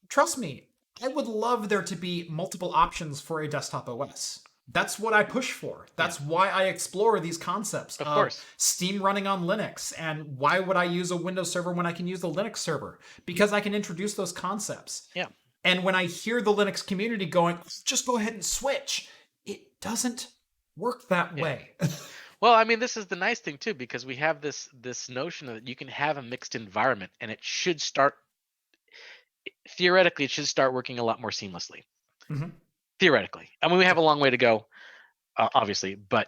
trust me, I would love there to be multiple options for a desktop OS. That's what I push for. That's why I explore these concepts of Steam running on Linux. And why would I use a Windows server when I can use the Linux server? Because I can introduce those concepts. Yeah. And when I hear the Linux community going, just go ahead and switch, it doesn't work that way. Well, I mean, this is the nice thing too, because we have this notion that you can have a mixed environment, and it should start theoretically working a lot more seamlessly. Mm-hmm. Theoretically, I mean, we have a long way to go, obviously, but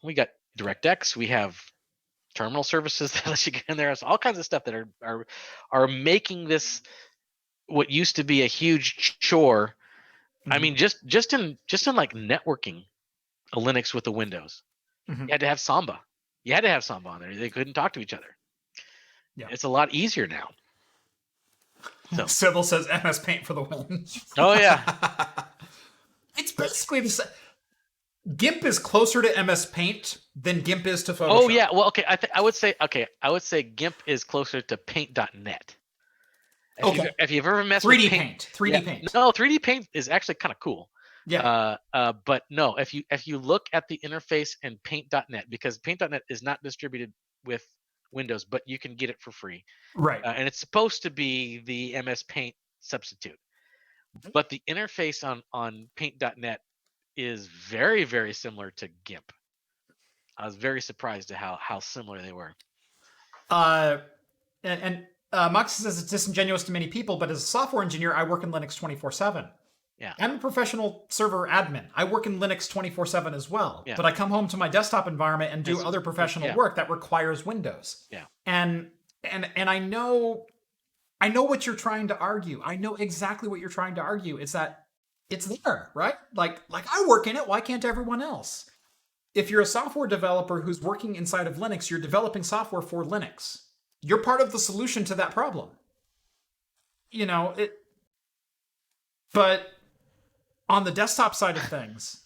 we got DirectX, we have terminal services that let you get in there, so all kinds of stuff that are making this what used to be a huge chore. Mm-hmm. I mean, just in networking a Linux with a Windows, you had to have Samba. You had to have Samba on there. They couldn't talk to each other. Yeah, it's a lot easier now. So, Sybil says MS Paint for the win. oh yeah, It's basically the same. GIMP is closer to MS Paint than GIMP is to Photoshop. oh yeah. Well, okay. I would say GIMP is closer to Paint.net. If you've ever messed 3D with Paint. 3D Paint. No, 3D Paint is actually kind of cool. Yeah. But no, if you look at the interface in Paint.net, because Paint.net is not distributed with Windows, but you can get it for free. Right. And it's supposed to be the MS Paint substitute. But the interface on Paint.net is very, very similar to GIMP. I was very surprised at how similar they were. Mox says it's disingenuous to many people, but as a software engineer, I work in Linux 24/7. Yeah. I'm a professional server admin. I work in Linux 24/7 as well. Yeah. But I come home to my desktop environment and do other professional work that requires Windows. Yeah. And I know what you're trying to argue. I know exactly what you're trying to argue. It's that it's there, right? Like I work in it. Why can't everyone else? If you're a software developer who's working inside of Linux, you're developing software for Linux. You're part of the solution to that problem. But on the desktop side of things,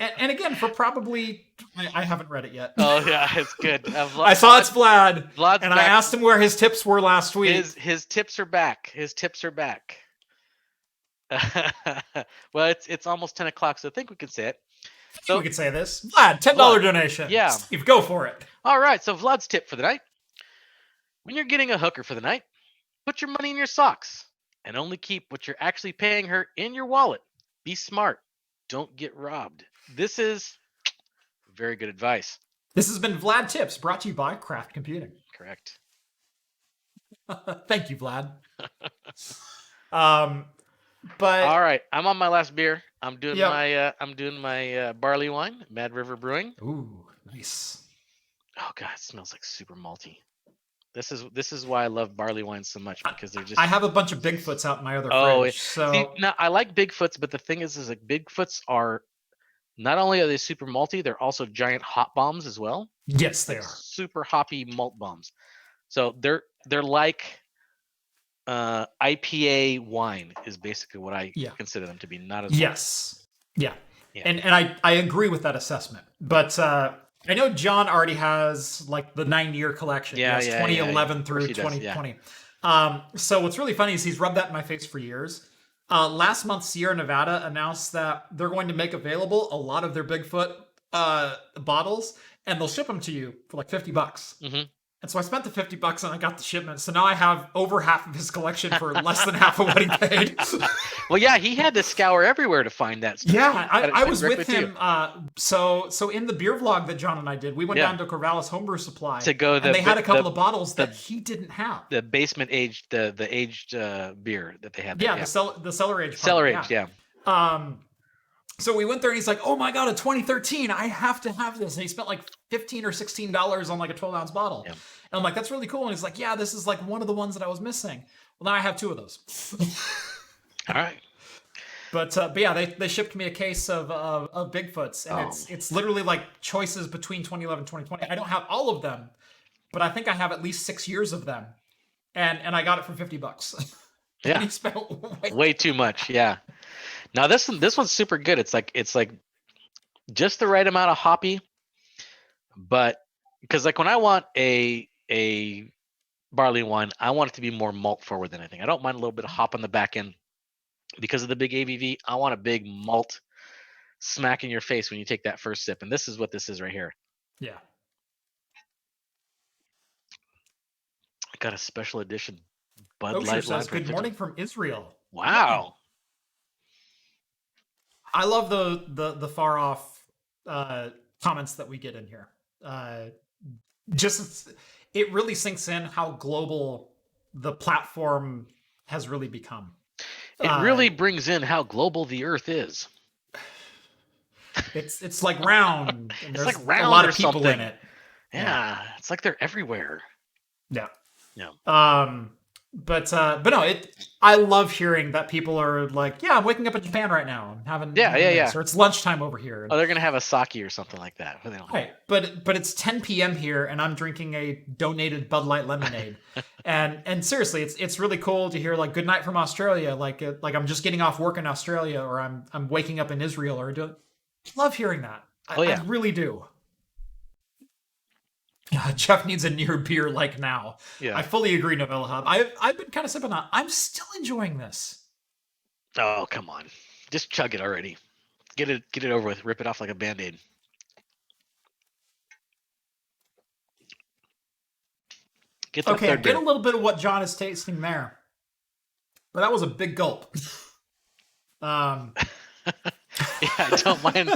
and again, for probably, I haven't read it yet. Oh yeah, it's good. I saw it's Vlad, Vlad's and back. I asked him where his tips were last week. His tips are back. His tips are back. Well, it's almost 10 o'clock, so I think we can say it. So we could say this. Vlad, $10 donation. Yeah. Steve, go for it. all right, so Vlad's tip for the night: when you're getting a hooker for the night, put your money in your socks and only keep what you're actually paying her in your wallet. Be smart. Don't get robbed. This is very good advice. This has been Vlad Tips, brought to you by Craft Computing. Correct. Thank you, Vlad. But All right, I'm on my last beer. I'm doing Yep. my barley wine, Mad River Brewing. ooh, nice. Oh god, it smells like super malty. This is why I love barley wines so much, because they're just. I have a bunch of Bigfoots out in my other Oh, fridge. So See, now I like Bigfoots, but the thing is like Bigfoots are not only are they super malty, they're also giant hop bombs as well. yes, they are. Super hoppy malt bombs. So they're like IPA wine is basically what I consider them to be. Not as Yes. Yeah. Yeah. And I agree with that assessment. But I know John already has like the 9-year collection. Yeah, He has yeah, 2011 yeah. through Of course he does, 2020. So what's really funny is he's rubbed that in my face for years. Last month, Sierra Nevada announced that they're going to make available a lot of their Bigfoot bottles, and they'll ship them to you for like $50. Mhm. And so I spent the $50 and I got the shipment. So now I have over half of his collection for less than half of what he paid. Well, yeah, he had to scour everywhere to find that stuff. Yeah, I was directly with to you. him. So in the beer vlog that John and I did, we went Yeah. down to Corvallis Homebrew Supply To go and they had a couple of bottles that he didn't have. The basement aged, the aged beer that they had. There. Yeah, the cellar aged. Cellar part, aged, yeah. So we went there and he's like, "Oh my god, a 2013! I have to have this." And he spent like $15 or $16 on like a 12-ounce bottle. Yeah. And I'm like, "That's really cool." And he's like, "Yeah, this is like one of the ones that I was missing." Well, now I have 2 of those. All right. But yeah, they shipped me a case of Bigfoots, and it's literally like choices between 2011 and 2020. I don't have all of them, but I think I have at least 6 years of them, and I got it for $50. Yeah. And he spent Way too much. Yeah. Now this one's super good. It's like just the right amount of hoppy, but because like when I want a barley wine, I want it to be more malt forward than anything. I don't mind a little bit of hop on the back end. Because of the big ABV, I want a big malt smack in your face when you take that first sip. And this is what this is right here. Yeah. I got a special edition Bud Osher Light. says, "Good morning from Israel." Wow. I love the far off comments that we get in here. It really sinks in how global the platform has really become. It really brings in how global the Earth is. It's like round. And It's there's like round a lot or of people something. in it. Yeah, it's like they're everywhere. Yeah. Yeah. But no, I love hearing that people are like, yeah, I'm waking up in Japan right now. I'm having this, or it's lunchtime over here. Oh, they're gonna have a sake or something like that. Right, but it's 10 p.m. here, and I'm drinking a donated Bud Light lemonade. and seriously, it's really cool to hear like good night from Australia, like I'm just getting off work in Australia, or I'm waking up in Israel, or love hearing that. I really do. Jeff needs a near beer like now. Yeah. I fully agree, Novella Hub. I've been kind of sipping on. I'm still enjoying this. Oh, come on. Just chug it already. Get it over with. Rip it off like a Band-Aid. Get I get a little bit of what John is tasting there. But that was a big gulp. Yeah, I don't mind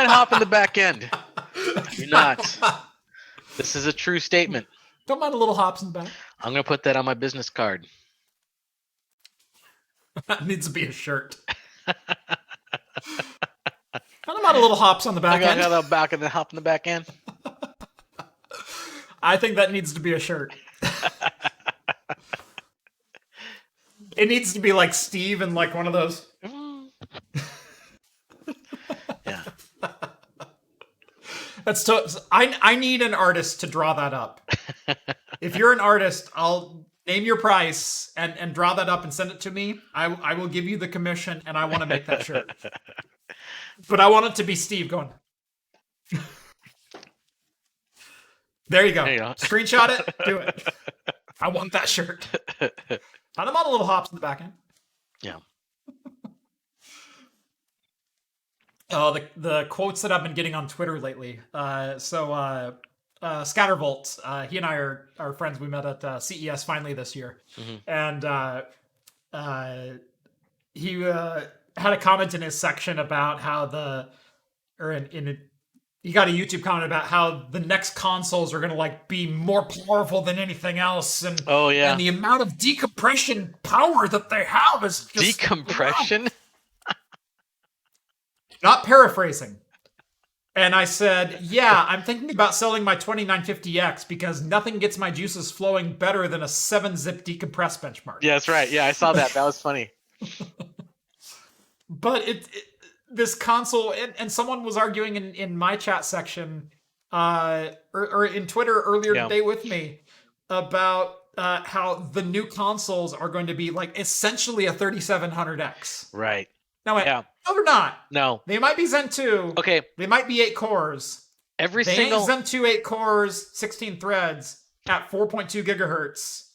hopping the back end. You're not. This is a true statement. Don't mind a little hops in the back. I'm going to put that on my business card. That needs to be a shirt. I don't mind a little hops on the back end. I got a back and then hop in the back end. I think that needs to be a shirt. It needs to be like Steve and like one of those. Yeah. I need an artist to draw that up. If you're an artist, I'll name your price and draw that up and send it to me. I will give you the commission, and I want to make that shirt. But I want it to be Steve going. There you go. Screenshot it. Do it. I want that shirt. I'm on a little hops in the back end. Yeah. Oh, the quotes that I've been getting on Twitter lately. Scattervolt, he and I are friends. We met at CES finally this year. Mm-hmm. And he had a comment in his section about how he got a YouTube comment about how the next consoles are going to like be more powerful than anything else. And, and the amount of decompression power that they have is just... Decompression? Not paraphrasing. And I said, yeah, I'm thinking about selling my 2950X because nothing gets my juices flowing better than a 7-zip decompress benchmark. Yeah, that's right. Yeah, I saw that. That was funny. But this console, and someone was arguing in my chat section or in Twitter earlier today with me about how the new consoles are going to be like essentially a 3700X. Right. No, no, they're not. No. They might be Zen 2. Okay. They might be 8 cores. They ain't Zen 2 8 cores, 16 threads at 4.2 gigahertz.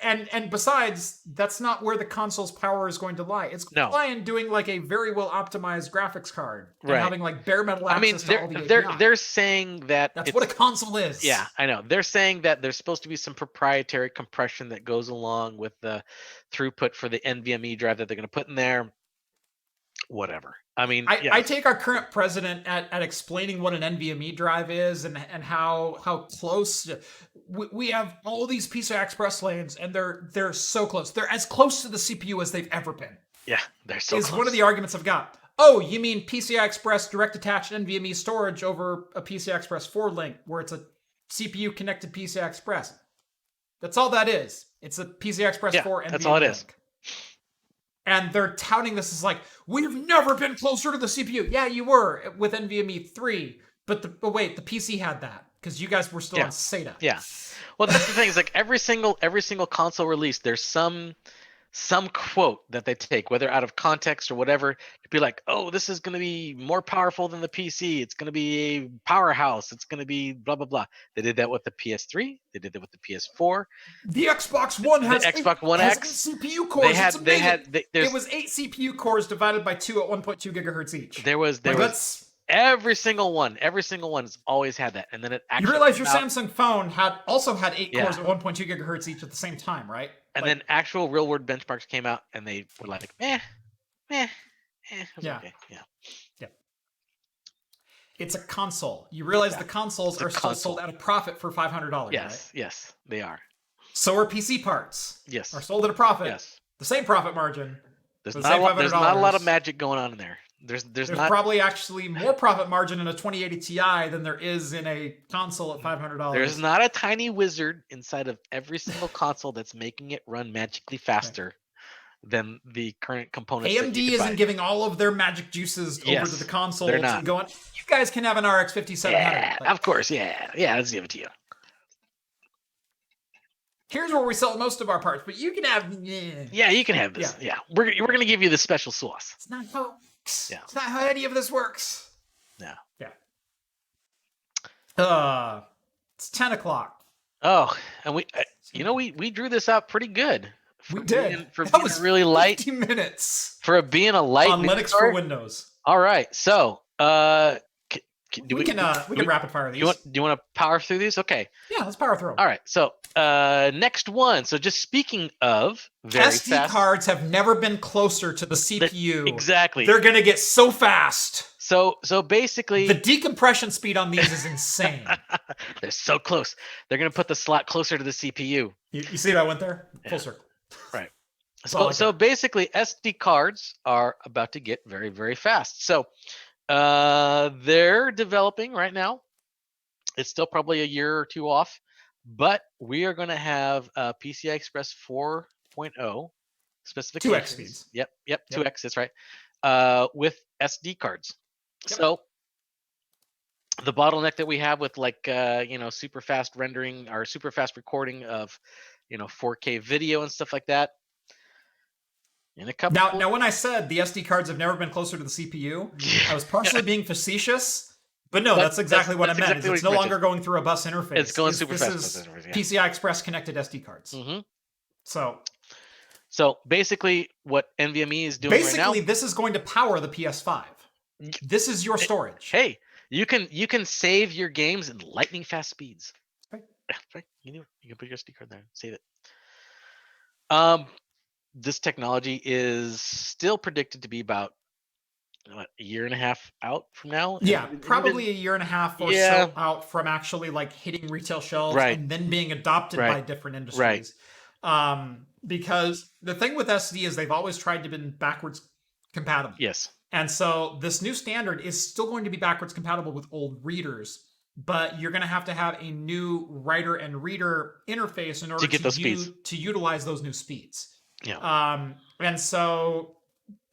And besides, that's not where the console's power is going to lie. It's going to lie in doing like a very well optimized graphics card and having like bare metal access to all the API. They're saying that that's what a console is. Yeah, I know. They're saying that there's supposed to be some proprietary compression that goes along with the throughput for the NVMe drive that they're going to put in there. Whatever. I mean, I take our current president at explaining what an NVMe drive is and how close we have all these PCI Express lanes, and they're so close. They're as close to the CPU as they've ever been. Yeah, they're so close. Is one of the arguments I've got. Oh, you mean PCI Express direct attached NVMe storage over a PCI Express 4 link where it's a CPU connected PCI Express. That's all that is. It's a PCI Express 4 NVMe that's all it is. link. And they're touting this as like, we've never been closer to the CPU. Yeah, you were with NVMe 3. But wait, the PC had that because you guys were still on SATA. Yeah. Well, that's the thing. Is like every single console release, there's some quote that they take, whether out of context or whatever, to be like, oh, this is going to be more powerful than the PC. It's going to be a powerhouse. It's going to be blah, blah, blah. They did that with the PS3. They did that with the PS4. The Xbox One has Xbox One X CPU cores. It was 8 CPU cores divided by 2 at 1.2 gigahertz each. There was every single one has always had that. And then it actually... You realize your Samsung phone also had 8 cores at 1.2 gigahertz each at the same time, right? And then actual real world benchmarks came out, and they were like, okay. It's a console. You realize the consoles are still sold at a profit for $500, yes, right? Yes, they are. So are PC parts. Yes. Are sold at a profit. Yes. The same profit margin. There's So not say a lot, there's not a lot of $500. magic going on in there. There's There's not. probably actually more profit margin in a 2080 Ti than there is in a console at $500. There's not a tiny wizard inside of every single console that's making it run magically faster than the current components that AMD you can isn't buy. giving all of their magic juices over to the Yes, console they're and not. going, you guys can have an RX 5700. Yeah, Like, of course. Yeah, let's give it to you. here's where we sell most of our parts, but you can have. Yeah, you can have this. Yeah, we're gonna give you the special sauce. It's not how it works. Yeah. It's not how any of this works. Yeah. It's 10 o'clock. Oh, and we drew this out pretty good. We did. For That being was really light. 50 minutes For being a light on news Linux for story. Windows. All right, so We can rapid fire these. Do you want to power through these? Okay. Yeah, let's power through them. All right. So next one. So just speaking of very SD fast cards have never been closer to the CPU. Exactly. They're gonna get so fast. So basically, The decompression speed on these is insane. they're so close. They're gonna put the slot closer to the CPU. You see what I went there? Yeah. Full circle. Right. all I So basically, SD cards are about to get very, very fast. So they're developing right now. It's still probably a year or two off, but we are going to have PCI Express 4.0 specifications. 2x speeds. Yep, 2x. That's right. With SD cards. Yep. So the bottleneck that we have with super fast rendering or super fast recording of 4K video and stuff like that. In a couple. Now, when I said the SD cards have never been closer to the CPU, I was partially being facetious, but no, that's exactly what I meant. exactly It's what no you longer going through a bus interface. It's going super this fast. Is Yeah. PCI Express connected SD cards. Mm-hmm. So basically, what NVMe is doing right now. this is going to power the PS5. This is your storage. Hey, you can save your games in lightning fast speeds. Right. Right. You can put your SD card there, save it. This technology is still predicted to be a year and a half out from now. Yeah, probably a year and a half or so out from actually hitting retail shelves and then being adopted by different industries. Right. Because the thing with SD is they've always tried to be backwards compatible. Yes. And so this new standard is still going to be backwards compatible with old readers, but you're going to have a new writer and reader interface in order to get those speeds, to utilize those new speeds. Yeah. And so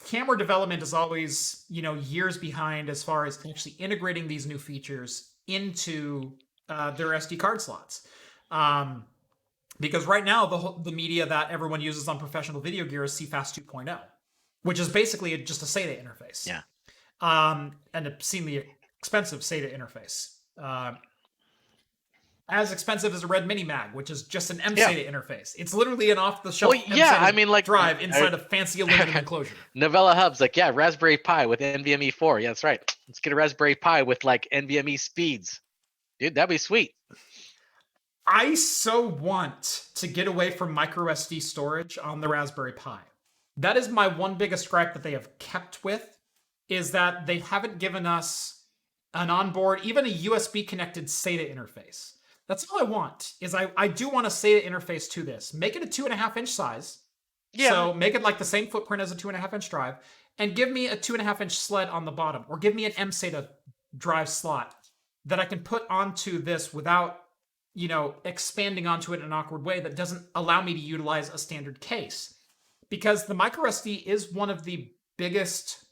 camera development is always, years behind as far as actually integrating these new features into their SD card slots. Because right now the media that everyone uses on professional video gear is CFast 2.0, which is basically just a SATA interface. Yeah. And obscenely expensive SATA interface. As expensive as a Red Mini Mag, which is just an MSATA interface. It's literally an off-the-shelf drive inside a fancy aluminum enclosure. Novella Hub's Raspberry Pi with NVMe 4. Yeah, that's right. Let's get a Raspberry Pi with NVMe speeds. Dude, that'd be sweet. I so want to get away from micro SD storage on the Raspberry Pi. That is my one biggest gripe that they have kept with, is that they haven't given us an onboard, even a USB connected SATA interface. That's all I want, is I do want a SATA interface to this. Make it a 2.5-inch size. Yeah. So make it the same footprint as a 2.5-inch drive, and give me a 2.5-inch sled on the bottom, or give me an MSATA drive slot that I can put onto this without, expanding onto it in an awkward way that doesn't allow me to utilize a standard case. Because the microSD is one of the biggest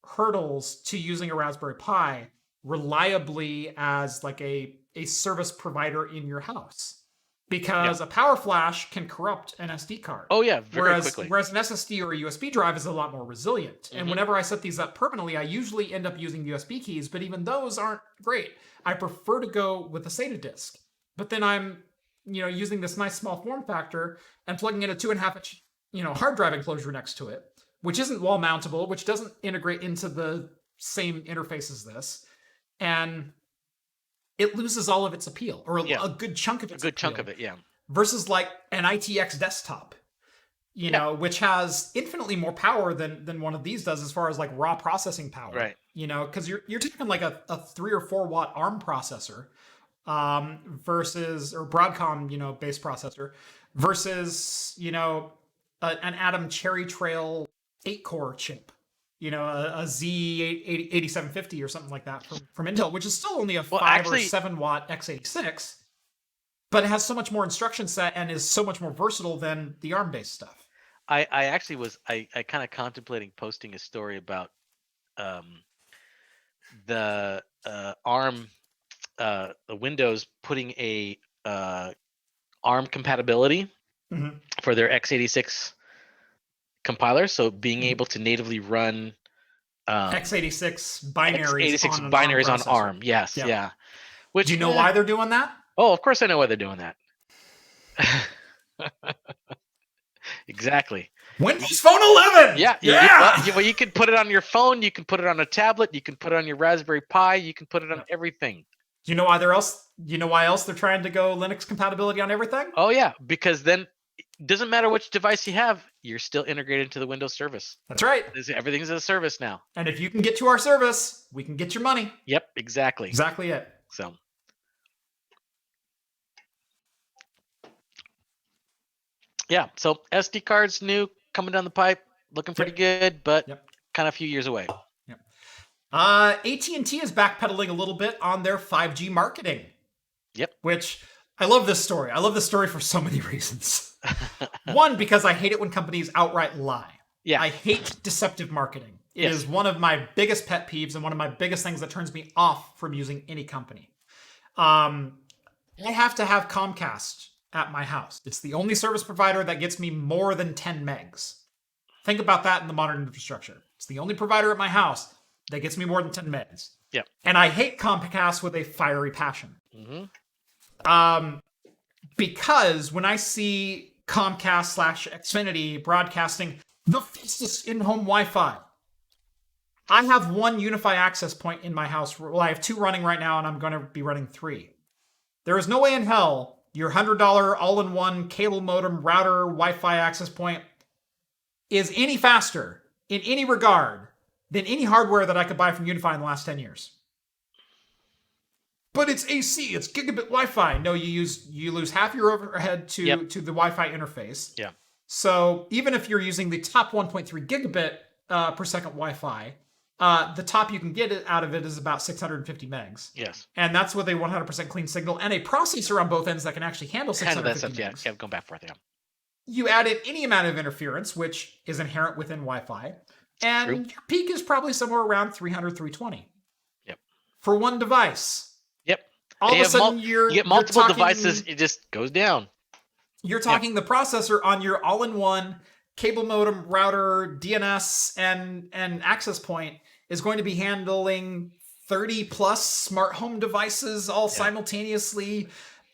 hurdles to using a Raspberry Pi reliably as a service provider in your house, because a power flash can corrupt an SD card. Oh yeah, very quickly. Whereas an SSD or a USB drive is a lot more resilient. Mm-hmm. And whenever I set these up permanently, I usually end up using USB keys, but even those aren't great. I prefer to go with a SATA disk. But then I'm, using this nice small form factor and plugging in a 2.5-inch, hard drive enclosure next to it, which isn't wall mountable, which doesn't integrate into the same interface as this. And it loses all of its appeal, or a good chunk of its appeal. Chunk of it, yeah. Versus an ITX desktop, which has infinitely more power than one of these does as far as raw processing power. Right. Because you're taking a 3 or 4 watt ARM processor, versus, or Broadcom, based processor, versus, an Atom Cherry Trail 8-core chip. A Z8750 or something like that from Intel, which is still only a 5 or 7 watt x86, but it has so much more instruction set and is so much more versatile than the ARM-based stuff. I actually was kind of contemplating posting a story about the ARM the Windows putting a ARM compatibility for their x86 compiler, so being able to natively run x86 binaries x86 binaries on ARM. Yes, yeah. Which, do you know why they're doing that? Oh, of course I know why they're doing that. Exactly. Windows Phone 11. Yeah. Well, you can put it on your phone. You can put it on a tablet. You can put it on your Raspberry Pi. You can put it on everything. Do you know why else they're trying to go Linux compatibility on everything? Oh yeah, because then it doesn't matter which device you have, you're still integrated into the Windows service. That's right. Everything's a service now. And if you can get to our service, we can get your money. Yep, exactly. Exactly it. So. Yeah, so SD cards new, coming down the pipe, looking pretty good, but kind of a few years away. Yep. AT&T is backpedaling a little bit on their 5G marketing. Yep. Which, I love this story. I love this story for so many reasons. One, because I hate it when companies outright lie. Yeah. I hate deceptive marketing. It is one of my biggest pet peeves and one of my biggest things that turns me off from using any company. I have to have Comcast at my house. It's the only service provider that gets me more than 10 megs. Think about that in the modern infrastructure. It's the only provider at my house that gets me more than 10 megs. Yeah. And I hate Comcast with a fiery passion. Because when I see Comcast / Xfinity broadcasting the fastest in-home Wi-Fi, I have one Unify access point in my house. Well, I have 2 running right now, and I'm going to be running 3. There is no way in hell your $100 all-in-one cable modem router Wi-Fi access point is any faster in any regard than any hardware that I could buy from Unify in the last 10 years. But it's AC, it's gigabit Wi-Fi. No, you lose half your overhead to the Wi-Fi interface. Yeah. So even if you're using the top 1.3 gigabit per second Wi-Fi, the top you can get out of it is about 650 megs. Yes. And that's with a 100% clean signal and a processor on both ends that can actually handle 650 megs. Yeah, going back and forth, yeah. You add in any amount of interference, which is inherent within Wi-Fi, and your peak is probably somewhere around 300, 320. Yep. For one device. Yep. All of a sudden, you get multiple devices, it just goes down. You're talking the processor on your all-in-one cable modem, router, DNS, and access point is going to be handling 30 plus smart home devices all simultaneously.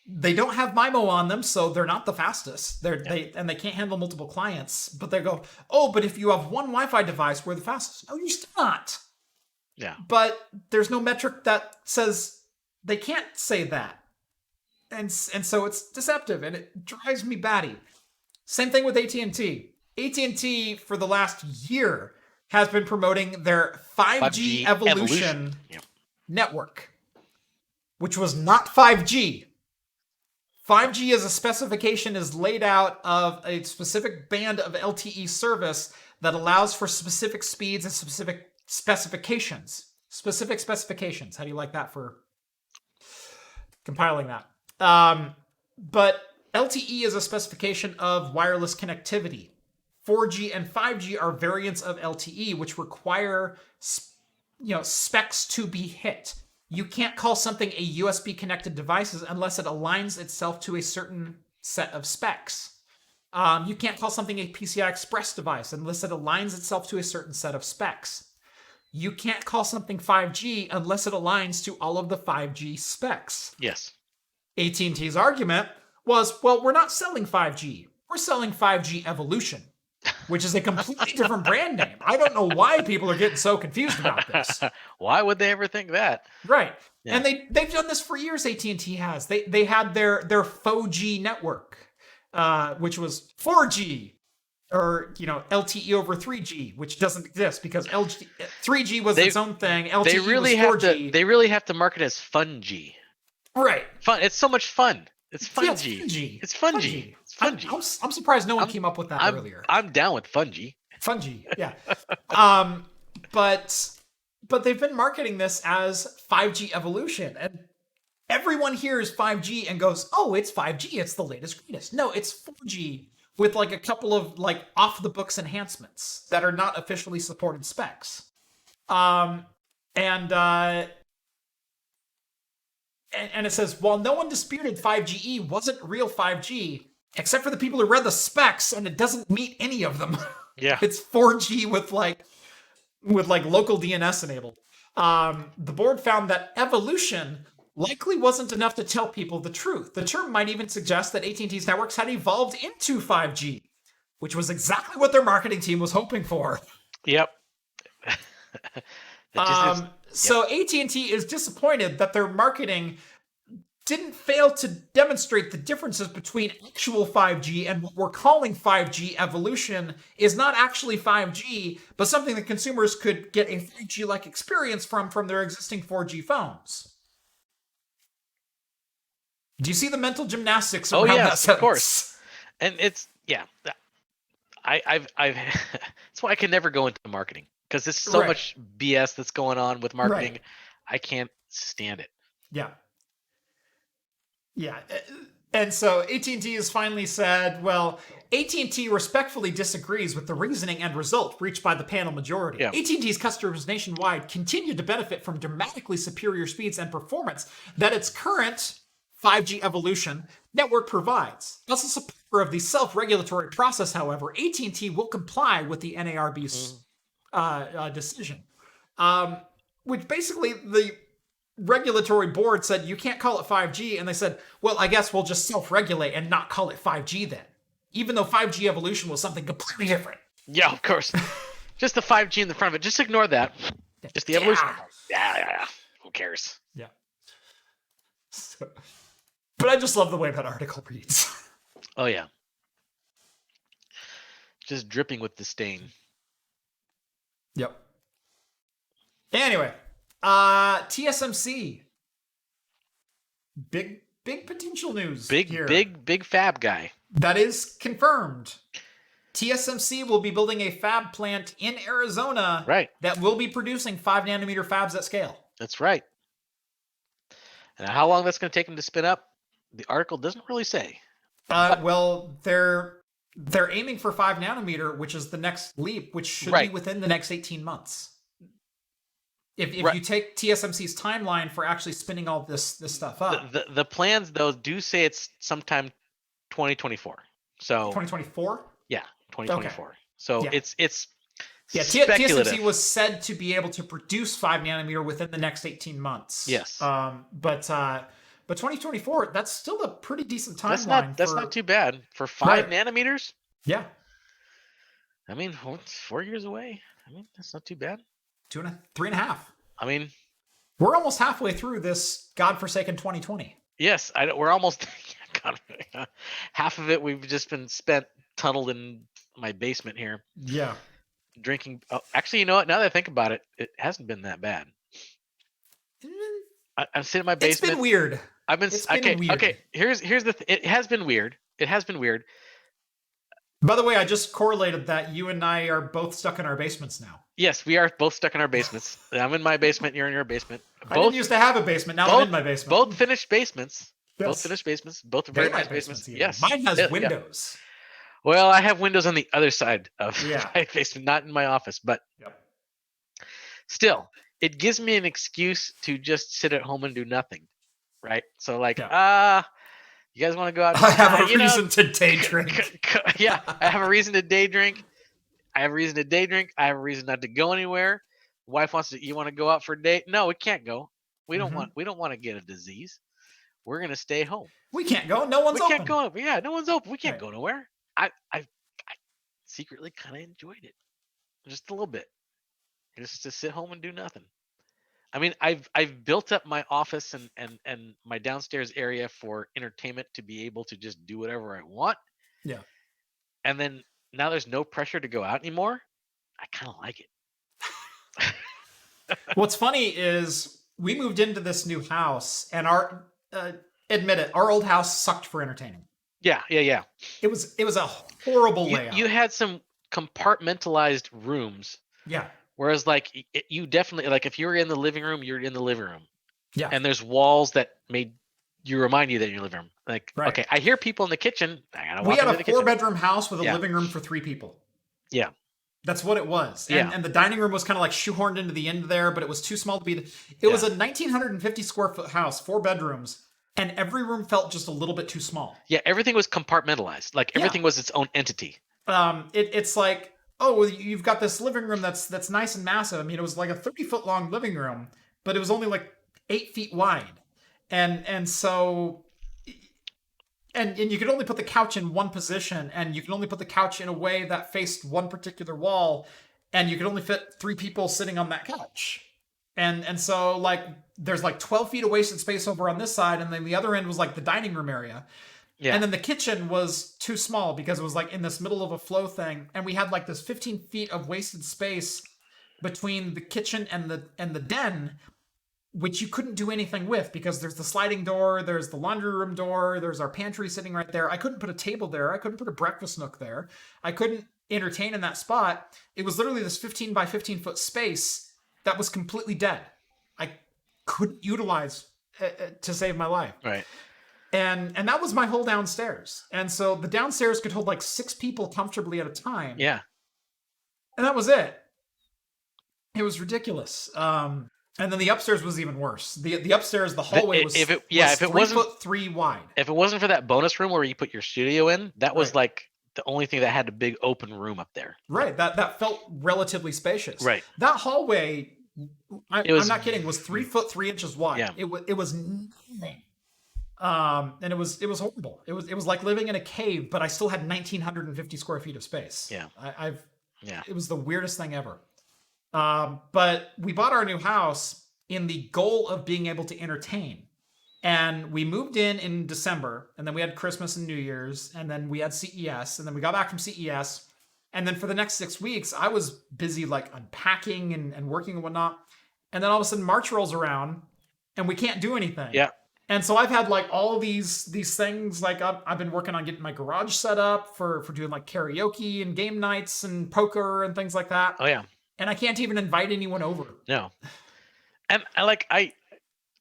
They don't have MIMO on them, so they're not the fastest. They can't handle multiple clients. But they go, oh, but if you have one Wi-Fi device, we're the fastest. No, you're still not. Yeah. But there's no metric that says they can't say that. And so it's deceptive, and it drives me batty. Same thing with AT&T. AT&T, for the last year, has been promoting their 5G Evolution network, which was not 5G. 5G as a specification is laid out of a specific band of LTE service that allows for specific speeds and specific specifications. Specific specifications. How do you like that for compiling that? But LTE is a specification of wireless connectivity. 4G and 5G are variants of LTE, which require specs to be hit. You can't call something a USB connected device unless it aligns itself to a certain set of specs. You can't call something a PCI Express device unless it aligns itself to a certain set of specs. You can't call something 5G unless it aligns to all of the 5G specs. Yes. AT&T's argument was, well, we're not selling 5G. We're selling 5G Evolution, which is a completely different brand name. I don't know why people are getting so confused about this. Why would they ever think that? Right. Yeah. And they've done this for years, AT&T has. They had their 4G network, which was 4G, or LTE over 3G, which doesn't exist because 3G was its own thing. LTE was 4G. They really have to market as Fun-G. Right. Fun. It's so much fun. It's Fun-G. Yeah, it's Fun-G. It's Fun-G. I'm surprised no one came up with that earlier. I'm down with Fun-G. Fungi, yeah. But they've been marketing this as 5G evolution, and everyone hears 5G and goes, "Oh, it's 5G. It's the latest greatest." No, it's 4G with like a couple of like off the books enhancements that are not officially supported specs. And it says, while no one disputed 5GE wasn't real 5G, except for the people who read the specs, and it doesn't meet any of them. Yeah. It's 4G with local DNS enabled. The board found that evolution likely wasn't enough to tell people the truth. The term might even suggest that AT&T's networks had evolved into 5G, which was exactly what their marketing team was hoping for. Yep. So AT&T is disappointed that their marketing didn't fail to demonstrate the differences between actual 5G and what we're calling 5G evolution is not actually 5G, but something that consumers could get a 5G-like experience from their existing 4G phones. Do you see the mental gymnastics around that sentence? Of course. And it's I've that's why I can never go into marketing, because there's so much BS that's going on with marketing. Right. I can't stand it. Yeah. And so AT&T has finally said, well, AT&T respectfully disagrees with the reasoning and result reached by the panel majority. Yeah. AT&T's customers nationwide continue to benefit from dramatically superior speeds and performance that its current 5G evolution network provides. As a supporter of the self-regulatory process, however, AT&T will comply with the NARB's decision, which basically the regulatory board said you can't call it 5G, and they said, well, I guess we'll just self-regulate and not call it 5G then, even though 5G evolution was something completely different. Yeah, of course. Just the 5G in the front of it. Just ignore that. Just the evolution. Yeah. Who cares? Yeah. But I just love the way that article reads. Oh, yeah. Just dripping with disdain. Yep. Anyway, TSMC. Big potential news here. Big fab guy. That is confirmed. TSMC will be building a fab plant in Arizona that will be producing 5nm fabs at scale. That's right. And how long that's going to take them to spin up, the article doesn't really say. Well, they're aiming for 5nm, which is the next leap, which should be within the next 18 months. If you take TSMC's timeline for actually spinning all this stuff up. The plans, though, do say it's sometime 2024. So 2024? Yeah, 2024. Okay. So yeah. It's speculative. TSMC was said to be able to produce 5nm within the next 18 months. Yes. But 2024, that's still a pretty decent timeline. That's not too bad for 5nm. Yeah. I mean, 4 years away. I mean, that's not too bad. 3.5. I mean, we're almost halfway through this godforsaken 2020. Yes, we're almost. God, half of it we've just been spent tunneled in my basement here. Yeah. Drinking. Oh, actually, you know what? Now that I think about it, it hasn't been that bad. I'm sitting in my basement. It's been weird. Weird. Okay. Here's the. It has been weird. By the way, I just correlated that you and I are both stuck in our basements now. Yes, we are both stuck in our basements. I'm in my basement. You're in your basement. I didn't used to have a basement. Now I'm in my basement. Both finished basements. Yes. Both finished basements. Both very nice basements. Yes. Mine has windows. Yeah. Well, I have windows on the other side of my basement, not in my office. But still, it gives me an excuse to just sit at home and do nothing. Right? So you guys want to go out? I have a reason to day drink. Yeah, I have a reason to day drink. I have a reason not to go anywhere. Wife wants to. You want to go out for a date? No, we can't go. We don't want. We don't want to get a disease. We're gonna stay home. We can't go. No one's open. We can't go. Yeah, no one's open. We can't go nowhere. I secretly kind of enjoyed it, just a little bit, just to sit home and do nothing. I mean, I've built up my office and my downstairs area for entertainment to be able to just do whatever I want. Yeah. And then now there's no pressure to go out anymore. I kind of like it. What's funny is we moved into this new house, and admit it, our old house sucked for entertaining. Yeah. It was a horrible layout. You had some compartmentalized rooms. Yeah. Whereas like you definitely like if you were in the living room, you're in the living room. Yeah. And there's walls that made you remind you that you're in your living room. Like, Right. okay, I hear people in the kitchen. I gotta walk We had into a the kitchen. 4-bedroom house with a Yeah. living room for 3 people. Yeah. That's what it was. Yeah. And the dining room was kind of like shoehorned into the end there, but it was too small to be. It was a 1,950 square foot house, 4 bedrooms, and every room felt just a little bit too small. Yeah, everything was compartmentalized. Like everything was its own entity. It's like, oh, well, you've got this living room that's nice and massive. I mean, it was like a 30-foot long living room, but it was only like 8 feet wide, and so. And you could only put the couch in one position, and you could only put the couch in a way that faced one particular wall, and you could only fit 3 people sitting on that couch. And so like there's like 12 feet of wasted space over on this side, and then the other end was like the dining room area. Yeah. And then the kitchen was too small because it was like in this middle of a flow thing, and we had like this 15 feet of wasted space between the kitchen and the den, which you couldn't do anything with because there's the sliding door, there's the laundry room door, there's our pantry sitting right there. I couldn't put a table there. I couldn't put a breakfast nook there. I couldn't entertain in that spot. It was literally this 15 by 15 foot space that was completely dead. I couldn't utilize to save my life. Right. And that was my whole downstairs. And so the downstairs could hold like 6 people comfortably at a time. Yeah. And that was it. It was ridiculous. And then the upstairs was even worse. The upstairs, the hallway was, if it 3 wasn't foot 3 wide. If it wasn't for that bonus room where you put your studio in, that was like the only thing that had a big open room up there. Right. That felt relatively spacious. Right. That hallway, I'm not kidding, was 3 foot 3 inches wide. Yeah. It was nothing. And it was horrible. It was like living in a cave, but I still had 1,950 square feet of space. Yeah. It was the weirdest thing ever. But we bought our new house in the goal of being able to entertain. And we moved in December, and then we had Christmas and New Year's, and then we had CES, and then we got back from CES. And then for the next 6 weeks, I was busy like unpacking and working and whatnot. And then all of a sudden March rolls around and we can't do anything. Yeah. And so I've had like all these things, like I've been working on getting my garage set up for doing like karaoke and game nights and poker and things like that. Oh yeah. And I can't even invite anyone over. No. And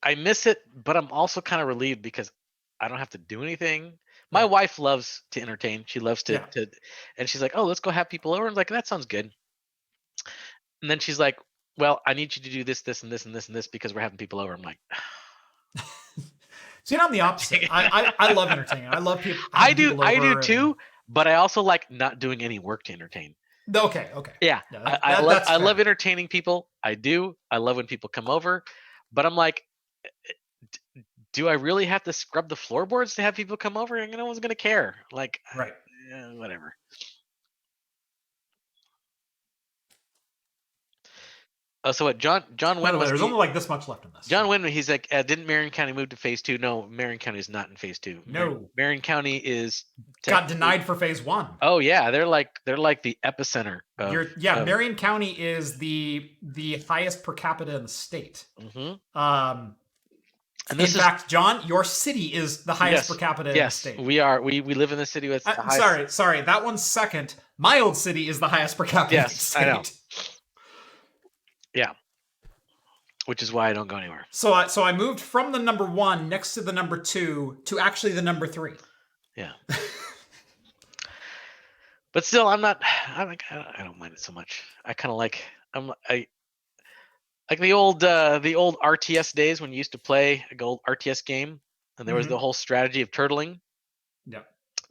I miss it, but I'm also kind of relieved because I don't have to do anything. My wife loves to entertain. She loves to and she's like, "Oh, let's go have people over." And I'm like, "That sounds good." And then she's like, "Well, I need you to do this, this, and this, and this, and this because we're having people over." I'm like, See, I'm the opposite. I love entertaining. I love people. I do too, but I also like not doing any work to entertain. Okay. Yeah, No, I love entertaining people. I do. I love when people come over, but I'm like, do I really have to scrub the floorboards to have people come over? And no one's gonna care. Like, right. Whatever. So what? John Wynn was. There's only like this much left in this. John Wynn, he's like, didn't Marion County move to phase 2? No, Marion County is not in phase 2. No, Marion County is got denied for phase 1. Oh yeah, they're like the epicenter. Marion County is the highest per capita in the state. Mm-hmm. And in fact, John, your city is the highest per capita in the state. We are. We live in the city with. Sorry, that one's second. My old city is the highest per capita. Yes, in the state. I know. Yeah, which is why I don't go anywhere. So I moved from the number 1 next to the number 2 to actually the number 3. Yeah. But still, I don't mind it so much. I kind of like like the old RTS days when you used to play a old RTS game and there was the whole strategy of turtling. Yeah.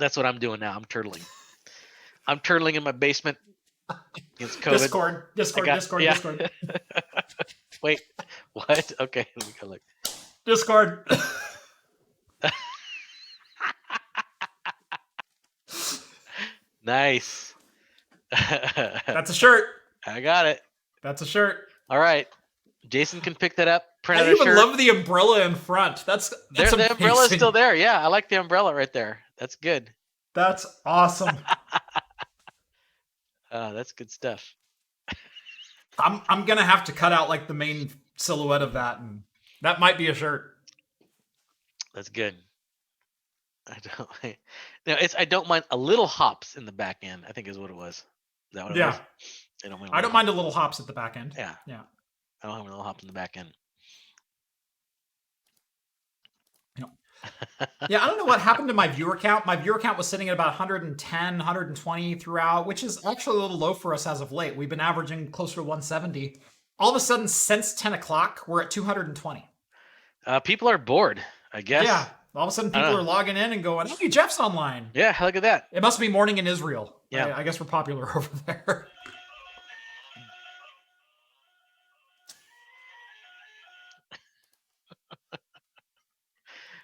That's what I'm doing now. I'm turtling. I'm turtling in my basement. Against COVID. Discord. Wait, what? Okay, let me go look. Discord. Nice. That's a shirt. I got it. That's a shirt. All right. Jason can pick that up. Print I out a shirt. even love the umbrella in front. That's the umbrella's still there. Yeah, I like the umbrella right there. That's good. That's awesome. That's good stuff. I'm gonna have to cut out like the main silhouette of that, and that might be a shirt. That's good. I don't mind a little hops in the back end, I think is what it was. that what it Yeah. was? I don't mind a little hops at the back end. Yeah. Yeah. I don't have a little hop in the back end. Yeah, I don't know what happened to my viewer count. My viewer count was sitting at about 110, 120 throughout, which is actually a little low for us as of late. We've been averaging closer to 170. All of a sudden, since 10 o'clock, we're at 220. People are bored, I guess. Yeah, all of a sudden people are logging in and going, hey, Jeff's online. Yeah, look at that. It must be morning in Israel. Yeah. I guess we're popular over there.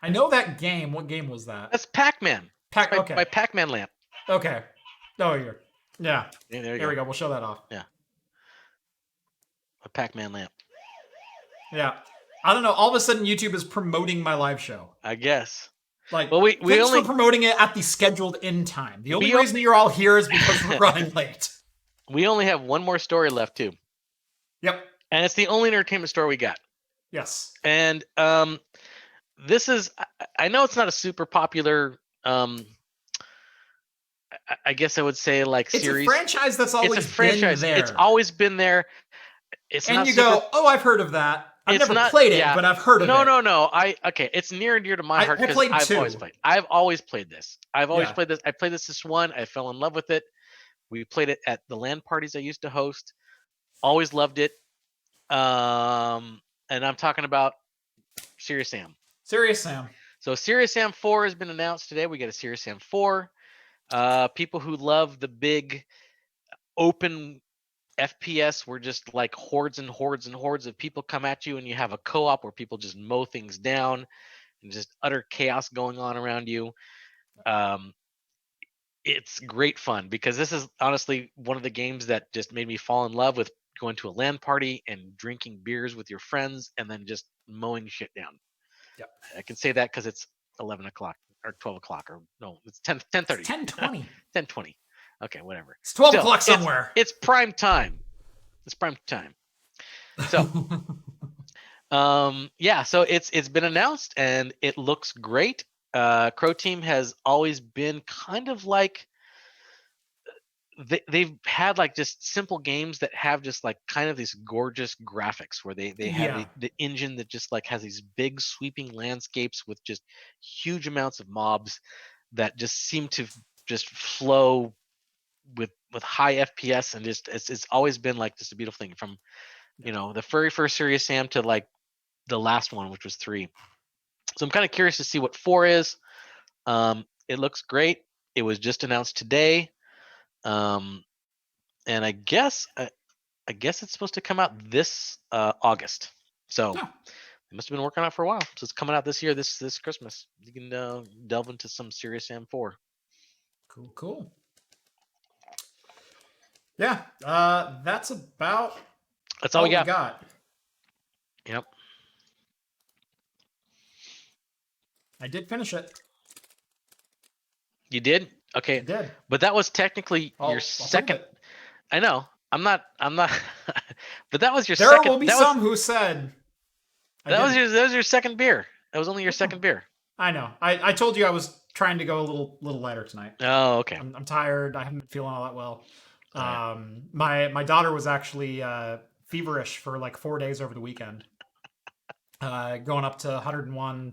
I know that game. What game was that? That's Pac-Man. Okay. My Pac-Man lamp. Okay. Oh, here. Yeah. There we go. We'll show that off. Yeah. A Pac-Man lamp. Yeah. I don't know. All of a sudden, YouTube is promoting my live show. I guess. Like, well, we thanks only for promoting it at the scheduled in time. The only reason you're all here is because we're running late. We only have one more story left, too. Yep. And it's the only entertainment story we got. Yes. And this is, I know it's not a super popular, I guess I would say, like, it's series. It's a franchise that's always been there. It's always been there. It's and not you super... go, oh, I've heard of that. I've never played it, but I've heard of it. No. Okay, it's near and dear to my heart because I've always played. I've always played this. I've always played this. I played this one. I fell in love with it. We played it at the LAN parties I used to host. Always loved it. And I'm talking about Serious Sam. Serious Sam. So Serious Sam 4 has been announced today. We get a Serious Sam 4. People who love the big open FPS where just like hordes and hordes and hordes of people come at you, and you have a co-op where people just mow things down and just utter chaos going on around you. It's great fun because this is honestly one of the games that just made me fall in love with going to a LAN party and drinking beers with your friends and then just mowing shit down. Yep. I can say that because it's 11 o'clock or 12 o'clock or no, it's 10:30. 10:20. 10:20. Okay, whatever. It's 12 o'clock somewhere. It's prime time. It's prime time. So, yeah. So it's been announced and it looks great. Crow Team has always been kind of like they've had like just simple games that have just like kind of these gorgeous graphics where they have the engine that just like has these big sweeping landscapes with just huge amounts of mobs that just seem to just flow with high FPS, and just it's always been like just a beautiful thing from the very first Serious Sam to like the last one, which was 3. So I'm kind of curious to see what 4 is. It looks great. It was just announced today. And I guess it's supposed to come out this August. So they must have been working on it for a while. So it's coming out this year, this Christmas. You can delve into some Serious Sam 4. Cool. Yeah, that's all we got. Yep. I did finish it. You did? Okay. I did. But that was technically your second. I know. I'm not. But that was your second. There will be some who said that was your second beer. That was only your second beer. I know. I told you I was trying to go a little lighter tonight. Oh, okay. I'm tired. I haven't been feeling all that well. Right. My daughter was actually feverish for like 4 days over the weekend, going up to 101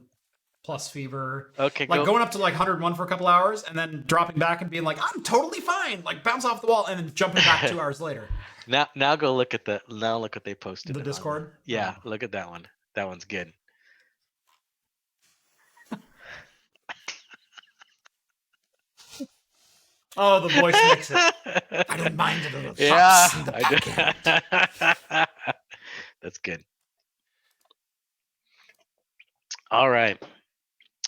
plus fever. Okay, like going up to like 101 for a couple hours and then dropping back and being like, I'm totally fine, like bounce off the wall, and then jumping back 2 hours later. Now go look at what they posted. The Discord? Yeah, look at that one. That one's good. Oh, the voice makes it. I don't mind it. Yeah, in the back end. That's good. All right.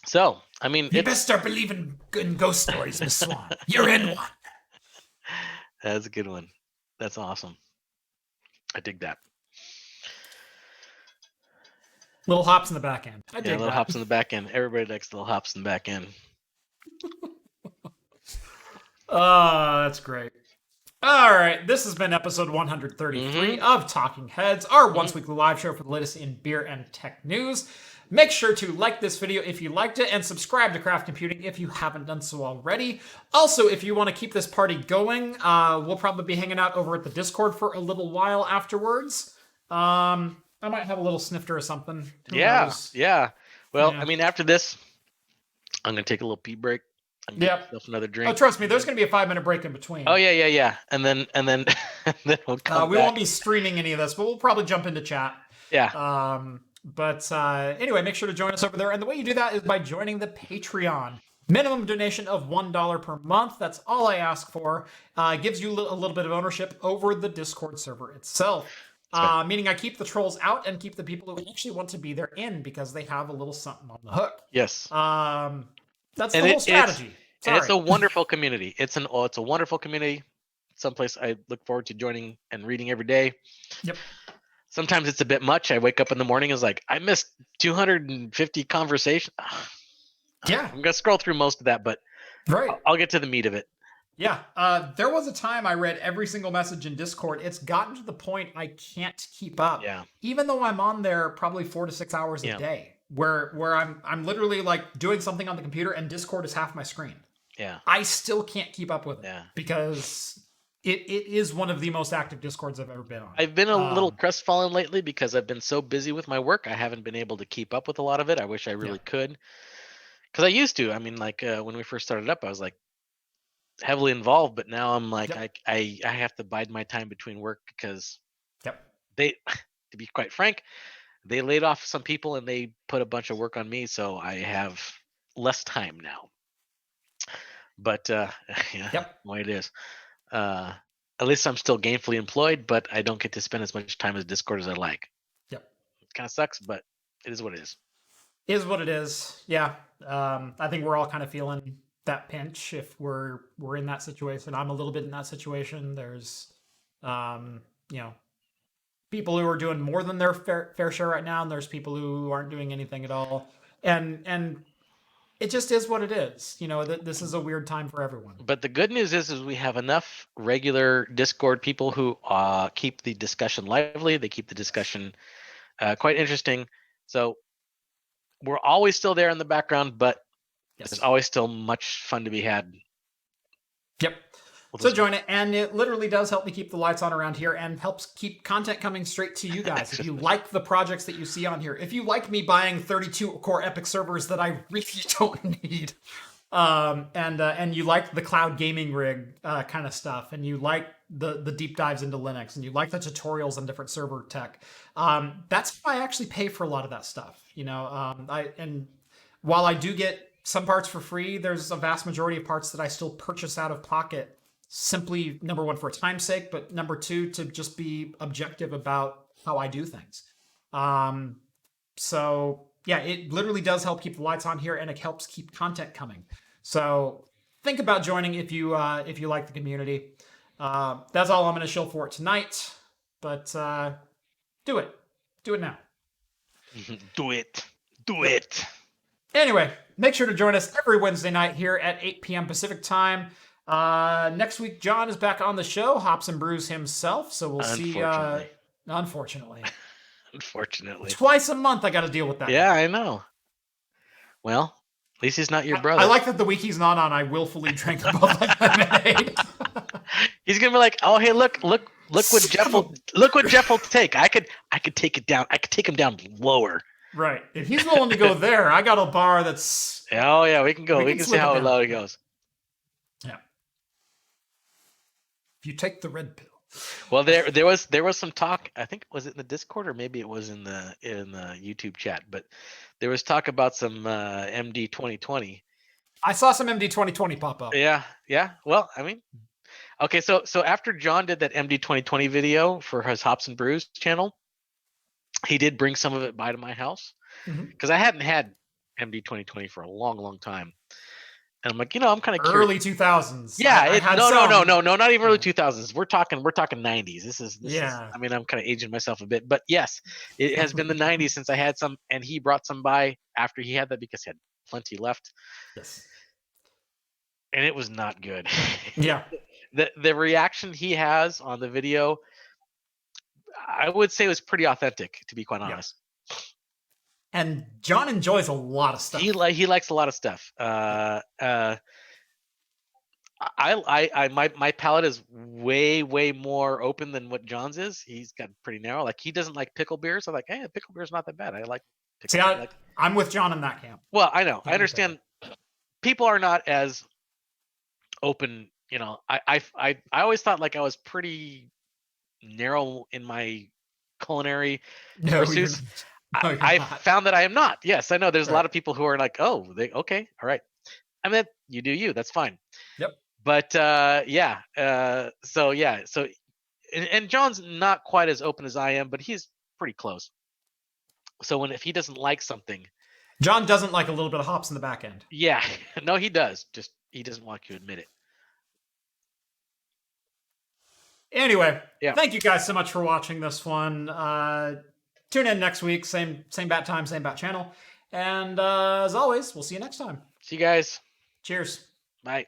So, I mean, you best start believing in ghost stories, Miss Swan. You're in one. That's a good one. That's awesome. I dig that. Little hops in the back end. I dig little hops in the back end. Everybody likes little hops in the back end. Oh, that's great. All right, this has been episode 133 of Talking Heads, our once weekly live show for the latest in beer and tech news. Make sure to like this video if you liked it and subscribe to Craft Computing if you haven't done so already. Also, if you want to keep this party going, we'll probably be hanging out over at the Discord for a little while afterwards. I might have a little snifter or something. Who knows? Yeah. Well, Yeah. I mean, after this, I'm gonna take a little pee break. I'm gonna get myself another drink. Oh, trust me, there's going to be a 5-minute break in between. Oh yeah. And then and then we'll come We back. won't be streaming any of this, but we'll probably jump into chat. Yeah. But anyway, make sure to join us over there. And the way you do that is by joining the Patreon. Minimum donation of $1 per month. That's all I ask for. Gives you a little bit of ownership over the Discord server itself. Meaning I keep the trolls out and keep the people who actually want to be there in because they have a little something on the hook. Yes. That's the whole strategy. And it's a wonderful community. It's a wonderful community. Someplace I look forward to joining and reading every day. Yep. Sometimes it's a bit much. I wake up in the morning and it's like, I missed 250 conversations. Yeah. I'm gonna scroll through most of that, but I'll get to the meat of it. Yeah. There was a time I read every single message in Discord. It's gotten to the point I can't keep up. Yeah. Even though I'm on there probably 4 to 6 hours a day, where I'm literally like doing something on the computer and Discord is half my screen. Yeah. I still can't keep up with it. Yeah. Because it is one of the most active Discords I've ever been on. I've been a little crestfallen lately because I've been so busy with my work. I haven't been able to keep up with a lot of it. I wish I really could. Because I used to. I mean, like when we first started up, I was like heavily involved, but now I'm like I have to bide my time between work because they, to be quite frank, they laid off some people and they put a bunch of work on me, so I have less time now. But way it is. At least I'm still gainfully employed, but I don't get to spend as much time as Discord as I like. Yep. It kind of sucks, but it is what it is. It is what it is. Yeah. I think we're all kind of feeling that pinch if we're in that situation. I'm a little bit in that situation. There's people who are doing more than their fair share right now, and there's people who aren't doing anything at all. And it just is what it is. This is a weird time for everyone. But the good news is we have enough regular Discord people who keep the discussion lively. They keep the discussion quite interesting. So we're always still there in the background, but there's always still much fun to be had. Yep. So join it, and it literally does help me keep the lights on around here and helps keep content coming straight to you guys. If you like the projects that you see on here, if you like me buying 32-core Epic servers that I really don't need, and you like the cloud gaming rig kind of stuff, and you like the deep dives into Linux, and you like the tutorials on different server tech, that's why I actually pay for a lot of that stuff. And while I do get some parts for free, there's a vast majority of parts that I still purchase out of pocket. Simply, number one, for time's sake, but number two, to just be objective about how I do things. So yeah, it literally does help keep the lights on here, and it helps keep content coming. So think about joining if you like the community. That's all I'm going to shill for it tonight. But do it now. Do it. Anyway, make sure to join us every Wednesday night here at 8 p.m. Pacific time. Next week, John is back on the show, Hops and Brews himself. So we'll see. Unfortunately. Twice a month, I got to deal with that. Yeah, I know. Well, at least he's not your brother. I like that the week he's not on, I willfully drank a Bud Light lemonade. He's gonna be like, "Oh, hey, look what Jeff will take. I could take it down. I could take him down lower." Right. If he's willing to go there, I got a bar that's. Oh yeah, we can go. We can see how low it goes. Yeah. If you take the red pill. Well, there was some talk. I think was it in the Discord or maybe it was in the YouTube chat, but there was talk about some MD 2020. I saw some MD 2020 pop up. Yeah. Well, I mean, okay. So after John did that MD 2020 video for his Hops and Brews channel, he did bring some of it by to my house because I hadn't had MD 2020 for a long time. And I'm like, I'm kind of early 2000s. Yeah, no, not even early 2000s. We're talking 90s. This is I mean, I'm kind of aging myself a bit, but yes, it has been the 90s since I had some, and he brought some by after he had that because he had plenty left. Yes. And it was not good. Yeah. the reaction he has on the video, I would say was pretty authentic, to be quite honest. And John enjoys a lot of stuff. He likes a lot of stuff. My palette is way more open than what John's is. He's got pretty narrow. Like, he doesn't like pickle beer, so I'm like, hey, pickle beer's not that bad. I like pickle. See, I'm with John in that camp. Well, I know. I understand. People are not as open. You know, I always thought like I was pretty narrow in my culinary pursuits. I found that I am not. Yes, I know. There's a lot of people who are like, oh, okay, all right. I mean, you do you. That's fine. Yep. But so John's not quite as open as I am, but he's pretty close. So if he doesn't like something, John doesn't like a little bit of hops in the back end. Yeah, no, he does. Just he doesn't want you to admit it. Anyway, thank you guys so much for watching this one. Tune in next week, same bat time, same bat channel. And as always, we'll see you next time. See you guys. Cheers. Bye.